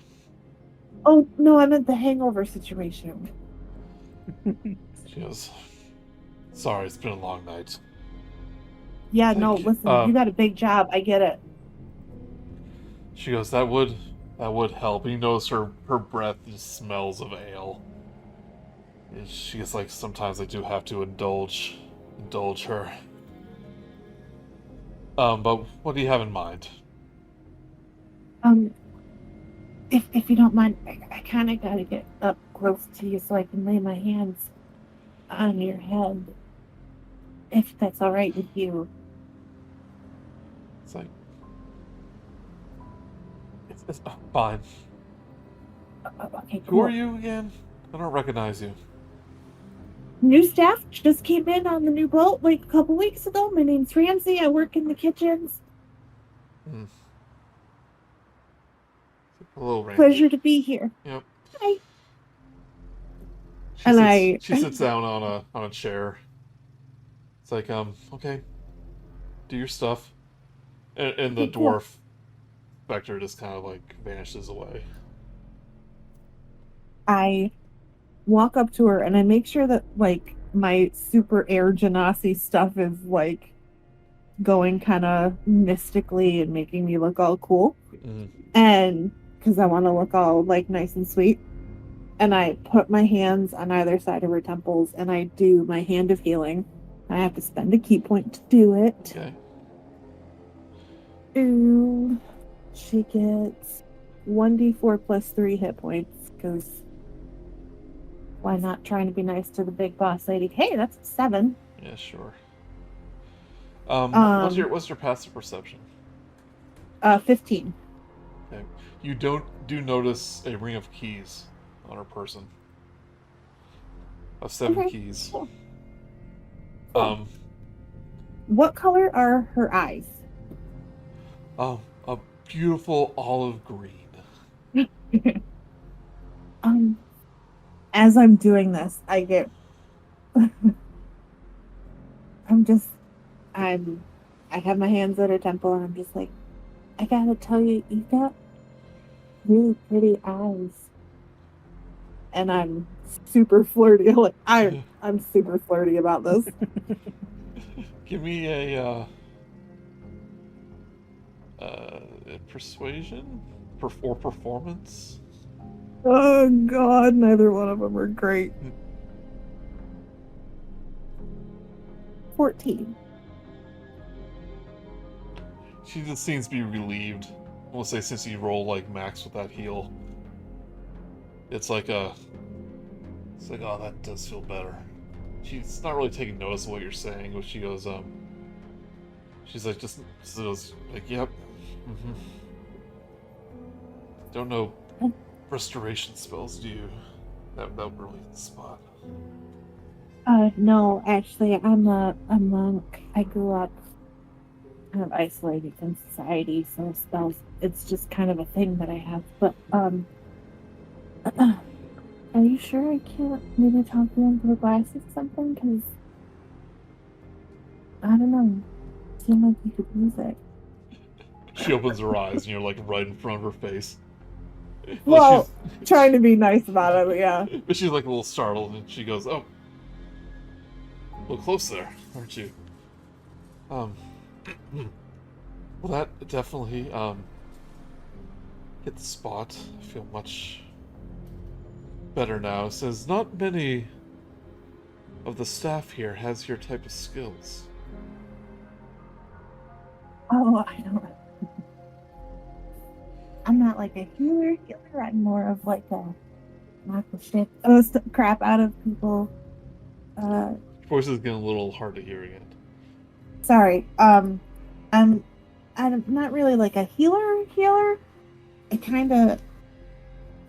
Oh, no, I meant the hangover situation. She goes, "Sorry, it's been a long night." Yeah, no, Thank you. listen, you got a big job. I get it. She goes, that would help." You notice her breath just smells of ale. And she gets like, "Sometimes I do have to indulge her." But what do you have in mind? if you don't mind, I kind of gotta get up close to you so I can lay my hands on your head, if that's all right with you. It's like, it's fine. Okay, Who cool. are you again? I don't recognize you. New staff just came in on the new boat like a couple weeks ago. My name's Ramsey. I work in the kitchens. Hmm. Hello, Randy. Pleasure to be here. Yep. Hi. She And sits, she sits down on a chair. It's like, okay, do your stuff. And the Okay, cool. dwarf Vector just kind of like vanishes away. I walk up to her and I make sure that like my super air Genasi stuff is like going kind of mystically and making me look all cool. Mm. And because I want to look all like nice and sweet. And I put my hands on either side of her temples and I do my hand of healing. I have to spend a key point to do it. Okay. And she gets 1d4 plus 3 hit points because why not, trying to be nice to the big boss lady? Hey, that's a 7. Yeah, sure. What's your passive perception? 15. Okay. You do notice a ring of keys on her person. Of 7 Okay, keys. cool. Cool. Um, What color are her eyes? a beautiful olive green. As I'm doing this, I get I have my hands at her temple and I'm just like, I gotta tell you, you've got really pretty eyes. And I'm super flirty. Like I'm super flirty about this. Give me a persuasion or performance. Oh god, neither one of them are great. 14. She just seems to be relieved. I will say, since you roll like max with that heal, it's like oh, that does feel better. She's not really taking notice of what you're saying, but she goes, she's like, just goes like, yep. Mm-hmm. Don't know restoration spells, do you? That would really hit the spot. No, actually, I'm a monk. I grew up kind of isolated from society, so spells, it's just kind of a thing that I have. But, are you sure I can't maybe talk you into the glasses or something? Because, I don't know, it seemed like you could use it. She opens her eyes, and you're like right in front of her face. Well, trying to be nice about it, but yeah. But she's like a little startled, and she goes, "Oh, a little close there, aren't you?" Well, that definitely hit the spot. I feel much better now. It says not many of the staff here has your type of skills. Oh, I don't. I'm not like a healer. I'm more of like a knock the shit crap out of people. Your voice is getting a little hard to hear again. Sorry. I'm not really like a healer. I kind of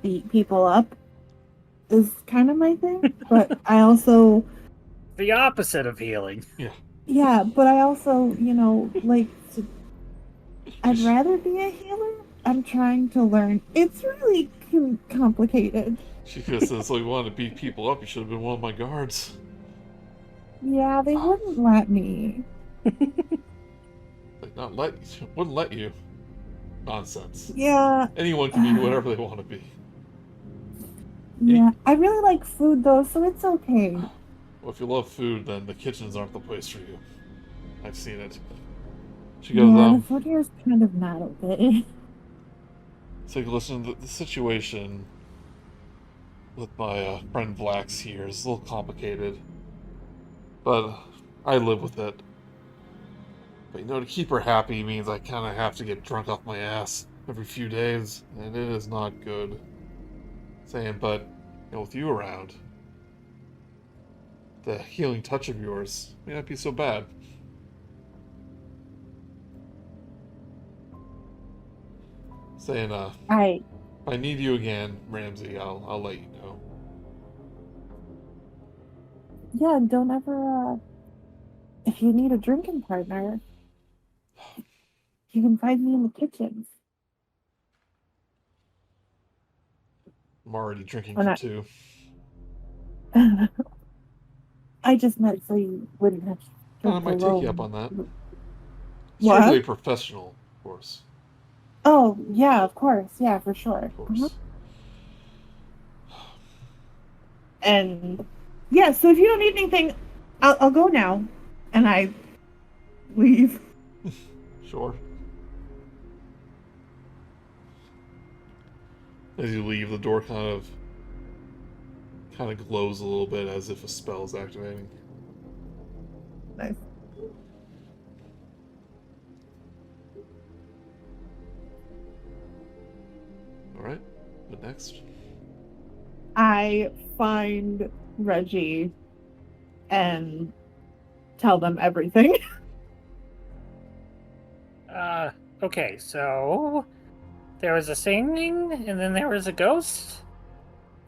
beat people up is kind of my thing, but I also The opposite of healing. yeah, but I also like I'd rather be a healer. I'm trying to learn. It's really complicated. She just says, "So you wanted to beat people up? You should have been one of my guards." Yeah, they wouldn't let me. Like, wouldn't let you. Nonsense. Yeah. Anyone can be whatever they want to be. Yeah, I really like food though, so it's okay. Well, if you love food, then the kitchens aren't the place for you. I've seen it. She goes, Yeah, the food here is kind of not okay. So listen, the situation with my friend Vlax here is a little complicated, but I live with it. But to keep her happy means I kind of have to get drunk off my ass. every few days, and it is not good. Saying, but with you around, the healing touch of yours may not be so bad. Saying, I if I need you again, Ramsey, I'll let you know. yeah, and don't ever if you need a drinking partner, you can find me in the kitchen. I'm already drinking When for I- two. I just meant so you wouldn't have to I drink might take you up alone. on that. What? Strictly professional, of course. Oh, yeah, of course. Yeah, for sure. Of course. And yeah, so if you don't need anything, I'll go now. And I leave. Sure. As you leave, the door kind of glows a little bit as if a spell is activating. Nice. Alright, what next? I find Reggie and tell them everything. Okay, so there was a singing, and then there was a ghost,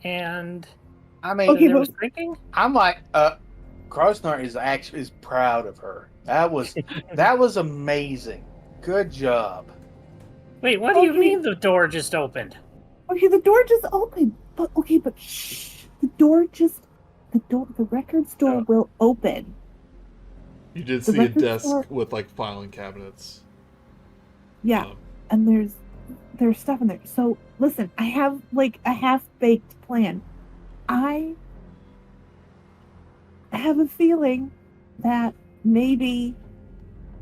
and I mean, Okay, there but was drinking. I'm like, Krosnar is proud of her. That was amazing. Good job. Wait, what do you Okay. mean the door just opened? Okay, the door just opened. But okay, but shh. The record store Oh. will open. You did The see a record desk store- with filing cabinets. Yeah. And there's stuff in there. So listen, I have a half-baked plan. I have a feeling that maybe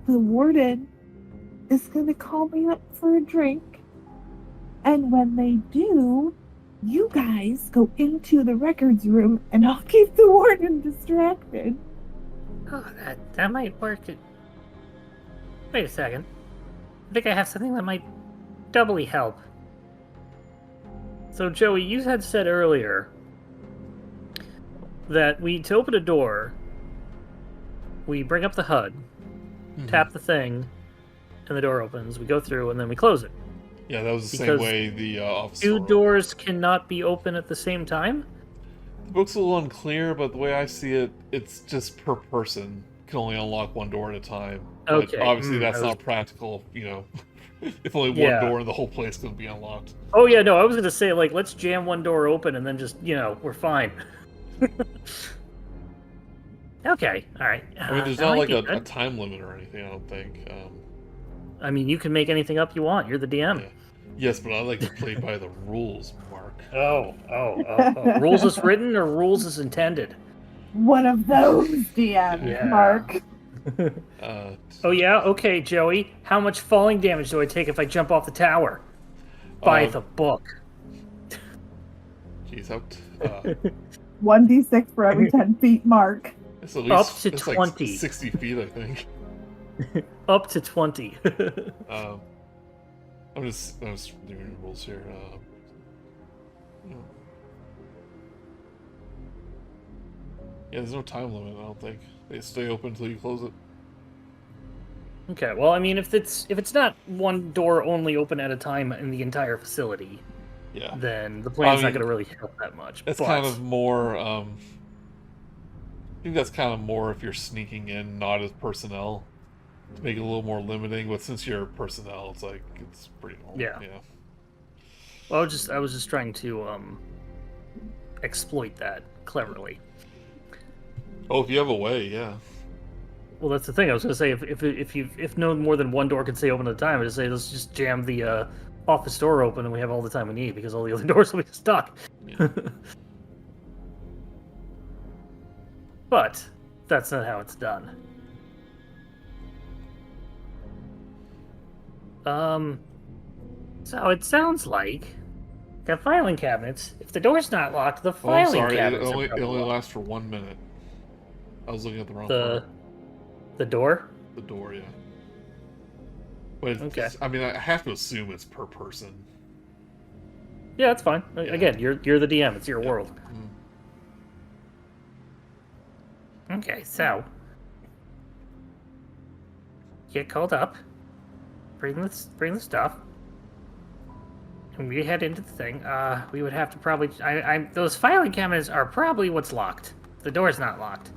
the warden is going to call me up for a drink. And when they do, you guys go into the records room and I'll keep the warden distracted. Oh, that might work. Wait a second. I think I have something that might doubly help. So, Joey, you had said earlier that to open a door, we bring up the HUD, tap the thing, and the door opens. We go through, and then we close it. Yeah, that was the Because same way the office Two door doors cannot be open at the same time? The book's a little unclear, but the way I see it, it's just per person. Can only unlock one door at a time. Okay, But obviously that's I was- not practical, if only one Yeah. door in the whole place can be unlocked. Oh, yeah, no, I was going to say, let's jam one door open and then just, we're fine. Okay, alright. I mean, there's that not might be a good. time limit or anything, I don't think. I mean, you can make anything up you want. You're the DM. Yeah. Yes, but I like to play by the rules, Mark. Oh. Rules as written or rules as intended? One of those DMs, Yeah. Mark. Oh, yeah? Okay, Joey. How much falling damage do I take if I jump off the tower? By the book. Jeez, 1d6 for every 10 feet, Mark. it's at Up least to it's 20. 60 feet, I think. Up to 20. I'm just doing the rules here. Yeah, there's no time limit, I don't think. They stay open until you close it. Okay, well, I mean, if it's not one door only open at a time in the entire facility, Yeah. then the plan's I not mean, going to really help that much. It's but- kind of more, I think that's kind of more if you're sneaking in, not as personnel, to make it a little more limiting, but since you're personnel, it's pretty normal. Yeah. Yeah. Well, I was just trying to exploit that cleverly. Oh, if you have a way, yeah. Well, that's the thing. I was going to say if no more than one door can stay open at a time, I'd say let's just jam the office door open and we have all the time we need because all the other doors will be stuck. Yeah. But that's not how it's done. So it sounds like got filing cabinets. If the door's not locked, the Oh, I'm filing sorry, it cabinets only, are it probably only locked. lasts for 1 minute. I was looking at the wrong The part. the door. The door, yeah. But Okay. I mean, I have to assume it's per person. Yeah, that's fine. Again, you're the DM. It's your world. Okay, so get called up, bring the stuff, and we head into the thing. We would have to probably. Those filing cabinets are probably what's locked. The door's not locked.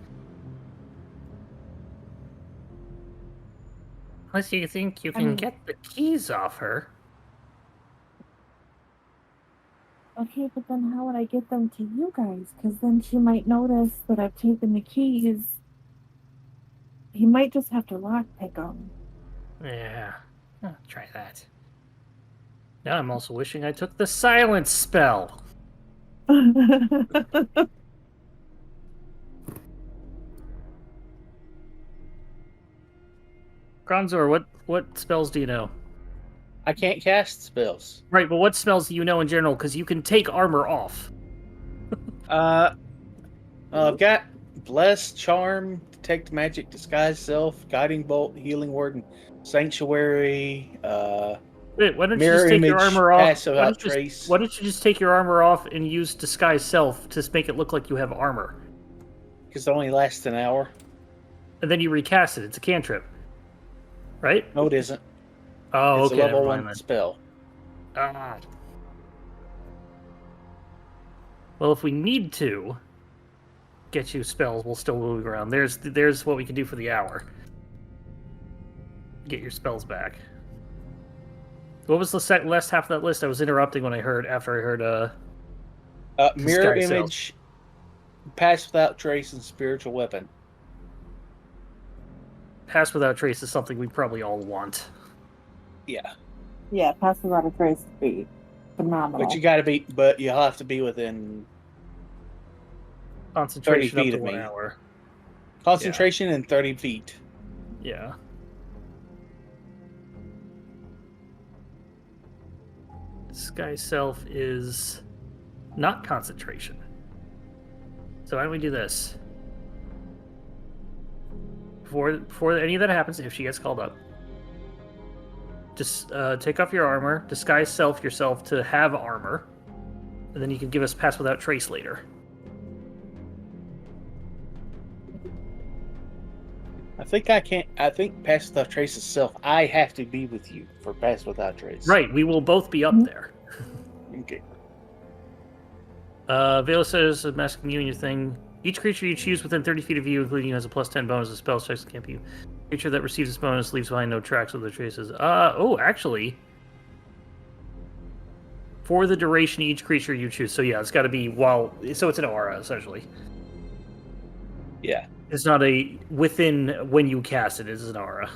Unless you think you can get the keys off her. Okay, but then how would I get them to you guys? Because then she might notice that I've taken the keys. He might just have to lockpick them. Yeah, I'll try that. Now I'm also wishing I took the silence spell. Kronzar, what spells do you know? I can't cast spells. Right, but what spells do you know in general? Because you can take armor off. I've got Bless, Charm, Detect Magic, Disguise Self, Guiding Bolt, Healing Word, and Sanctuary. Wait, why don't you Mirror just take your image, armor off? pass without trace. Why don't you just take your armor off and use disguise self to make it look like you have armor, Because it only lasts an hour. and then you recast it? It's a cantrip, right? No, it isn't. Oh, It's okay. a level never 1 mind then. spell. Ah, Well, if we need to get you spells, we'll still move around. There's what we can do for the hour. Get your spells back. What was the last half of that list? I was interrupting when after I heard Mirror Disguise Self. Image, Pass Without Trace, and Spiritual Weapon. Pass Without Trace is something we probably all want. Yeah. Yeah, pass without a trace would be phenomenal. But you'll have to be within Concentration 30 feet up to of 1 me. hour. concentration and 30 feet. Yeah. Disguise Self is not concentration. So why don't we do this? Before any of that happens, if she gets called up, just take off your armor, disguise self yourself to have armor, and then you can give us Pass Without Trace later. I think Pass Without Trace itself, I have to be with you for Pass Without Trace. Right, we will both be up there. Okay. Vale says, I'm asking you and your thing. Each creature you choose within 30 feet of you, including you, has a plus 10 bonus to spell checks that can't be. Creature that receives this bonus leaves behind no tracks of the traces. Actually. For the duration, each creature you choose. So yeah, it's got to be so it's an aura, essentially. Yeah. It's not within when you cast it, it's an aura.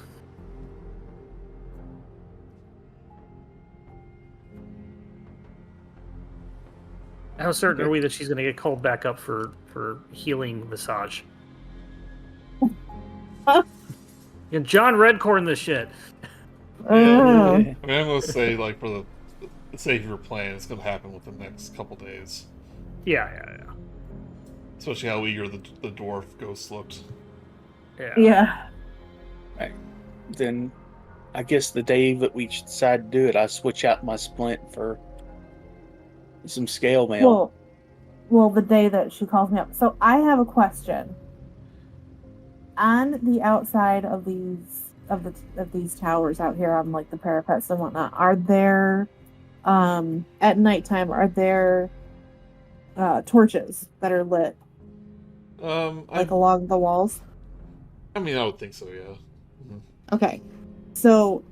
How certain are we that she's going to get called back up for healing massage? And John Redcorn this shit. Oh. I mean, I'm gonna say, like, for the sake of your plan, it's gonna happen within the next couple days. Yeah. Especially how eager the dwarf ghost looked. Yeah. Then I guess the day that we decide to do it, I switch out my splint for some scale mail. Well, the day that she calls me up. So I have a question. On the outside of these towers out here on like the parapets and whatnot, are there at nighttime torches that are lit along the walls? I mean, I would think so, yeah. Mm-hmm. Okay, so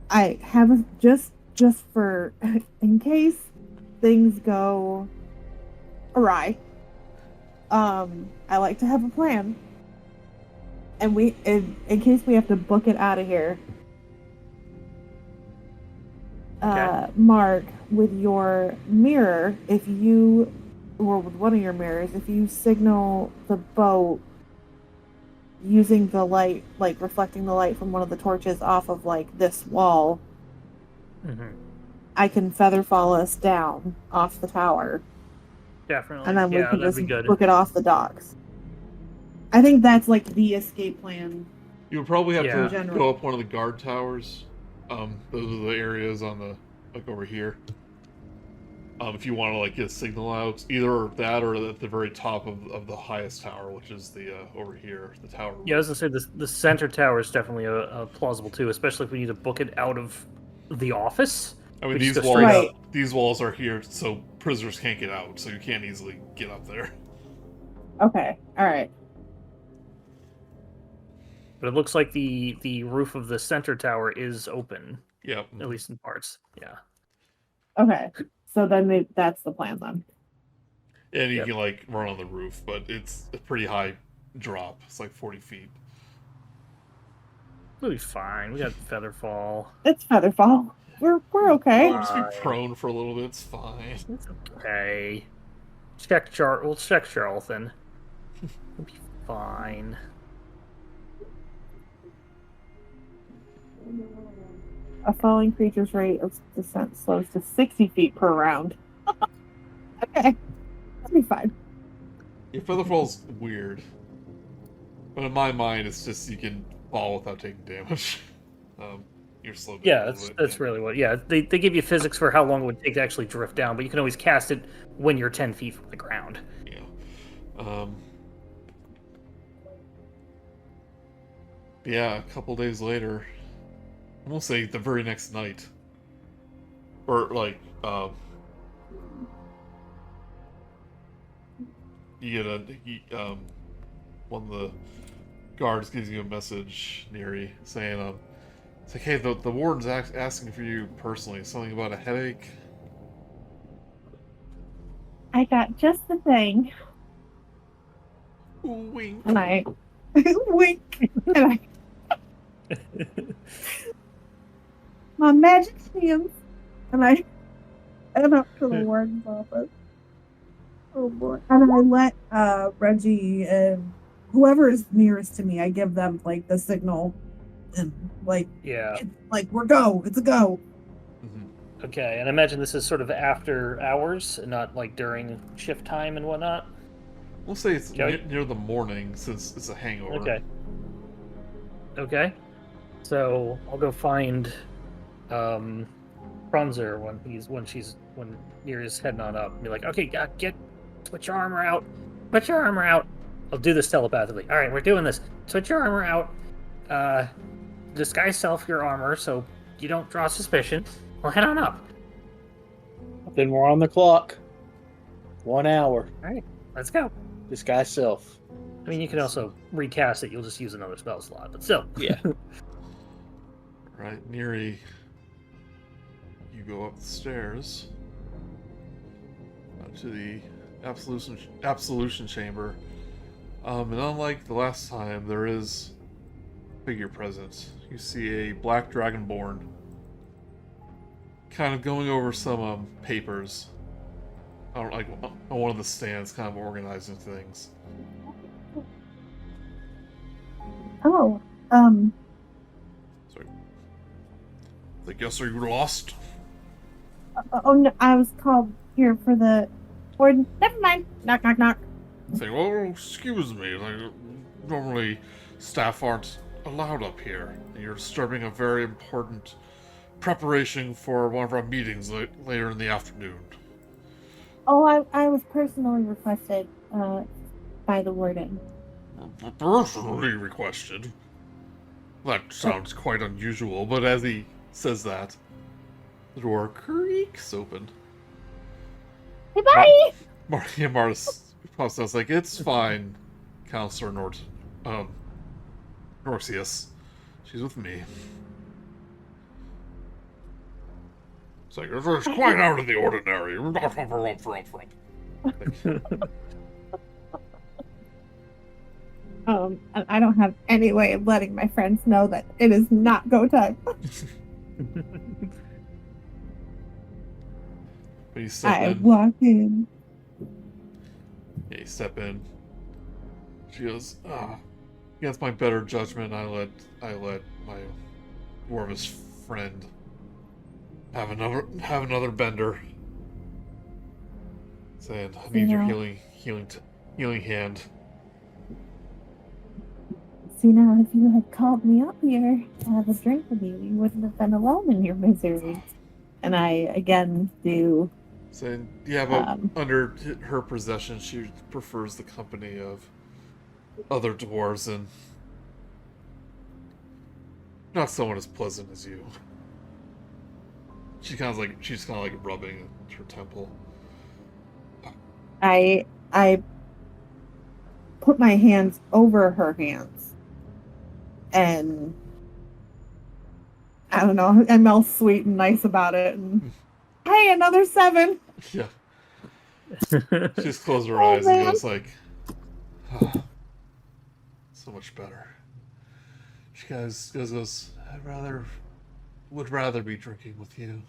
I have just for in case things go awry. I like to have a plan, and in case we have to book it out of here. Okay. Mark, with your mirror, or with one of your mirrors, if you signal the boat using the light, like reflecting the light from one of the torches off of like this wall, I can feather fall us down off the tower. Definitely. And then we can that'd just be good. book it off the docks. I think that's like the escape plan. You would probably have Yeah. to go up one of the guard towers. Those are the areas on the like over here. If you want to like get a signal out, either that or at the very top of the highest tower, which is the over here, the tower. Yeah, I was gonna say the center tower is definitely a plausible too, especially if we need to book it out of the office. I mean, We just these go walls, straight Right. up. these walls are here so prisoners can't get out, so you can't easily get up there. Okay. All right. But it looks like the roof of the center tower is open, Yeah. at least in parts. Yeah. Okay. So then that's the plan then. And you Yep. can like run on the roof, but it's a pretty high drop. It's like 40 feet. We'll be fine. We got Featherfall. It's Featherfall. We're okay. We'll just be Fine. prone for a little bit. It's fine. It's okay. We'll check Charlton. We'll be fine. A falling creature's rate of descent slows to 60 feet per round. Okay. That'll be fine. Yeah, Featherfall's weird. But in my mind, it's just you can fall without taking damage. You're slow down Yeah, a little bit, that's yeah. really what. Yeah, they give you physics for how long it would take to actually drift down, but you can always cast it when you're 10 feet from the ground. Yeah. Yeah, a couple days later, I won't say the very next night, or like, you get one of the guards gives you a message, Neri, saying, it's like, hey, the warden's asking for you personally, something about a headache. I got just the thing. Wink. And I wink. And I my magic hands. And I head up to the warden's office. Oh boy. And I let Reggie and whoever is nearest to me, I give them like the signal and like Yeah. it's like it's a go. Mhm. Okay, and I imagine this is sort of after hours, and not like during shift time and whatnot. We'll say it's Okay. near the morning since it's a hangover. Okay. Okay. So I'll go find Kronzar when Nira's heading on up. And be like, okay, switch your armor out. Switch your armor out. I'll do this telepathically. All right, we're doing this. Switch your armor out. Disguise self your armor so you don't draw suspicion. We'll head on up. Then we're on the clock. 1 hour. Let's go. Disguise self. I mean, you can also recast it. You'll just use another spell slot, but still. Yeah. Right, Neri, you go up the stairs to the absolution chamber. And unlike the last time, there is a figure present. You see a black dragonborn kind of going over some papers. I don't like on one of the stands, kind of organizing things. Oh, Sorry. I guess are you lost? oh no, I was called here for the warden. Never mind. Knock, knock, knock. Say, well, excuse me. Like, normally, staff aren't allowed up here. You're disturbing a very important preparation for one of our meetings later in the afternoon. Oh, I was personally requested by the warden. Personally requested. That sounds quite unusual, but as he says that, the door creaks open. Hey, buddy! Martis pops out like, it's fine, Counselor Norcius. She's with me. It's like, it's quite out of the ordinary. I don't have any way of letting my friends know that it is not go time. But you step I in. walk in. Yeah, you step in. She goes, against my better judgment, I let my dwarvish friend have another bender. Saying, I need your Yeah. healing hand. if you had called me up here to have a drink with you, you wouldn't have been alone in your misery. And I again do. Saying, yeah, but under her possession, she prefers the company of other dwarves and not someone as pleasant as you. She's kind of like rubbing her temple. I put my hands over her hands, and I don't know. I'm all sweet and nice about it. And hey, another 7. Yeah. She just closes her eyes man. and goes like, so much better. She goes, would rather be drinking with you.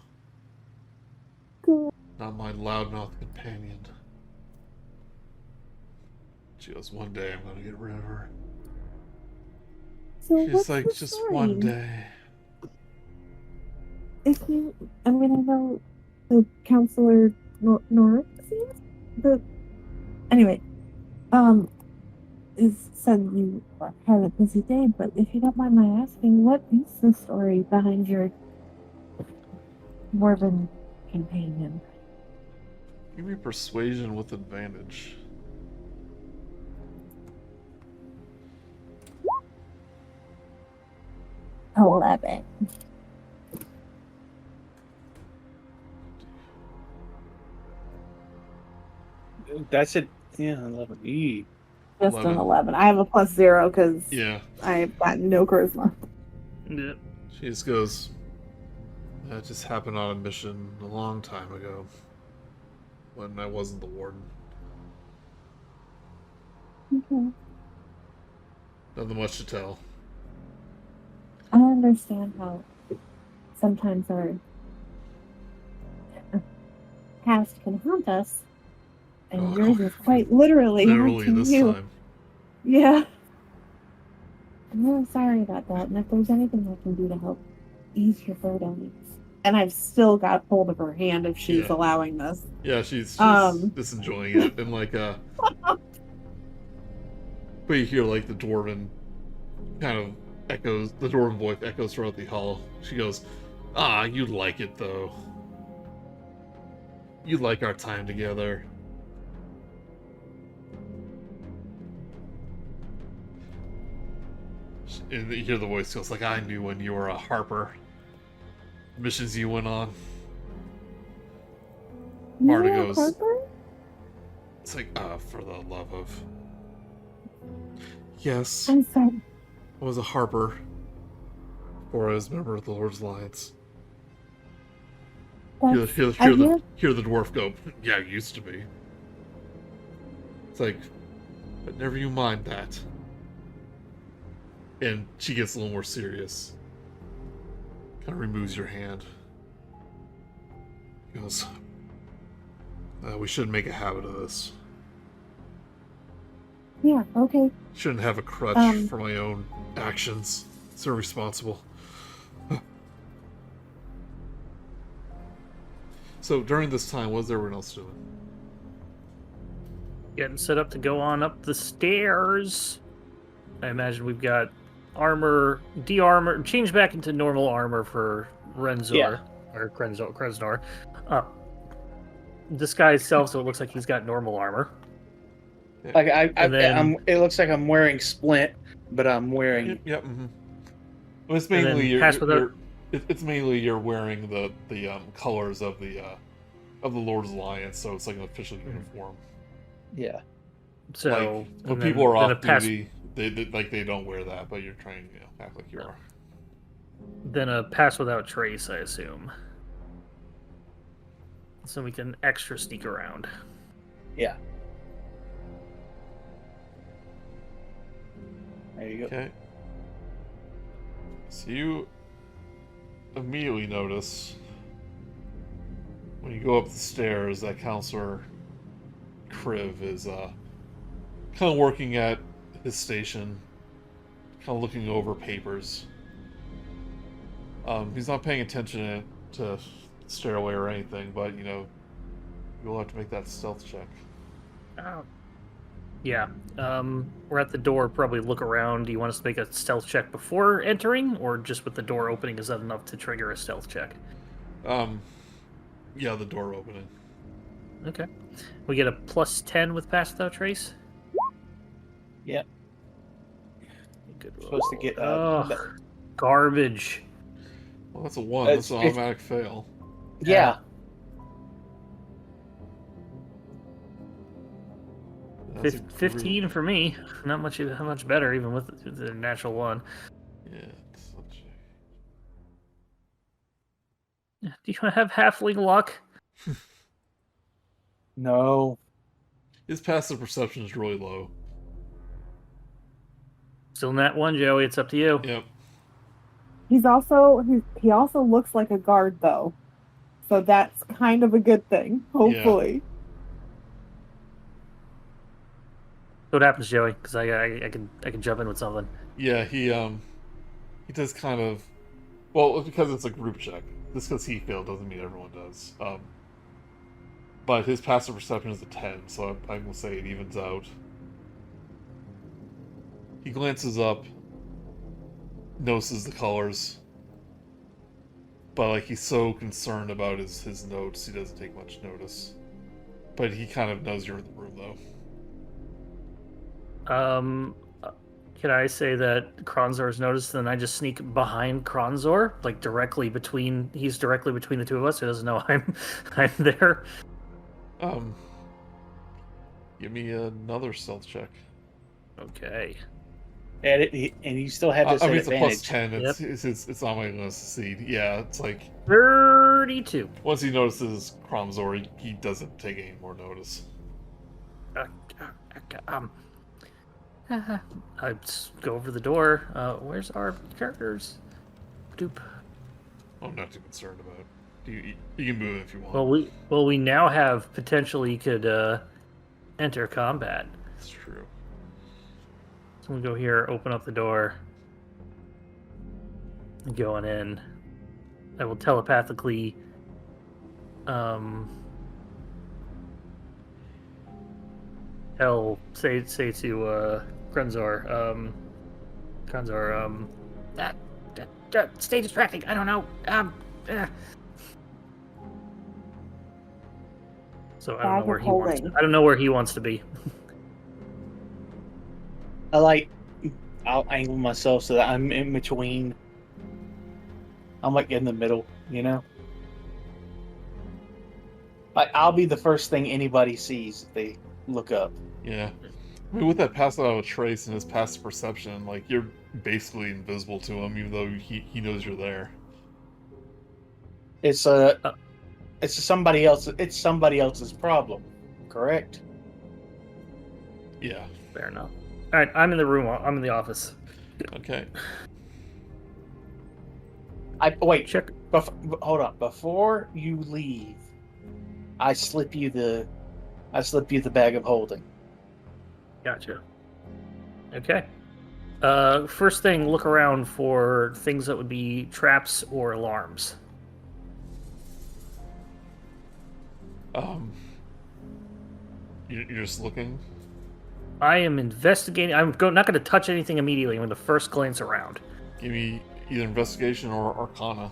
Good. Not my loudmouth companion. She goes, one day I'm gonna get rid of her. So She's what's like, the just story? one day. I know the counselor Norix anyway, said you had a busy day, but if you don't mind my asking, what is the story behind your dwarven companion? Give me persuasion with advantage. Oh, 11. That's it. Yeah, 11. E. Just 11. an 11. I have a +0 because Yeah. I've got no charisma. Yeah. She just goes, that just happened on a mission a long time ago. When I wasn't the warden. Okay. Nothing much to tell. I understand how sometimes our past can haunt us, and yours is quite literally haunting this you. time. Yeah. I'm really sorry about that, and if there's anything I can do to help ease your burden. And I've still got hold of her hand if she's allowing this. Yeah, she's just enjoying it, and like but you hear like the dwarven kind of echoes, the dwarven voice echoes throughout the hall. She goes, you'd like it though. You'd like our time together. And you hear the voice goes like, I knew when you were a harper. Missions you went on. Marta goes, Harper? it's like, for the love of... Yes, I'm sorry. I was a harper before I was a member of the Lord's Alliance. Hear the dwarf go, yeah, it used to be. It's like, but never you mind that. And she gets a little more serious. Kind of removes your hand. Goes, we shouldn't make a habit of this. Yeah, okay. Shouldn't have a crutch for my own actions. It's irresponsible. So during this time, what was everyone else doing? Getting set up to go on up the stairs. I imagine we've got armor, de-armor, change back into normal armor for Renzor, or Krenznor. Disguise self, so it looks like he's got normal armor. Like it looks like I'm wearing splint, but I'm wearing. Yep. Mm-hmm. Well, it's mainly it's mainly you're wearing the colors of the Lord's Alliance, so it's like an official uniform. Yeah. So like, when people are off duty, they don't wear that, but you're trying to act like you are. Then a pass without trace, I assume. So we can extra sneak around. Yeah. There you go. Okay. So you immediately notice when you go up the stairs that Counselor Kriv is kind of working at his station, kind of looking over papers. He's not paying attention to the stairway or anything, but you'll have to make that stealth check. Oh. Yeah. We're at the door. Probably look around. Do you want us to make a stealth check before entering, or just with the door opening, is that enough to trigger a stealth check? Yeah, the door opening. Okay. We get a +10 with Pass Without Trace. Yeah. Good roll. Supposed to get Garbage. Well, that's a 1. It's- That's an automatic fail. yeah. That's a 15 for me. Not much better, even with the natural 1. Yeah, it's such Do you have halfling luck? No. his passive perception is really low. Still nat 1, Joey. It's up to you. Yep. He also looks like a guard though, so that's kind of a good thing. Hopefully. So what happens, Joey? Because I can jump in with something. Yeah, he does kind of. Well, because it's a group check. Just because he failed doesn't mean everyone does. But his passive perception is a 10, so I'm gonna say it evens out. He glances up, notices the colors, but like he's so concerned about his notes, he doesn't take much notice. But he kind of knows you're in the room, though. Can I say that Kronzar's noticed, and I just sneak behind Kronzar, like he's directly between the two of us, so he doesn't know I'm there. Give me another stealth check. Okay. And you still have this I mean, it's a advantage. +10. It's on my list to see. Yeah, it's like 32. once he notices Kronzar, he doesn't take any more notice. I just go over the door. Where's our characters? Doop. I'm not too concerned about it. You can move if you want. Well, we now have potentially could enter combat. It's true. So we go here, open up the door, going in. I will telepathically say to Kronzar, Stay distracting. I don't know. So I don't Bag know where of he wants. holding. I don't know where he wants to be. I'll angle myself so that I'm in between. I'm like in the middle, you know? Like, I'll be the first thing anybody sees if they look up. Yeah. I mean, with that pass out of trace and his passive perception, like, you're basically invisible to him, even though he knows you're there. It's somebody else's problem, correct? Yeah. Fair enough. All right, I'm in the room. I'm in the office. Okay. Wait. Check. Hold on. Before you leave, I slip you the bag of holding. Gotcha. Okay. First thing, look around for things that would be traps or alarms. You're just looking? I am investigating. I'm not going to touch anything immediately. I'm going to first glance around. Give me either investigation or arcana.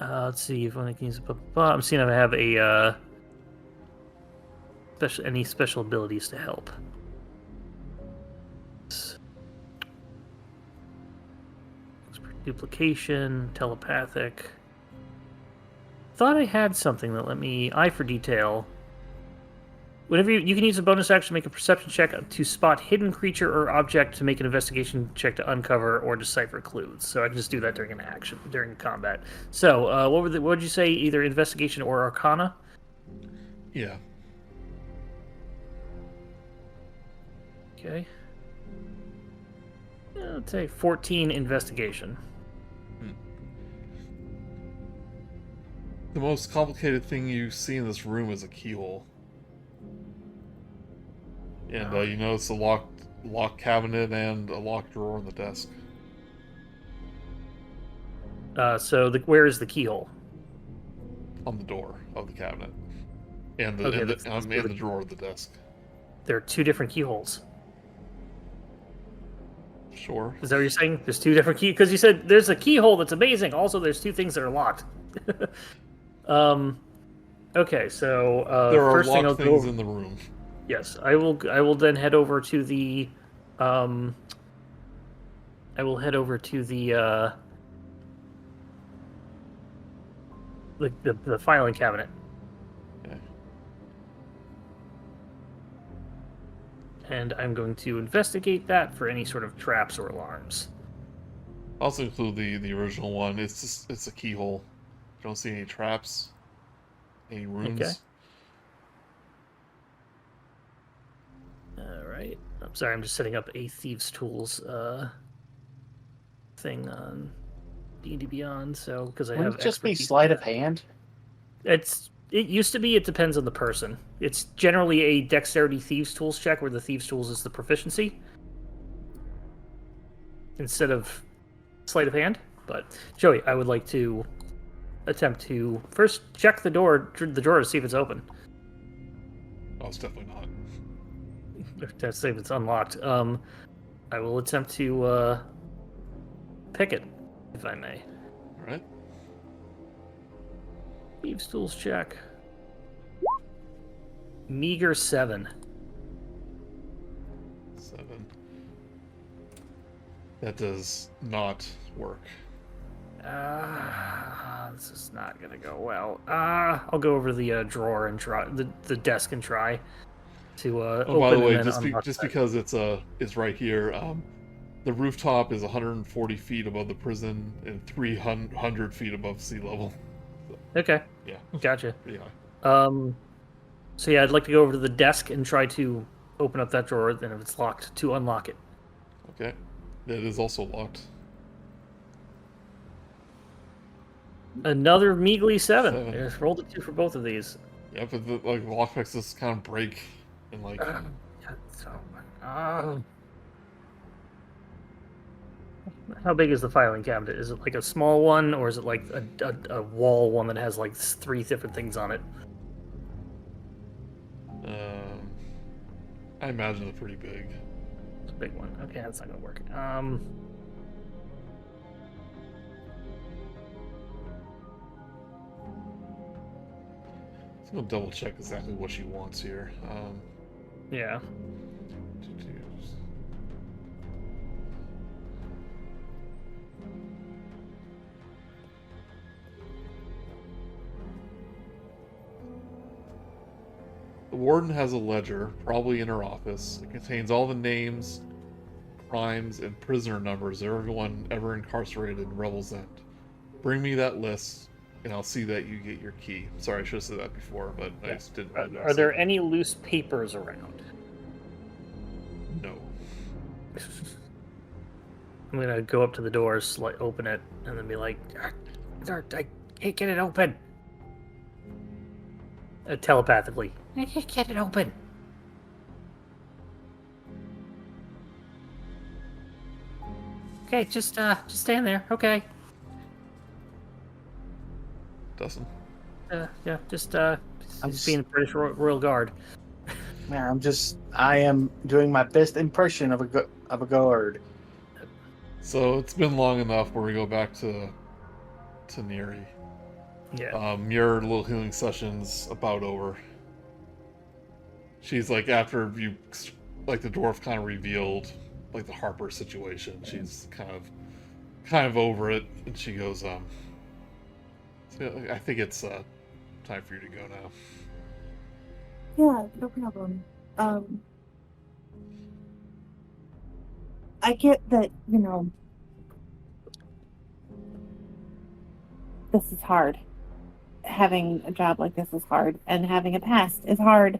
Let's see if I can use. I'm seeing if I have a any special abilities to help. Duplication, telepathic. Thought I had something that let me eye for detail. Whenever you can use a bonus action to make a perception check to spot hidden creature or object, to make an investigation check to uncover or decipher clues. So I can just do that during combat. So what would you say? Either investigation or arcana? Yeah. Okay. I'll take 14 investigation. The most complicated thing you see in this room is a keyhole. And you notice a locked cabinet and a locked drawer in the desk. Where is the keyhole? On the door of the cabinet. And Okay, the drawer of the desk. there are 2 different keyholes. Sure. Is that what you're saying? There's 2 different key because you said there's a keyhole that's amazing. Also, there's 2 things that are locked. Okay, so There are first thing I'll locked go. things in the room. Yes, I will. I will then head over to the. I will head over to the the filing cabinet. Okay. And I'm going to investigate that for any sort of traps or alarms. Also include the original one. It's a keyhole. Don't see any traps, any runes. Okay. All right. I'm sorry. I'm just setting up a thieves' tools thing on D&D Beyond. So because I Wouldn't have it just be expertise in sleight of that. hand? It used to be. It depends on the person. It's generally a dexterity thieves' tools check, where the thieves' tools is the proficiency instead of sleight of hand. But Joey, I would like to attempt to first check the door to see if it's open. Oh, it's definitely not. To see if it's unlocked. I will attempt to pick it, if I may. All right. Thieves' tools check. Meager 7. 7. That does not work. This is not gonna go well. I'll go over the drawer and try the desk and try to open. Oh, by the way, and then unlock just that. because it's right here. The rooftop is 140 feet above the prison and 300 feet above sea level. Okay. Yeah. Gotcha. Pretty high. So yeah, I'd like to go over to the desk and try to open up that drawer. Then, if it's locked, to unlock it. Okay. It is also locked. Another mealy 7. 7. I just rolled a 2 for both of these. Yeah, but the lockpicks just kind of break and like. How big is the filing cabinet? Is it like a small one, or is it like a wall one that has like 3 different things on it? I imagine they're pretty big. It's a big one. Okay, that's not gonna work. I'm gonna double check exactly what she wants here. Yeah. The warden has a ledger, probably in her office. It contains all the names, crimes, and prisoner numbers of everyone ever incarcerated in Revel's End. Bring me that list, and I'll see that you get your key. Sorry, I should have said that before, but I just didn't. Are there any loose papers around? No. I'm gonna go up to the doors, like open it, and then be like, I can't get it open. Telepathically. I can't get it open. Okay, just stand there. Okay. Dustin? Yeah, just being British Royal Guard. Man, I am doing my best impression of a guard. So it's been long enough where we go back to Neri. Yeah. Your little healing session's about over. She's like, after you, like, the dwarf kind of revealed, like, the Harper situation, she's kind of over it, and she goes, so I think it's time for you to go now. Yeah, no problem. I get that, this is hard. Having a job like this is hard, and having a past is hard.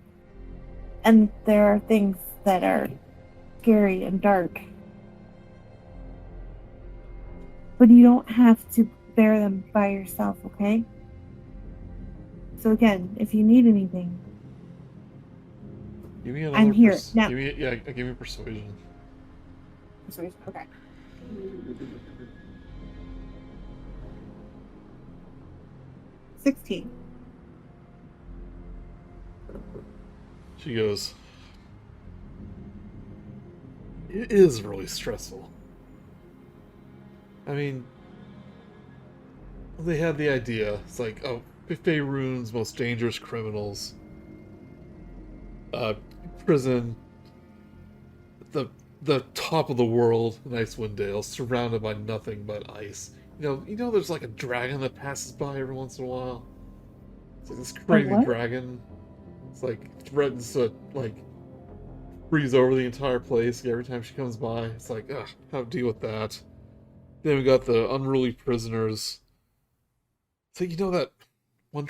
And there are things that are scary and dark. But you don't have to bear them by yourself, okay? So again, if you need anything, Give me another I'm here. Now. Give me persuasion. Okay. $16. She goes, it is really stressful. I mean, they had the idea. It's like, oh, Faerun's most dangerous criminals. Prison. The top of the world in Icewind Dale, surrounded by nothing but ice. You know, there's like a dragon that passes by every once in a while. It's like this crazy what? dragon. It's like threatens to like freeze over the entire place every time she comes by. It's like, ugh, how to deal with that? Then we got the unruly prisoners. So you know that one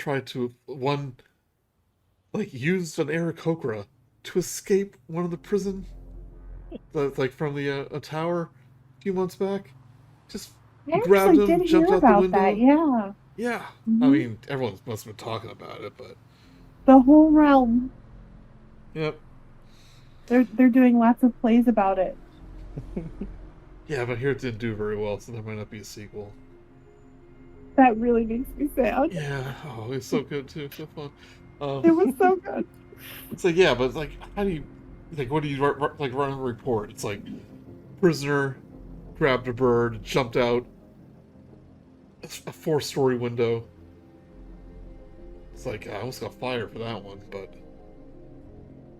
used an Aarakocra to escape one of the prison, like from the a tower a few months back. Just I grabbed actually him, did jumped hear out the about window. that. Yeah, Yeah, I Mhm. mean everyone must have been talking about it, but the whole realm. yep, They're doing lots of plays about it. yeah, but here it didn't do very well, so there might not be a sequel. That really makes me sad. Yeah, oh, it's so good too, so fun. It was so good. It's like, yeah, but it's like, how do you, like, what do you like run a report? It's like, prisoner grabbed a bird, jumped out a 4-story window. It's like, I almost got fired for that one, but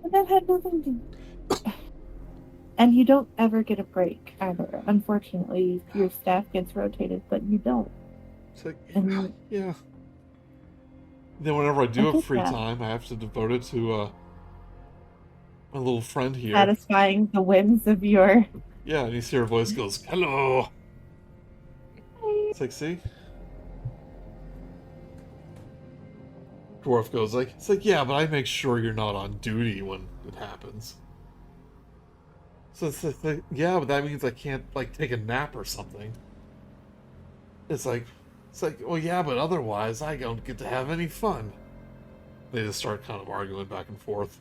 But that had nothing to. And you don't ever get a break either. Unfortunately, your staff gets rotated, but you don't. it's like, And yeah. Then whenever I do I have get free that. time, I have to devote it to my little friend here. Satisfying the whims of your. Yeah, and you see her voice goes, hello. It's like, see? Dwarf goes like, it's like, yeah, but I make sure you're not on duty when it happens. So it's like, yeah, but that means I can't like take a nap or something. It's like, well, yeah, but otherwise I don't get to have any fun. They just start kind of arguing back and forth.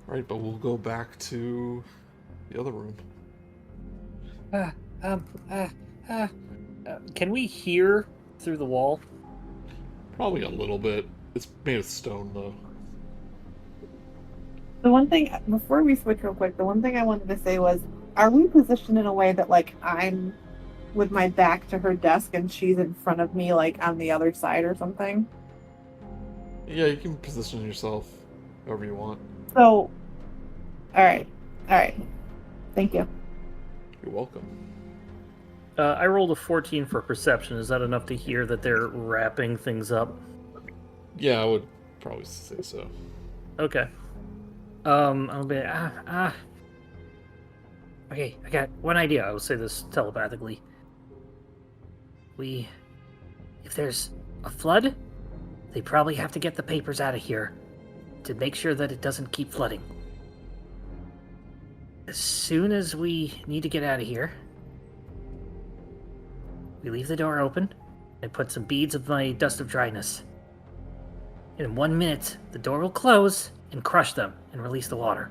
Right, but we'll go back to the other room. Can we hear through the wall? Probably a little bit. It's made of stone, though. The one thing, before we switch real quick, the one thing I wanted to say was, are we positioned in a way that, like, I'm with my back to her desk and she's in front of me, like, on the other side or something? Yeah, you can position yourself however you want. So, alright. Thank you. You're welcome. I rolled a 14 for perception. Is that enough to hear that they're wrapping things up? Yeah, I would probably say so. Okay. I'll be Okay, I got one idea. I will say this telepathically. If there's a flood, they probably have to get the papers out of here to make sure that it doesn't keep flooding. As soon as we need to get out of here, we leave the door open and put some beads of my dust of dryness. In 1 minute, the door will close and crush them and release the water.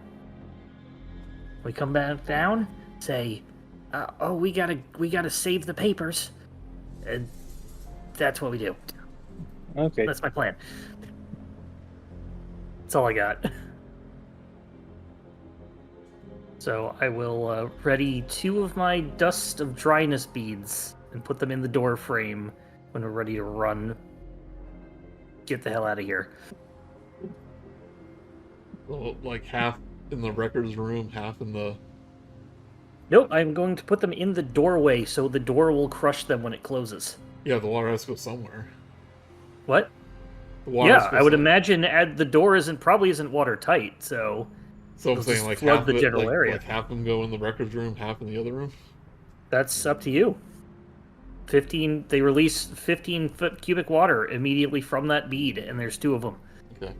We come back down, say, we gotta save the papers, and that's what we do. Okay. That's my plan. That's all I got. So I will ready 2 of my dust of dryness beads and put them in the door frame when we're ready to run. Get the hell out of here. Well, like half in the records room, half in the... Nope, I'm going to put them in the doorway so the door will crush them when it closes. Yeah, the water has to go somewhere. What? The water has Yeah, to go I would somewhere. imagine the door probably isn't watertight, so So I'm it'll saying just like flood half the of it, general like, area. like half of them go in the records room, half in the other room. That's up to you. 15. They release 15-foot cubic water immediately from that bead, and there's 2 of them. Okay.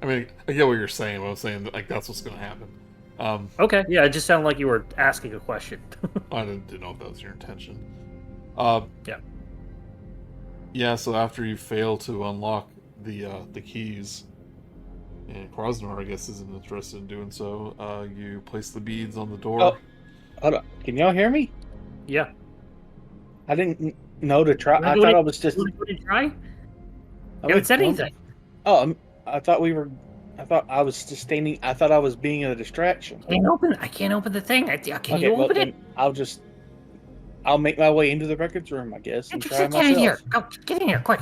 I mean, I get what you're saying. But I'm saying that, like, that's what's going to happen. Okay, yeah, it just sounded like you were asking a question. I didn't know if that was your intention. Yeah. Yeah. So after you fail to unlock the keys, and Krosnar, I guess, isn't interested in doing so, you place the beads on the door. Oh. Hold on. Can y'all hear me? Yeah. I didn't know to try. I You thought wanna I was just. You want to try? I You haven't said anything. Oh, I thought we were I thought I was just standing. I thought I was being a distraction. I can't open the thing. Can you well, open it? then I'll make my way into the records room, I guess, and try Get in here. myself. Go, get in here, quick.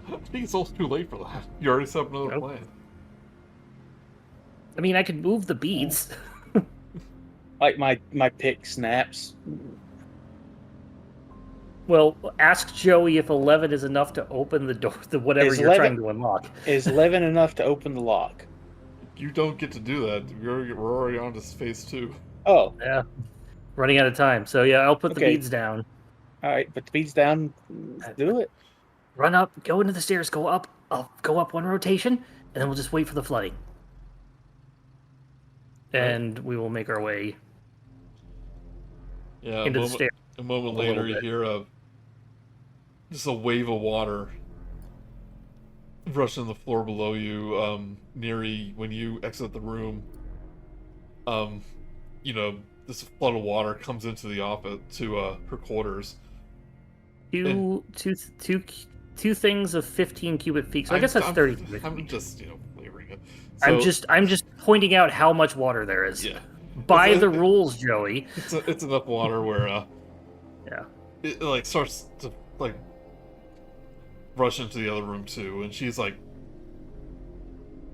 I think it's almost too late for that. You already set up another Nope. plan. I mean, I could move the beads. Like my pick snaps. Well, ask Joey if 11 is enough to open the door, whatever Is you're 11 trying to unlock. Is 11 enough to open the lock? You don't get to do that. We're already on to phase 2. Oh, Yeah. Running out of time. So, yeah, I'll put the Okay. beads down. all right. Put the beads down. Do it. Run up, go into the stairs, go up, go up one rotation, and then we'll just wait for the flooding. And we will make our way Yeah, into the stairs. a moment a little later, you bit. hear just a wave of water rush on the floor below you. Neri, when you exit the room, this flood of water comes into the office to her quarters. Two things of 15 cubic feet. So I guess that's 30 cubic I'm feet. just flavoring it. I'm just pointing out how much water there is. Yeah, By It's the like- rules, Joey. it's enough water where Yeah. it like starts to like rush into the other room too, and she's like,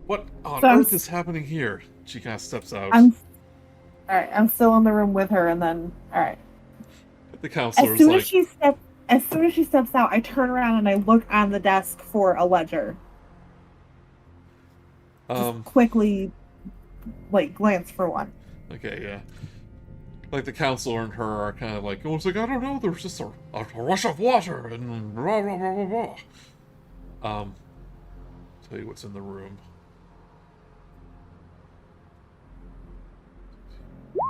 "What on So earth is happening here?" She kind of steps out. I'm all right. I'm still in the room with her, and then all right. The As counselor's soon like, as she steps out, I turn around and I look on the desk for a ledger. Just quickly, like glance for one. okay, yeah. Like the counselor and her are kind of like, oh, it's like, I don't know, there was just a rush of water and blah blah blah blah blah. Tell you what's in the room.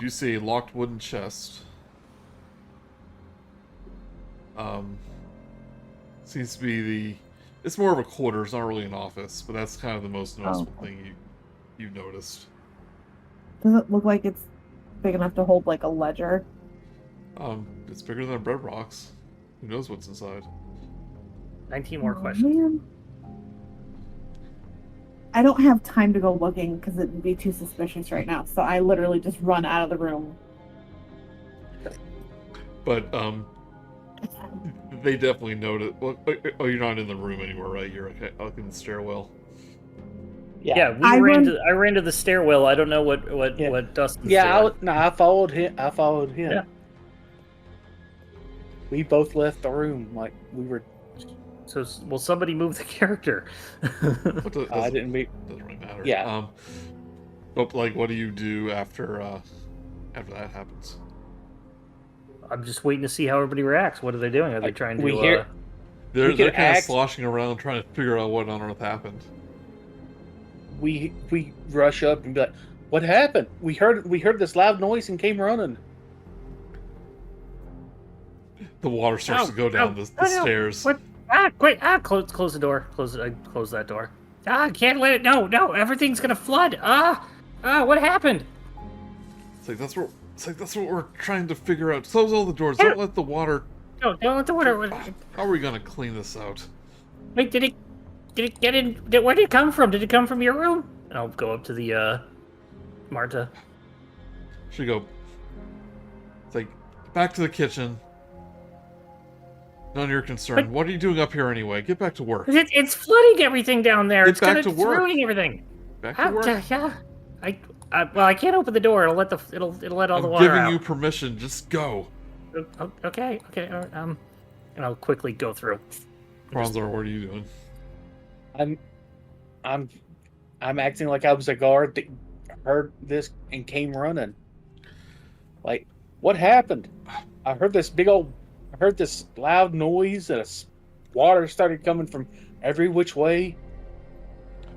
You see a locked wooden chest. Seems to be it's more of a quarters, not really an office, but that's kind of the most noticeable thing you've noticed. Does it look like it's big enough to hold like a ledger? It's bigger than a bread box. Who knows what's inside? 19 more Oh, questions. man. I don't have time to go looking because it would be too suspicious right now. So I literally just run out of the room. But they definitely noted. Well, oh, you're not in the room anymore, right? You're okay, up in the stairwell. Yeah, I I ran to the stairwell. I don't know what Yeah. Dustin's Yeah, doing. I followed him. Yeah. We both left the room like we were. So, will somebody move the character? What does, I didn't meet. doesn't really matter. Yeah. But like, what do you do after that happens? I'm just waiting to see how everybody reacts. What are they doing? Are they trying to? We hear- They're We could kind of act- sloshing around trying to figure out what on earth happened. We rush up and be like, "What happened? We heard this loud noise and came running." The water starts Ow, to go down ow, the oh, no. stairs. What? Quick! Close the door. Close that door. Can't let it. No, everything's gonna flood. What happened? It's like that's what we're trying to figure out. Close all the doors. Don't let the water. No, don't let the water. How are we gonna clean this out? Wait, did it get in? Where did it come from? Did it come from your room? And I'll go up to the Marta. Should go. It's like back to the kitchen. None of your concern. But- What are you doing up here anyway? Get back to work. It's flooding everything down there. Get It's back gonna to it's work. ruining everything. Back to work. Yeah. I can't open the door. It'll let all the I'm water giving out. you permission. Just go. Okay. And I'll quickly go through. Kronzar, what are you doing? I'm acting like I was a guard that heard this and came running. Like, what happened? I heard this loud noise and water started coming from every which way.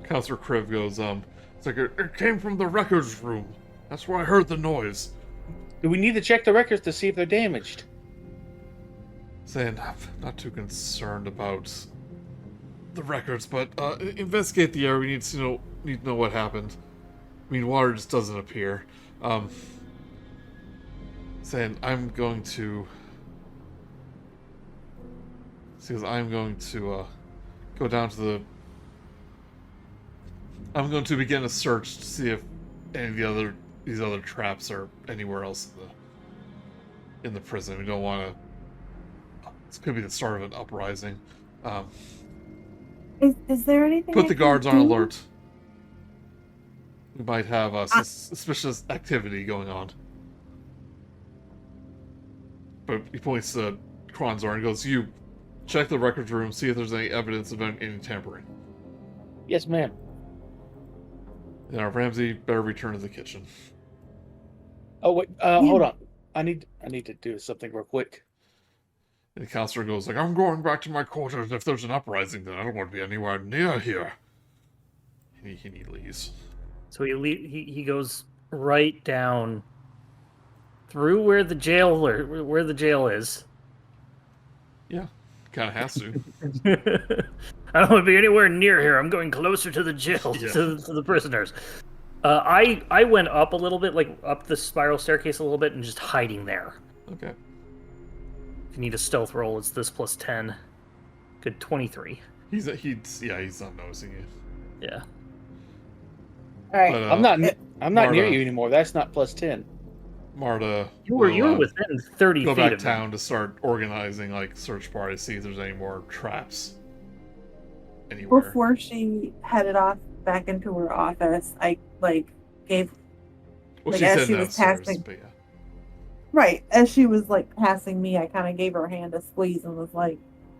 Counselor Kriv goes, it's like it came from the records room. That's where I heard the noise. Do we need to check the records to see if they're damaged? Saying, I'm not too concerned about the records, but investigate the area. We need to know what happened. I mean, water just doesn't appear. Saying, I'm going to go down to I'm going to begin a search to see if any of these other traps are anywhere else in the prison. We don't want to. This could be the start of an uprising. Is there anything? Put I the can guards on do? alert. We might have suspicious activity going on. But he points to Kronzar and goes, "You check the records room, see if there's any evidence of any tampering." Yes, ma'am. Now, Ramsey better return to the kitchen. Oh wait, hold on. I need to do something real quick. And the counselor goes like, "I'm going back to my quarters. If there's an uprising, then I don't want to be anywhere near here." And he leaves. So he goes right down through where the jail is. Yeah, kind of has to. I don't want to be anywhere near here. I'm going closer to the jail, Yeah. to the prisoners. I went up a little bit, like up the spiral staircase a little bit, and just hiding there. Okay. If you need a stealth roll, it's this plus 10. Good 23. He's not noticing you. Yeah. All right, But, I'm not near Marta- you anymore. That's not plus 10. Marta, You were will, within 30 go feet back of me. town to start organizing like search parties, see if there's any more traps anywhere. Before she headed off back into her office, I gave Well, like, she as said she was downstairs, passing- but yeah. right as she was passing me. I kind of gave her hand a squeeze and was like,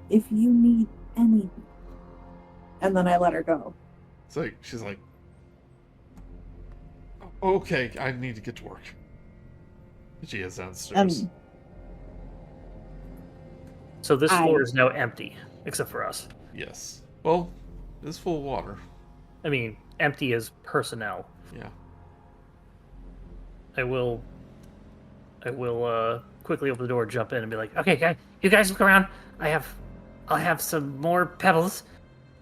"If you need anything," and then I let her go. It's like she's like, "Oh, okay, I need to get to work." And she is downstairs. So this floor is now empty, except for us. Yes. Well, it's full of water. I mean, empty as personnel. Yeah. I will quickly open the door, jump in, and be like, "Okay, guys, you guys look around. I'll have some more pebbles.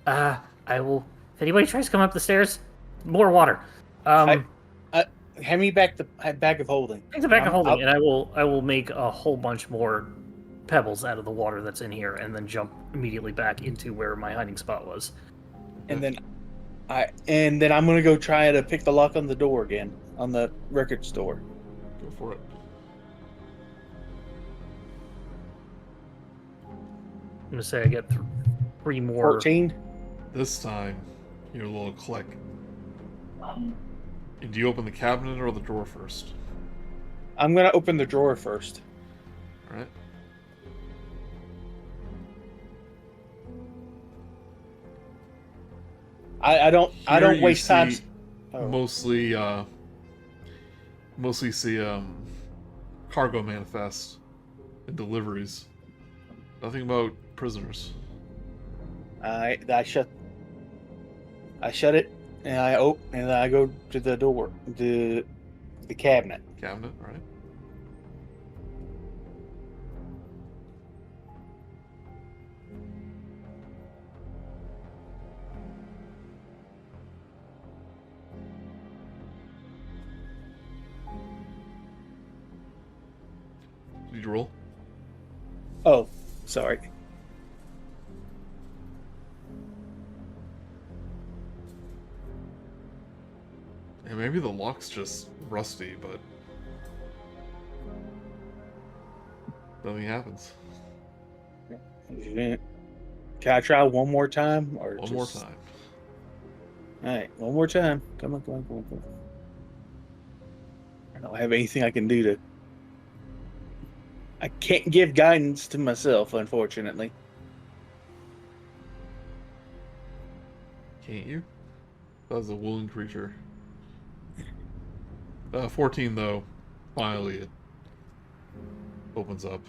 I will. If anybody tries to come up the stairs, more water. Hand me back the bag of holding. Take the bag of holding, I'll- and I will make a whole bunch more pebbles out of the water that's in here, and then jump immediately back into where my hiding spot was. And then I'm gonna go try to pick the lock on the door again on the record store. Go for it. I'm gonna say I get 3 more. 14. This time, you hear a little click. And do you open the cabinet or the drawer first? I'm gonna open the drawer first. All right. I don't Here you waste time. see Oh. Mostly see cargo manifest and deliveries. Nothing about prisoners. I shut it and I go to the door, the cabinet. Cabinet, all right. Did you roll? Oh, sorry. Yeah, maybe the lock's just rusty, but nothing happens. Can I try one more time or One more time. All right, one more time. Come on. I don't have anything I can do to. I can't give guidance to myself, unfortunately. Can't you? That was a willing creature. 14 though. Finally, it opens up.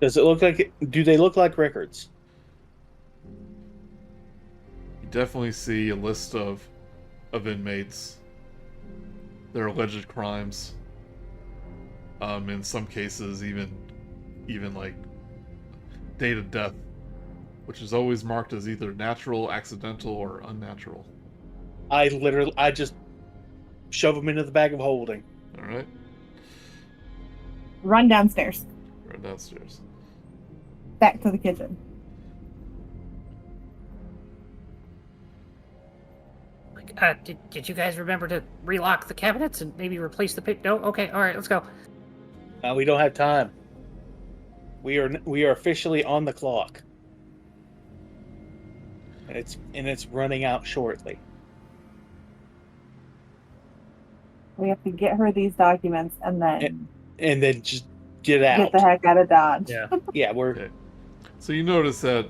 Does it look like? Do they look like records? You definitely see a list of inmates, their alleged crimes. In some cases, even like date of death, which is always marked as either natural, accidental, or unnatural. I just shove them into the bag of holding. All right, Run downstairs, right downstairs. back to the kitchen. did you guys remember to relock the cabinets and maybe replace the pick? No? Okay, alright, let's go. We don't have time. We are officially on the clock. And it's running out shortly. We have to get her these documents and then And then just get out. get the heck out of Dodge. Yeah. Yeah, we're Okay. So you notice that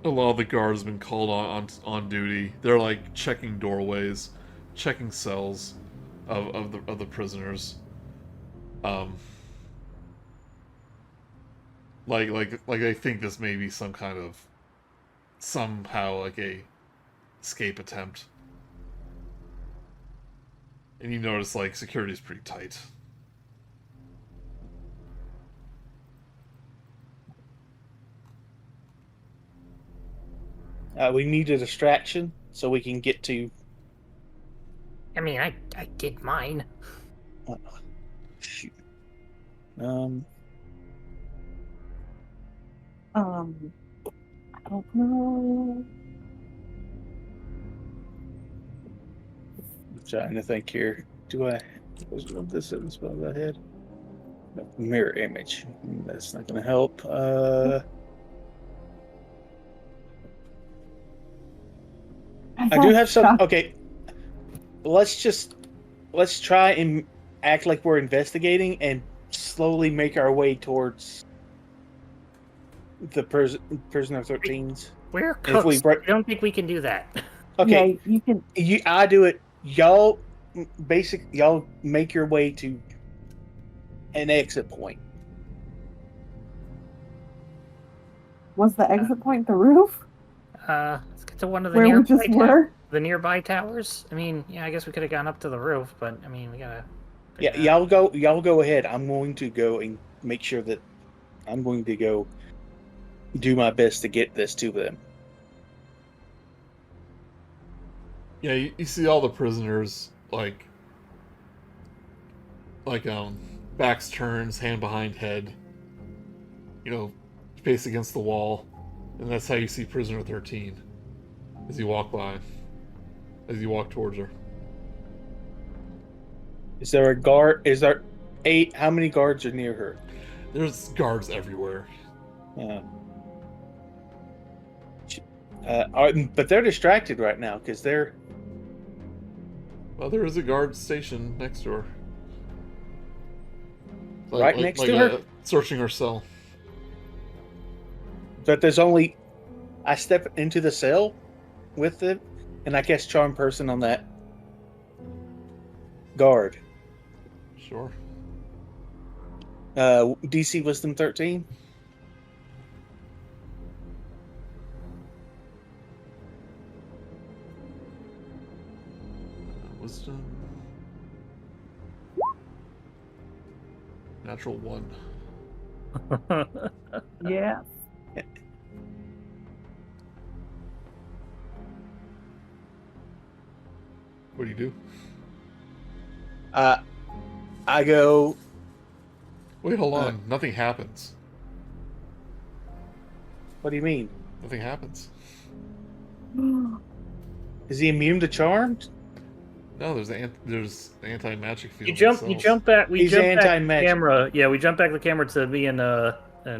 a lot of the guards have been called on duty. They're like checking doorways, checking cells of the prisoners. Like I think this may be some kind of somehow like a escape attempt. And you notice like security is pretty tight. we need a distraction so we can get to. I mean, I did mine. Shoot. I don't know. I'm trying to think here. Do I? Was this in the spell that I had? No, mirror image. That's not going to help. I do have some. Okay, let's try and act like we're investigating and slowly make our way towards the prisoner 13s. We're And if cooks. we I don't think we can do that. Okay, Yeah, you can. I do it. Y'all make your way to an exit point. Was the exit point the roof Let's get to one of the where we nearby just were? the nearby towers. I mean, yeah, I guess we could have gone up to the roof, but I mean, we gotta. Yeah, y'all go ahead. I'm going to go and make sure that I'm going to go do my best to get this to them. Yeah, you see all the prisoners like backs turns, hand behind head, face against the wall, and that's how you see prisoner 13 as you walk towards her. Is there a guard? Is there 8? How many guards are near her? There's guards everywhere. But they're distracted right now because they're. Well, there is a guard station next to her. Right next to her? Searching her cell. But there's only. I step into the cell with it, and I cast Charm Person on that guard. Sure. DC Wisdom 13. Wisdom. Natural 1. Yeah. What do you do? I go. Wait, hold on. Nothing happens. What do you mean? Nothing happens. Is he immune to charms? No, there's anti-magic field. You jump back. We He's jump back the anti-magic. camera. Yeah, we jump back the camera to me and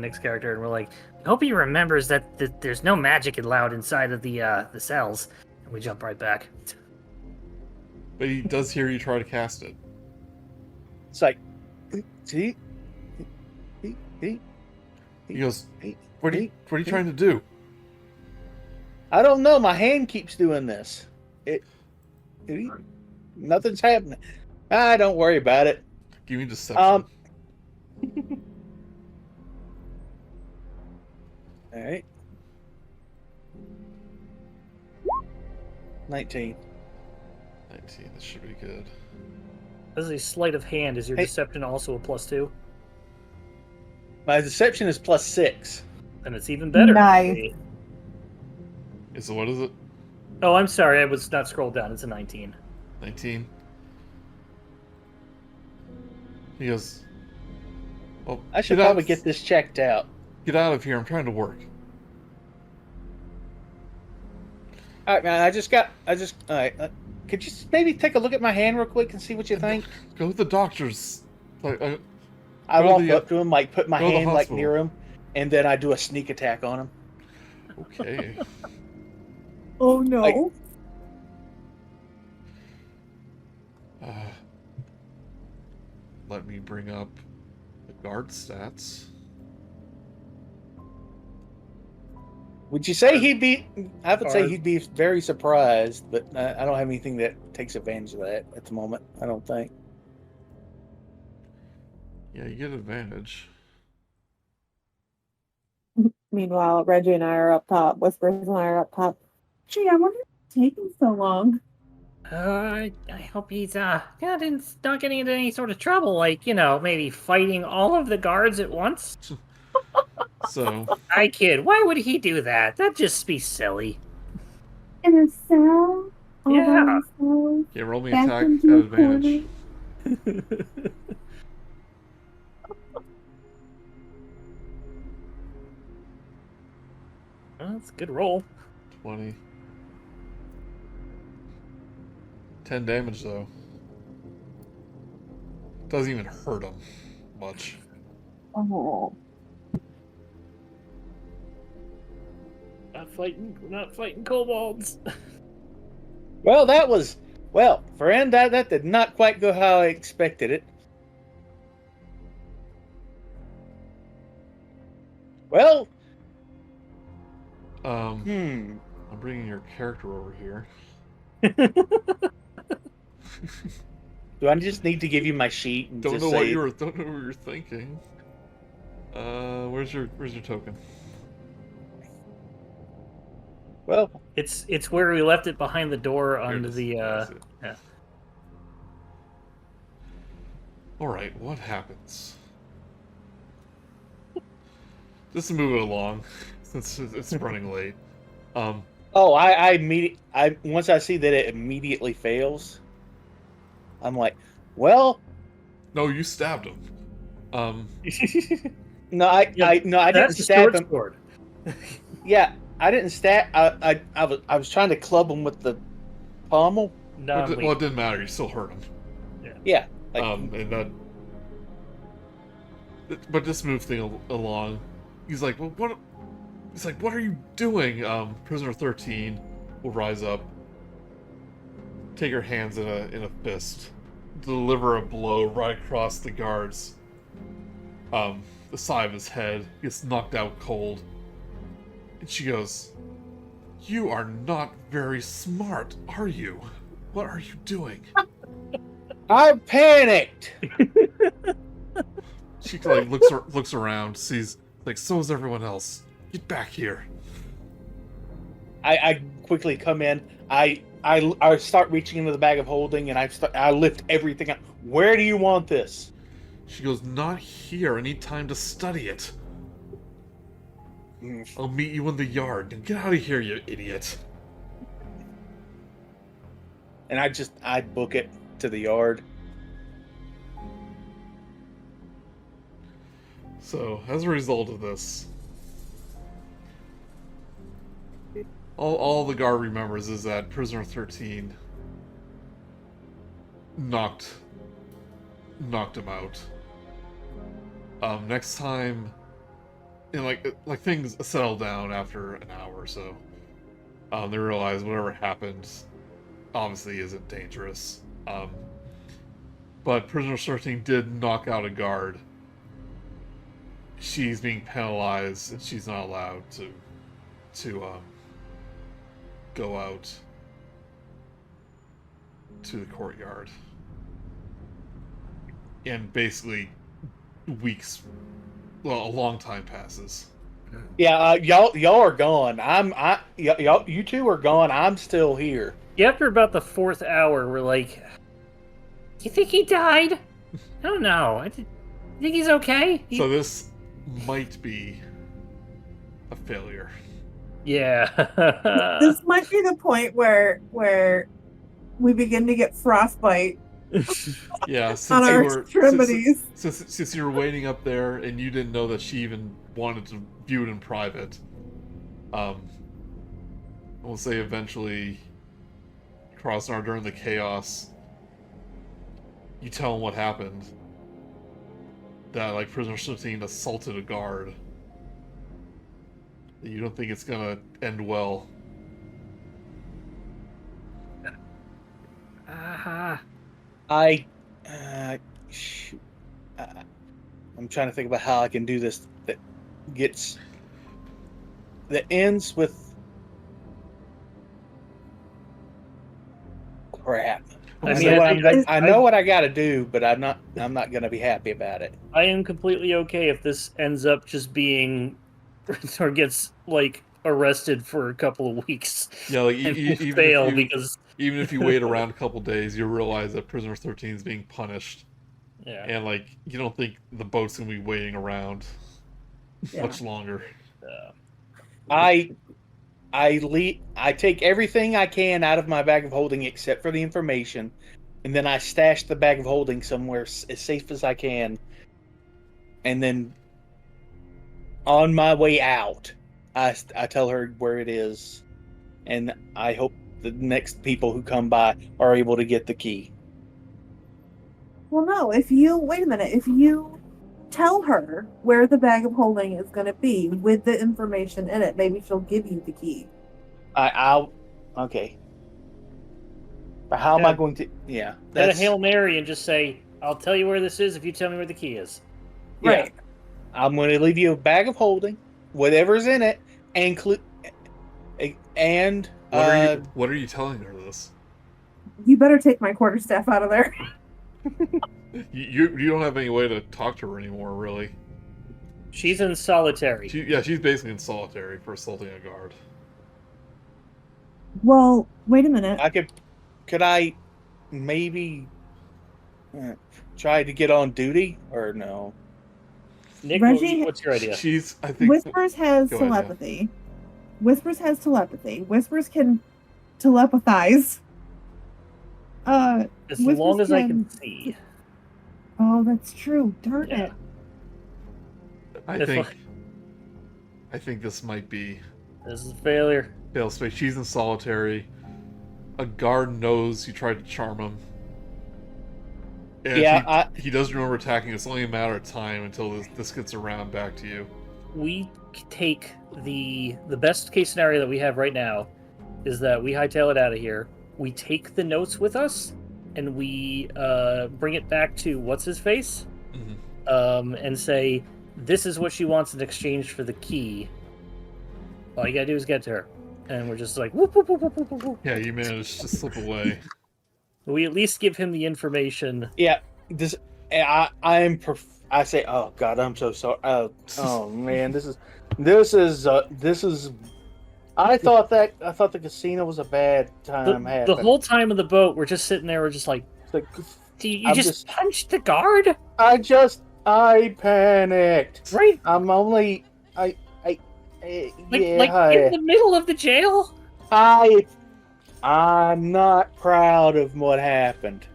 Nick's character, and we're like, I hope he remembers that there's no magic allowed inside of the cells. and we jump right back. But he does hear you try to cast it. It's like, see, He goes, "What are you trying to do?" I don't know. My hand keeps doing this. Nothing's happening. Don't worry about it. Give me deception. All right. 19. 19. This should be good. As a sleight of hand, is your Hey. deception also a +2? My deception is +6. Then it's even better. Nice. So what is it? Oh, I'm sorry. I was not scrolled down. It's a 19. 19. He goes, "Well, I should get out- probably get this checked out. Get out of here! I'm trying to work." All right, man. All right. could you maybe take a look at my hand real quick and see what you think? Go with the doctors. Like, I Go to walk the, up to him, like put my go to the hand like hospital. near him, and then I do a sneak attack on him. okay. Oh no. Like- Let me bring up the guard stats. Would you say he'd be? I would say Hard. he'd be very surprised, but I don't have anything that takes advantage of that at the moment. I don't think. Yeah, you get advantage. Meanwhile, Reggie and I are up top. Whispers and I are up top. Gee, I wonder if it's taking so long. I hope he's not getting into any sort of trouble, like, maybe fighting all of the guards at once. So, I kid. Why would he do that? That'd just be silly. In a cell, all Yeah. by himself, yeah, roll me back attack at into a advantage. corner. Well, that's a good roll. 20. 10 damage, though. Doesn't even hurt him much. Oh. We're not fighting kobolds. Well, friend, that did not quite go how I expected it. Well, I'm bringing your character over here. do I just need to give you my sheet and Don't just know say what you were thinking. Where's your token? well, It's where we left it behind the door There it under is. the That's it. yeah. All right, what happens? Just to move it along, since it's running late. once I see that it immediately fails, I'm like, well, No, you stabbed him. no, I didn't That's the stab short him. sword. Yeah, I didn't stab. I was trying to club him with the pommel. No, Well, it didn't matter. You still hurt him. Yeah, like, And that. But just move thing along. He's like, well, what? He's like, what are you doing? Prisoner 13 will rise up, take her hands in a fist, deliver a blow right across the guard's the side of his head. Gets knocked out cold, and she goes, "You are not very smart, are you? What are you doing?" I panicked. She like looks around, sees like so is everyone else. Get back here. I quickly come in. I start reaching into the bag of holding, and I lift everything up. Where do you want this? She goes, "Not here. I need time to study it. I'll meet you in the yard. Now get out of here, you idiot." And I book it to the yard. So, as a result of this, all the guard remembers is that Prisoner 13 knocked him out. Next time, and like things settle down after an hour or so. They realize whatever happened obviously isn't dangerous. But Prisoner 13 did knock out a guard. She's being penalized, and she's not allowed to go out to the courtyard. And basically, weeks, well, a long time passes. Yeah, y'all are gone. You two are gone. I'm still here. Yeah, after about the 4th hour, we're like, You think he died? I don't know. I think he's okay. So this might be a failure. yeah. This might be the point where we begin to get frostbite Yeah, since on our you were extremities. since you were waiting up there and you didn't know that she even wanted to view it in private. We'll say eventually Kronzar, during the chaos, you tell him what happened. That, like, Prisoner 13 assaulted a guard. That you don't think it's gonna end well. Aha. Shoot. I'm trying to think about how I can do this that ends with crap. I I mean, know what I got to do, but I'm not going to be happy about it. I am completely okay if this ends up just being, or gets like arrested for a couple of weeks. Yeah, like and even fail if you, because even if you wait around a couple days, you realize that Prisoner 13 is being punished, yeah. and like you don't think the boat's gonna be waiting around much longer. I take everything I can out of my bag of holding except for the information, and then I stash the bag of holding somewhere as safe as I can. And then on my way out, I tell her where it is, and I hope the next people who come by are able to get the key. Well, no. If you tell her where the bag of holding is going to be with the information in it, maybe she'll give you the key. Okay. But how am I going to? Yeah, Get a Hail Mary and just say, "I'll tell you where this is if you tell me where the key is." Yeah. Right. I'm going to leave you a bag of holding, whatever's in it, and What are you telling her this? You better take my quarterstaff out of there. You don't have any way to talk to her anymore, really. She's in solitary. She's basically in solitary for assaulting a guard. Well, wait a minute. could I maybe try to get on duty or no? Nick, Reggie- what's your idea? I think Whispers has Go ahead, yeah. telepathy. Whispers has telepathy. Whispers can telepathize. As Whispers long as I can- can see. Oh, that's true. Darn Yeah. it. I think this might be This is a failure. fail space. She's in solitary. A guard knows you tried to charm him. And Yeah, he does remember attacking. It's only a matter of time until this gets around back to you. We take the best case scenario that we have right now is that we hightail it out of here. We take the notes with us, and we bring it back to what's his face, and say, "This is what she wants in exchange for the key." All you gotta do is get to her, and we're just like, whoop, whoop, whoop, whoop, whoop, whoop, whoop. Yeah, you managed to slip away. We at least give him the information. Yeah, I say, oh God, I'm so sorry. Oh man, this is. I thought the casino was a bad time. The whole time of the boat, we're just sitting there. We're just like, you just punched the guard, I panicked. right? I'm only. Like in the middle of the jail. I'm not proud of what happened.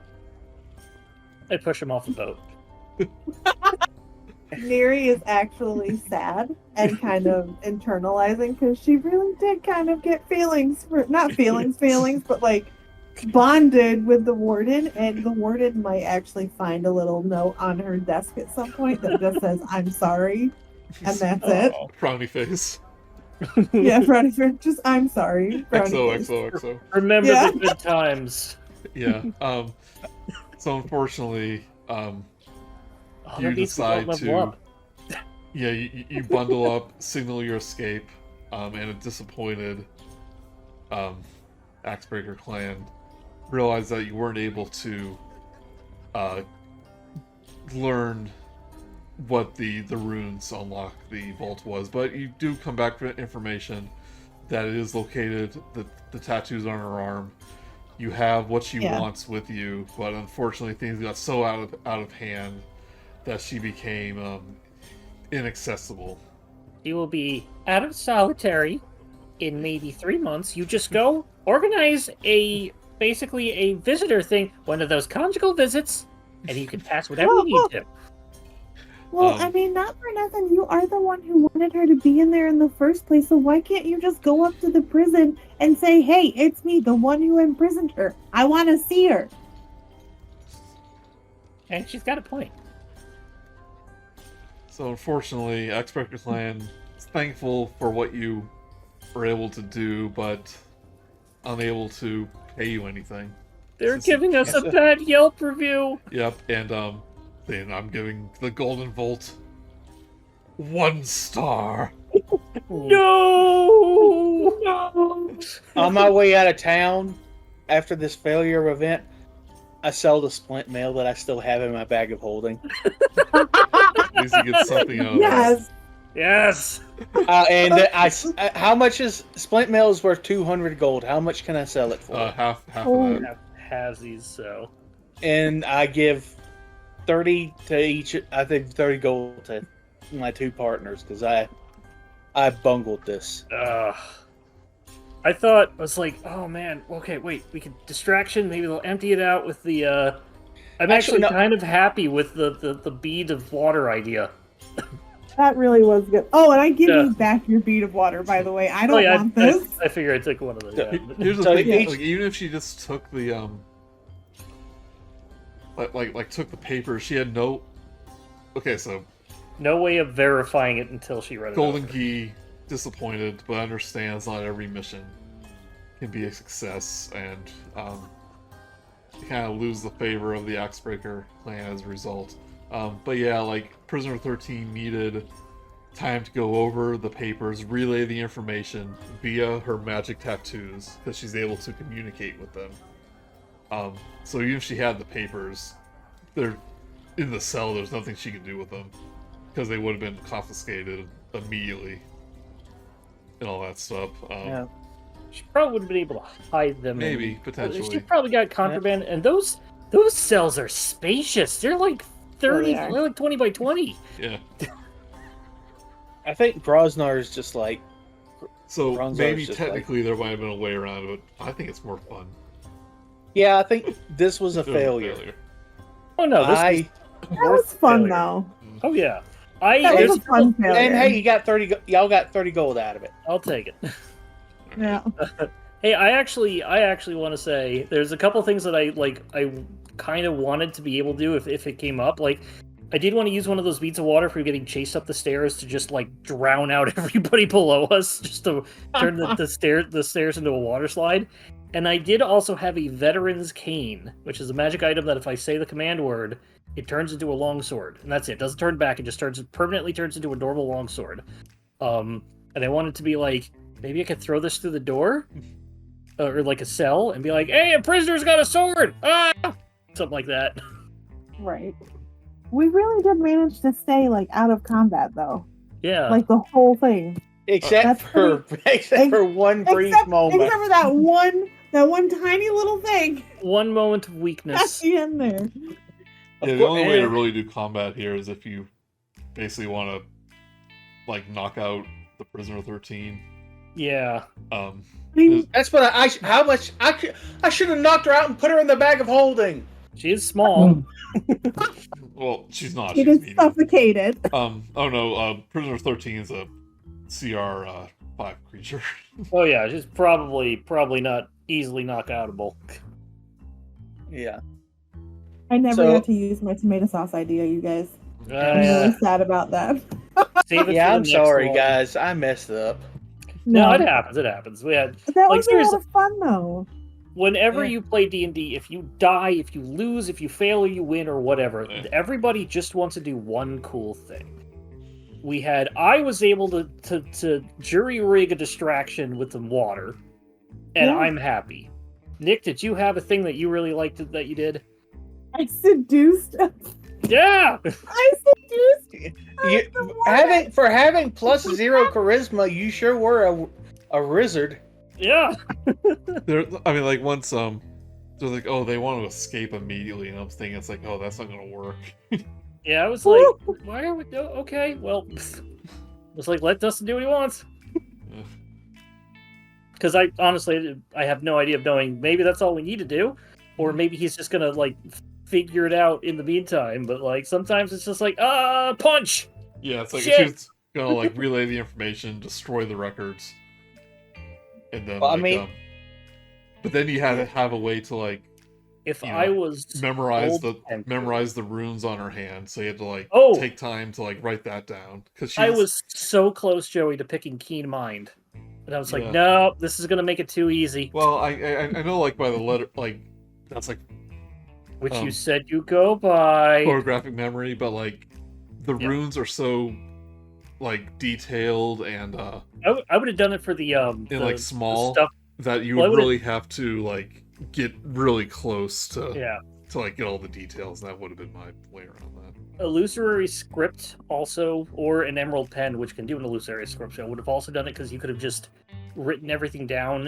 I push him off the boat. Neri is actually sad and kind of internalizing because she really did kind of get not feelings, but like bonded with the warden, and the warden might actually find a little note on her desk at some point that just says, "I'm sorry," and that's it. Frowny face. Yeah, frowny face. Just "I'm sorry." Frowny face. XOXOXO. Remember Yeah. the good times. Yeah. So unfortunately, you that means we don't decide level to. up. Yeah, you bundle up, signal your escape, and a disappointed Axebreaker clan realize that you weren't able to learn what the runes unlock the vault was, but you do come back with information that it is located. The tattoos on her arm. You have what she wants with you, but unfortunately things got so out of hand that she became inaccessible. You will be out of solitary in maybe 3 months. You just go organize basically a visitor thing, one of those conjugal visits, and you can pass whatever you need to. Well, I mean, not for nothing. You are the one who wanted her to be in there in the first place, so why can't you just go up to the prison and say, hey, it's me, the one who imprisoned her. I want to see her. And she's got a point. So unfortunately, X-Spectre Clan is thankful for what you were able to do, but unable to pay you anything. They're This is- giving us a bad Yelp review. Yep, and then I'm giving the Golden Vault 1 star. No! No. On my way out of town, after this failure event, I sell the splint mail that I still have in my bag of holding. At least you get something out of Yes. Yes! How much is splint mail is worth 200 gold? How much can I sell it for? it. Half Oh. of that. Has these, so. And I give 30 to each. I think 30 gold to my 2 partners because I bungled this. I thought, I was like, oh man, okay, wait, we could distraction, maybe they'll empty it out with the, I'm actually no. kind of happy with the bead of water idea. That really was good. Oh, and I give Yeah. you back your bead of water, by the way. I don't Oh, yeah, want this. I figure I took one of those. Yeah. Here's the So thing, each- like, even if she just took the like took the paper, she had no. Okay, so No way of verifying it until she read it. Golden over. Key disappointed, but understands not every mission can be a success, and you kind of lose the favor of the Axebreaker clan as a result. But yeah, like Prisoner 13 needed time to go over the papers, relay the information via her magic tattoos, because she's able to communicate with them. So even if she had the papers, they're in the cell, there's nothing she could do with them, because they would have been confiscated immediately and all that stuff. Yeah. She probably would have been able to hide them. Maybe, She potentially. probably got contraband, and those cells are spacious. They're like 30, they are. they're like 20 by 20. Yeah. I think Grosnar is just like. So Kronzar's maybe just technically there might have been a way around it, but I think it's more fun. Yeah, I think this was a It was failure. Oh no, this That was fun, failure. though. Oh yeah, That there's was a fun failure. And hey, y'all got 30 gold out of it. I'll take it. Yeah. Hey, I actually want to say there's a couple things that I kind of wanted to be able to do if it came up. Like, I did want to use one of those beads of water for getting chased up the stairs to just like drown out everybody below us, just to turn the stairs into a water slide. And I did also have a veteran's cane, which is a magic item that if I say the command word, it turns into a longsword, and that's it. It doesn't turn back; it just permanently turns into a normal longsword. And I wanted to be like, maybe I could throw this through the door, or like a cell, and be like, "Hey, a prisoner's got a sword!" Ah, something like that. Right. We really did manage to stay like out of combat though. Yeah. Like the whole thing. Except That's for one brief Except moment. for that one tiny little thing One moment of at weakness. the end there. Yeah, the only way to really do combat here is if you basically want to like knock out the Prisoner 13. Yeah. I mean, That's what I should have knocked her out and put her in the bag of holding. She is small. Well, she's not. she She's is medium. suffocated. Oh no, Prisoner 13 is a CR 5 creature. Oh yeah, she's probably not easily knockoutable. Yeah. I never So- got to use my tomato sauce idea, you guys. I'm Yeah. really sad about that. Save it Yeah, for the I'm next sorry, one. guys. I messed up. No, it happens. It happens. We had But that like, was a seriously- lot of fun though. whenever Yeah. you play D&D, if you die, if you lose, if you fail or you win or whatever, Yeah. everybody just wants to do one cool thing. I was able to jury rig a distraction with some water, and Yeah. I'm happy. Nick, did you have a thing that you really liked that you did? I seduced. Yeah! I seduced. Having plus 0 charisma, you sure were a wizard. Yeah! I mean, like once they're like, oh, they want to escape immediately, and I'm thinking it's like, oh, that's not gonna work. Yeah, I was like, why are we... Okay, well... It's like, let Dustin do what he wants. Because I have no idea of knowing, maybe that's all we need to do, or maybe he's just gonna, like, figure it out in the meantime. But like sometimes it's just like punch. Yeah, it's like Shit. she was gonna like relay the information, destroy the records, and then Well, I like, mean- but then you had to have a way to like If You I know, was memorize old and memorize the runes on her hand, so you had to like Oh! take time to like write that down because I was so close, Joey, to picking Keen Mind, and I was like, Yeah. no, this is gonna make it too easy. Well, I know like by the letter like that's like Which you um, said you go by. photographic memory, but like the Yeah. runes are so like detailed and I would have done it for the like small stuff. that you Well, I would would've- really have to like get really close to Yeah, like get all the details, and that would have been my way around that. illusory script also, or an emerald pen, which can do an illusory script. I would have also done it because you could have just written everything down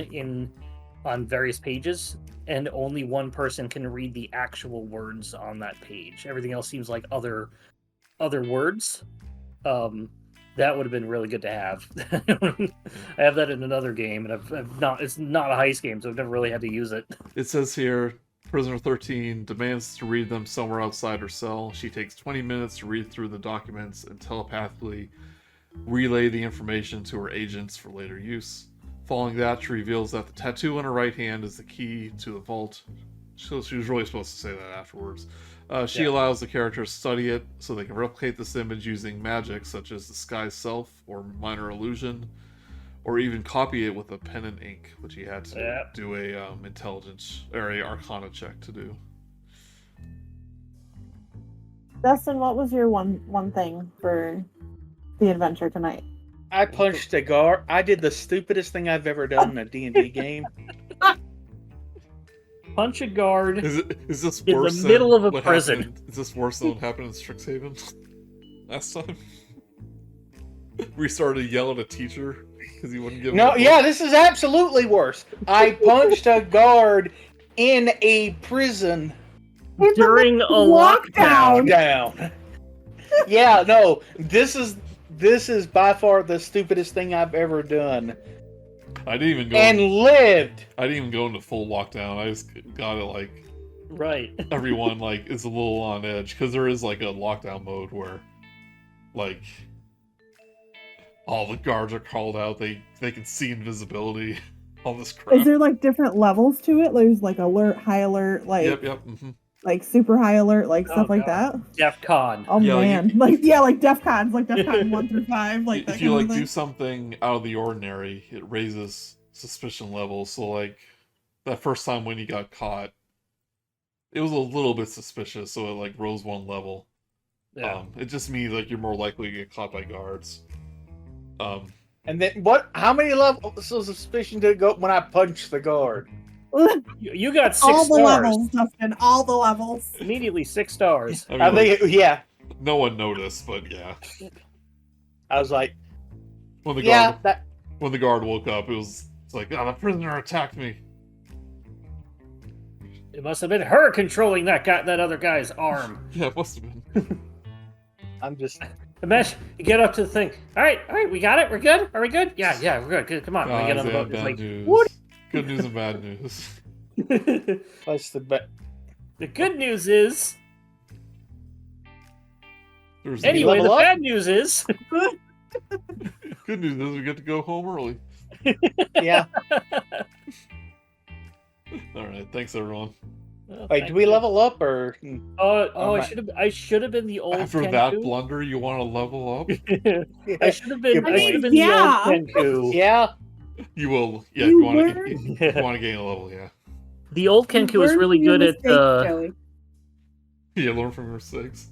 on various pages, and only one person can read the actual words on that page. Everything else seems like other words. That would have been really good to have. I have that in another game, and I've not. It's not a heist game, so I've never really had to use it. It says here, Prisoner 13 demands to read them somewhere outside her cell. She takes 20 minutes to read through the documents and telepathically relay the information to her agents for later use. Following that, she reveals that the tattoo on her right hand is the key to the vault. So she was really supposed to say that afterwards. She Yeah. allows the character to study it so they can replicate this image using magic such as disguise self or minor illusion, or even copy it with a pen and ink, which he had to Yeah. do a intelligence or a arcana check to do. Dustin, what was your one thing for the adventure tonight? I punched a guard. I did the stupidest thing I've ever done in a D&D game. Punch a guard. Is this In the worse middle than of a what prison. happened- Is this worse than what happened in Strixhaven last time? We started to yell at a teacher because he wouldn't give him No, a book. yeah, this is absolutely worse. I punched a guard in a prison During a lockdown. down. Yeah, no, this is by far the stupidest thing I've ever done. I didn't even go. And lived. I didn't even go into full lockdown. I just got it like Right. everyone like is a little on edge because there is like a lockdown mode where like all the guards are called out. They can see invisibility. All this crap. Is there like different levels to it? There's like alert, high alert, like Yep. hmm like super high alert, like stuff like God. that. DEF CON. Oh Yeah, like, man, like DEF CONs, like DEF CON 1 through 5, like that If you kind like of do thing. something out of the ordinary, it raises suspicion levels. So like that first time when you got caught, it was a little bit suspicious. So it like rose one level. Yeah. It just means like you're more likely to get caught by guards. And then what? How many levels of suspicion did it go when I punched the guard? You got 6 all the stars. levels, Dustin, all the levels. Immediately 6 stars. I mean, I like, think, yeah. no one noticed, but yeah, I was like, when the yeah, guard that. when the guard woke up, it's like, oh, the prisoner attacked me. It must have been her controlling that other guy's arm. Yeah, it must have been. I'm just. Imagine you get up to the thing. All right, we got it. We're good. Are we good? Yeah, we're good. Good. Come on, we Guys, get on the they boat. had It's bad like, news. what? Good news and bad news. That's the best. The good news is, There's anyway, the level up? bad news is, good news is we get to go home early. Yeah. All right, thanks everyone. Wait, do we level up or? Oh, my- I should have been the old. After Kenku. that blunder, you want to level up? I should have been. I I mean, should have been yeah. the old Kenku. Yeah. You will. Yeah, You if you want were- to. If you want to gain a level, yeah. The old Kenku was Learn really from your good at. mistakes, Joey. Yeah, learn from your mistakes.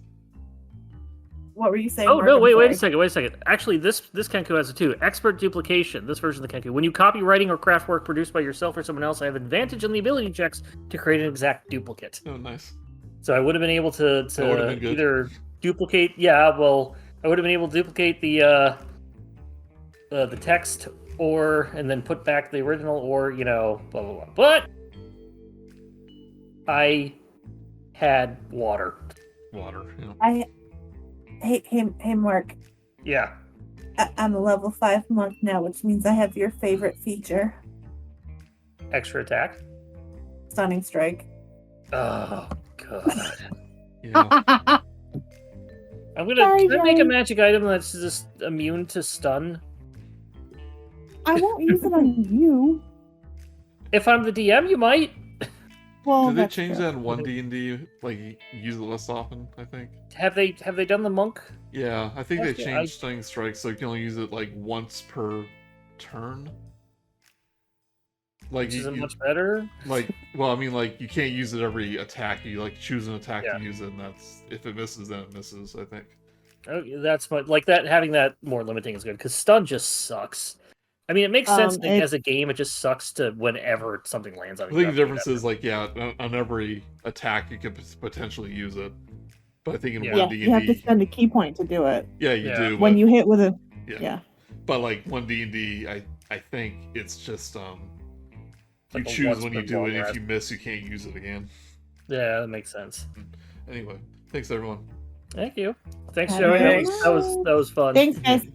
What were you saying? Oh Mark? no! I'm Wait a sorry. second. Actually, this Kenku has it too. Expert duplication. This version of the Kenku. When you copy writing or craft work produced by yourself or someone else, I have advantage on the ability checks to create an exact duplicate. Oh, nice. So I would have been able to That would've been good. either duplicate. Yeah, well, I would have been able to duplicate the text, and then put back the original, or blah blah blah. But I had water. Water. Yeah. Hey, Mark. Yeah. I'm a level 5 monk now, which means I have your favorite feature, Extra attack. Stunning Strike. Oh Yeah. I'm gonna Sorry, can I make a Joey. magic item that's just immune to stun. I won't use it on you. If I'm the DM, you might. Well, Did they that's change true. that in 1D&D? Like, you use it less often, I think? Have they done the monk? Yeah, I think they Okay, changed Stunning Strike so you can only use it, like, once per turn. Like, Which isn't much better. well, I mean, like, you can't use it every attack. You, like, choose an attack Yeah. to use it, and that's... If it misses, then it misses, I think. That's much like that. Having that more limiting is good because stun just sucks. I mean, it makes sense as a game. It just sucks to whenever something lands on I you. think the difference is, like, yeah, on every attack you could potentially use it. But I think in Yeah. 1D&D... Yeah, you have to spend a key point to do it. Yeah, you Yeah. do. When but- you hit with a Yeah. yeah. But, like, 1D&D, I think it's just, you Like a choose once when per you do it. long If rest. you miss, you can't use it again. Yeah, that makes sense. Anyway, thanks, everyone. Thank you. Thanks, Have Joey. a good That was fun. Thanks, guys.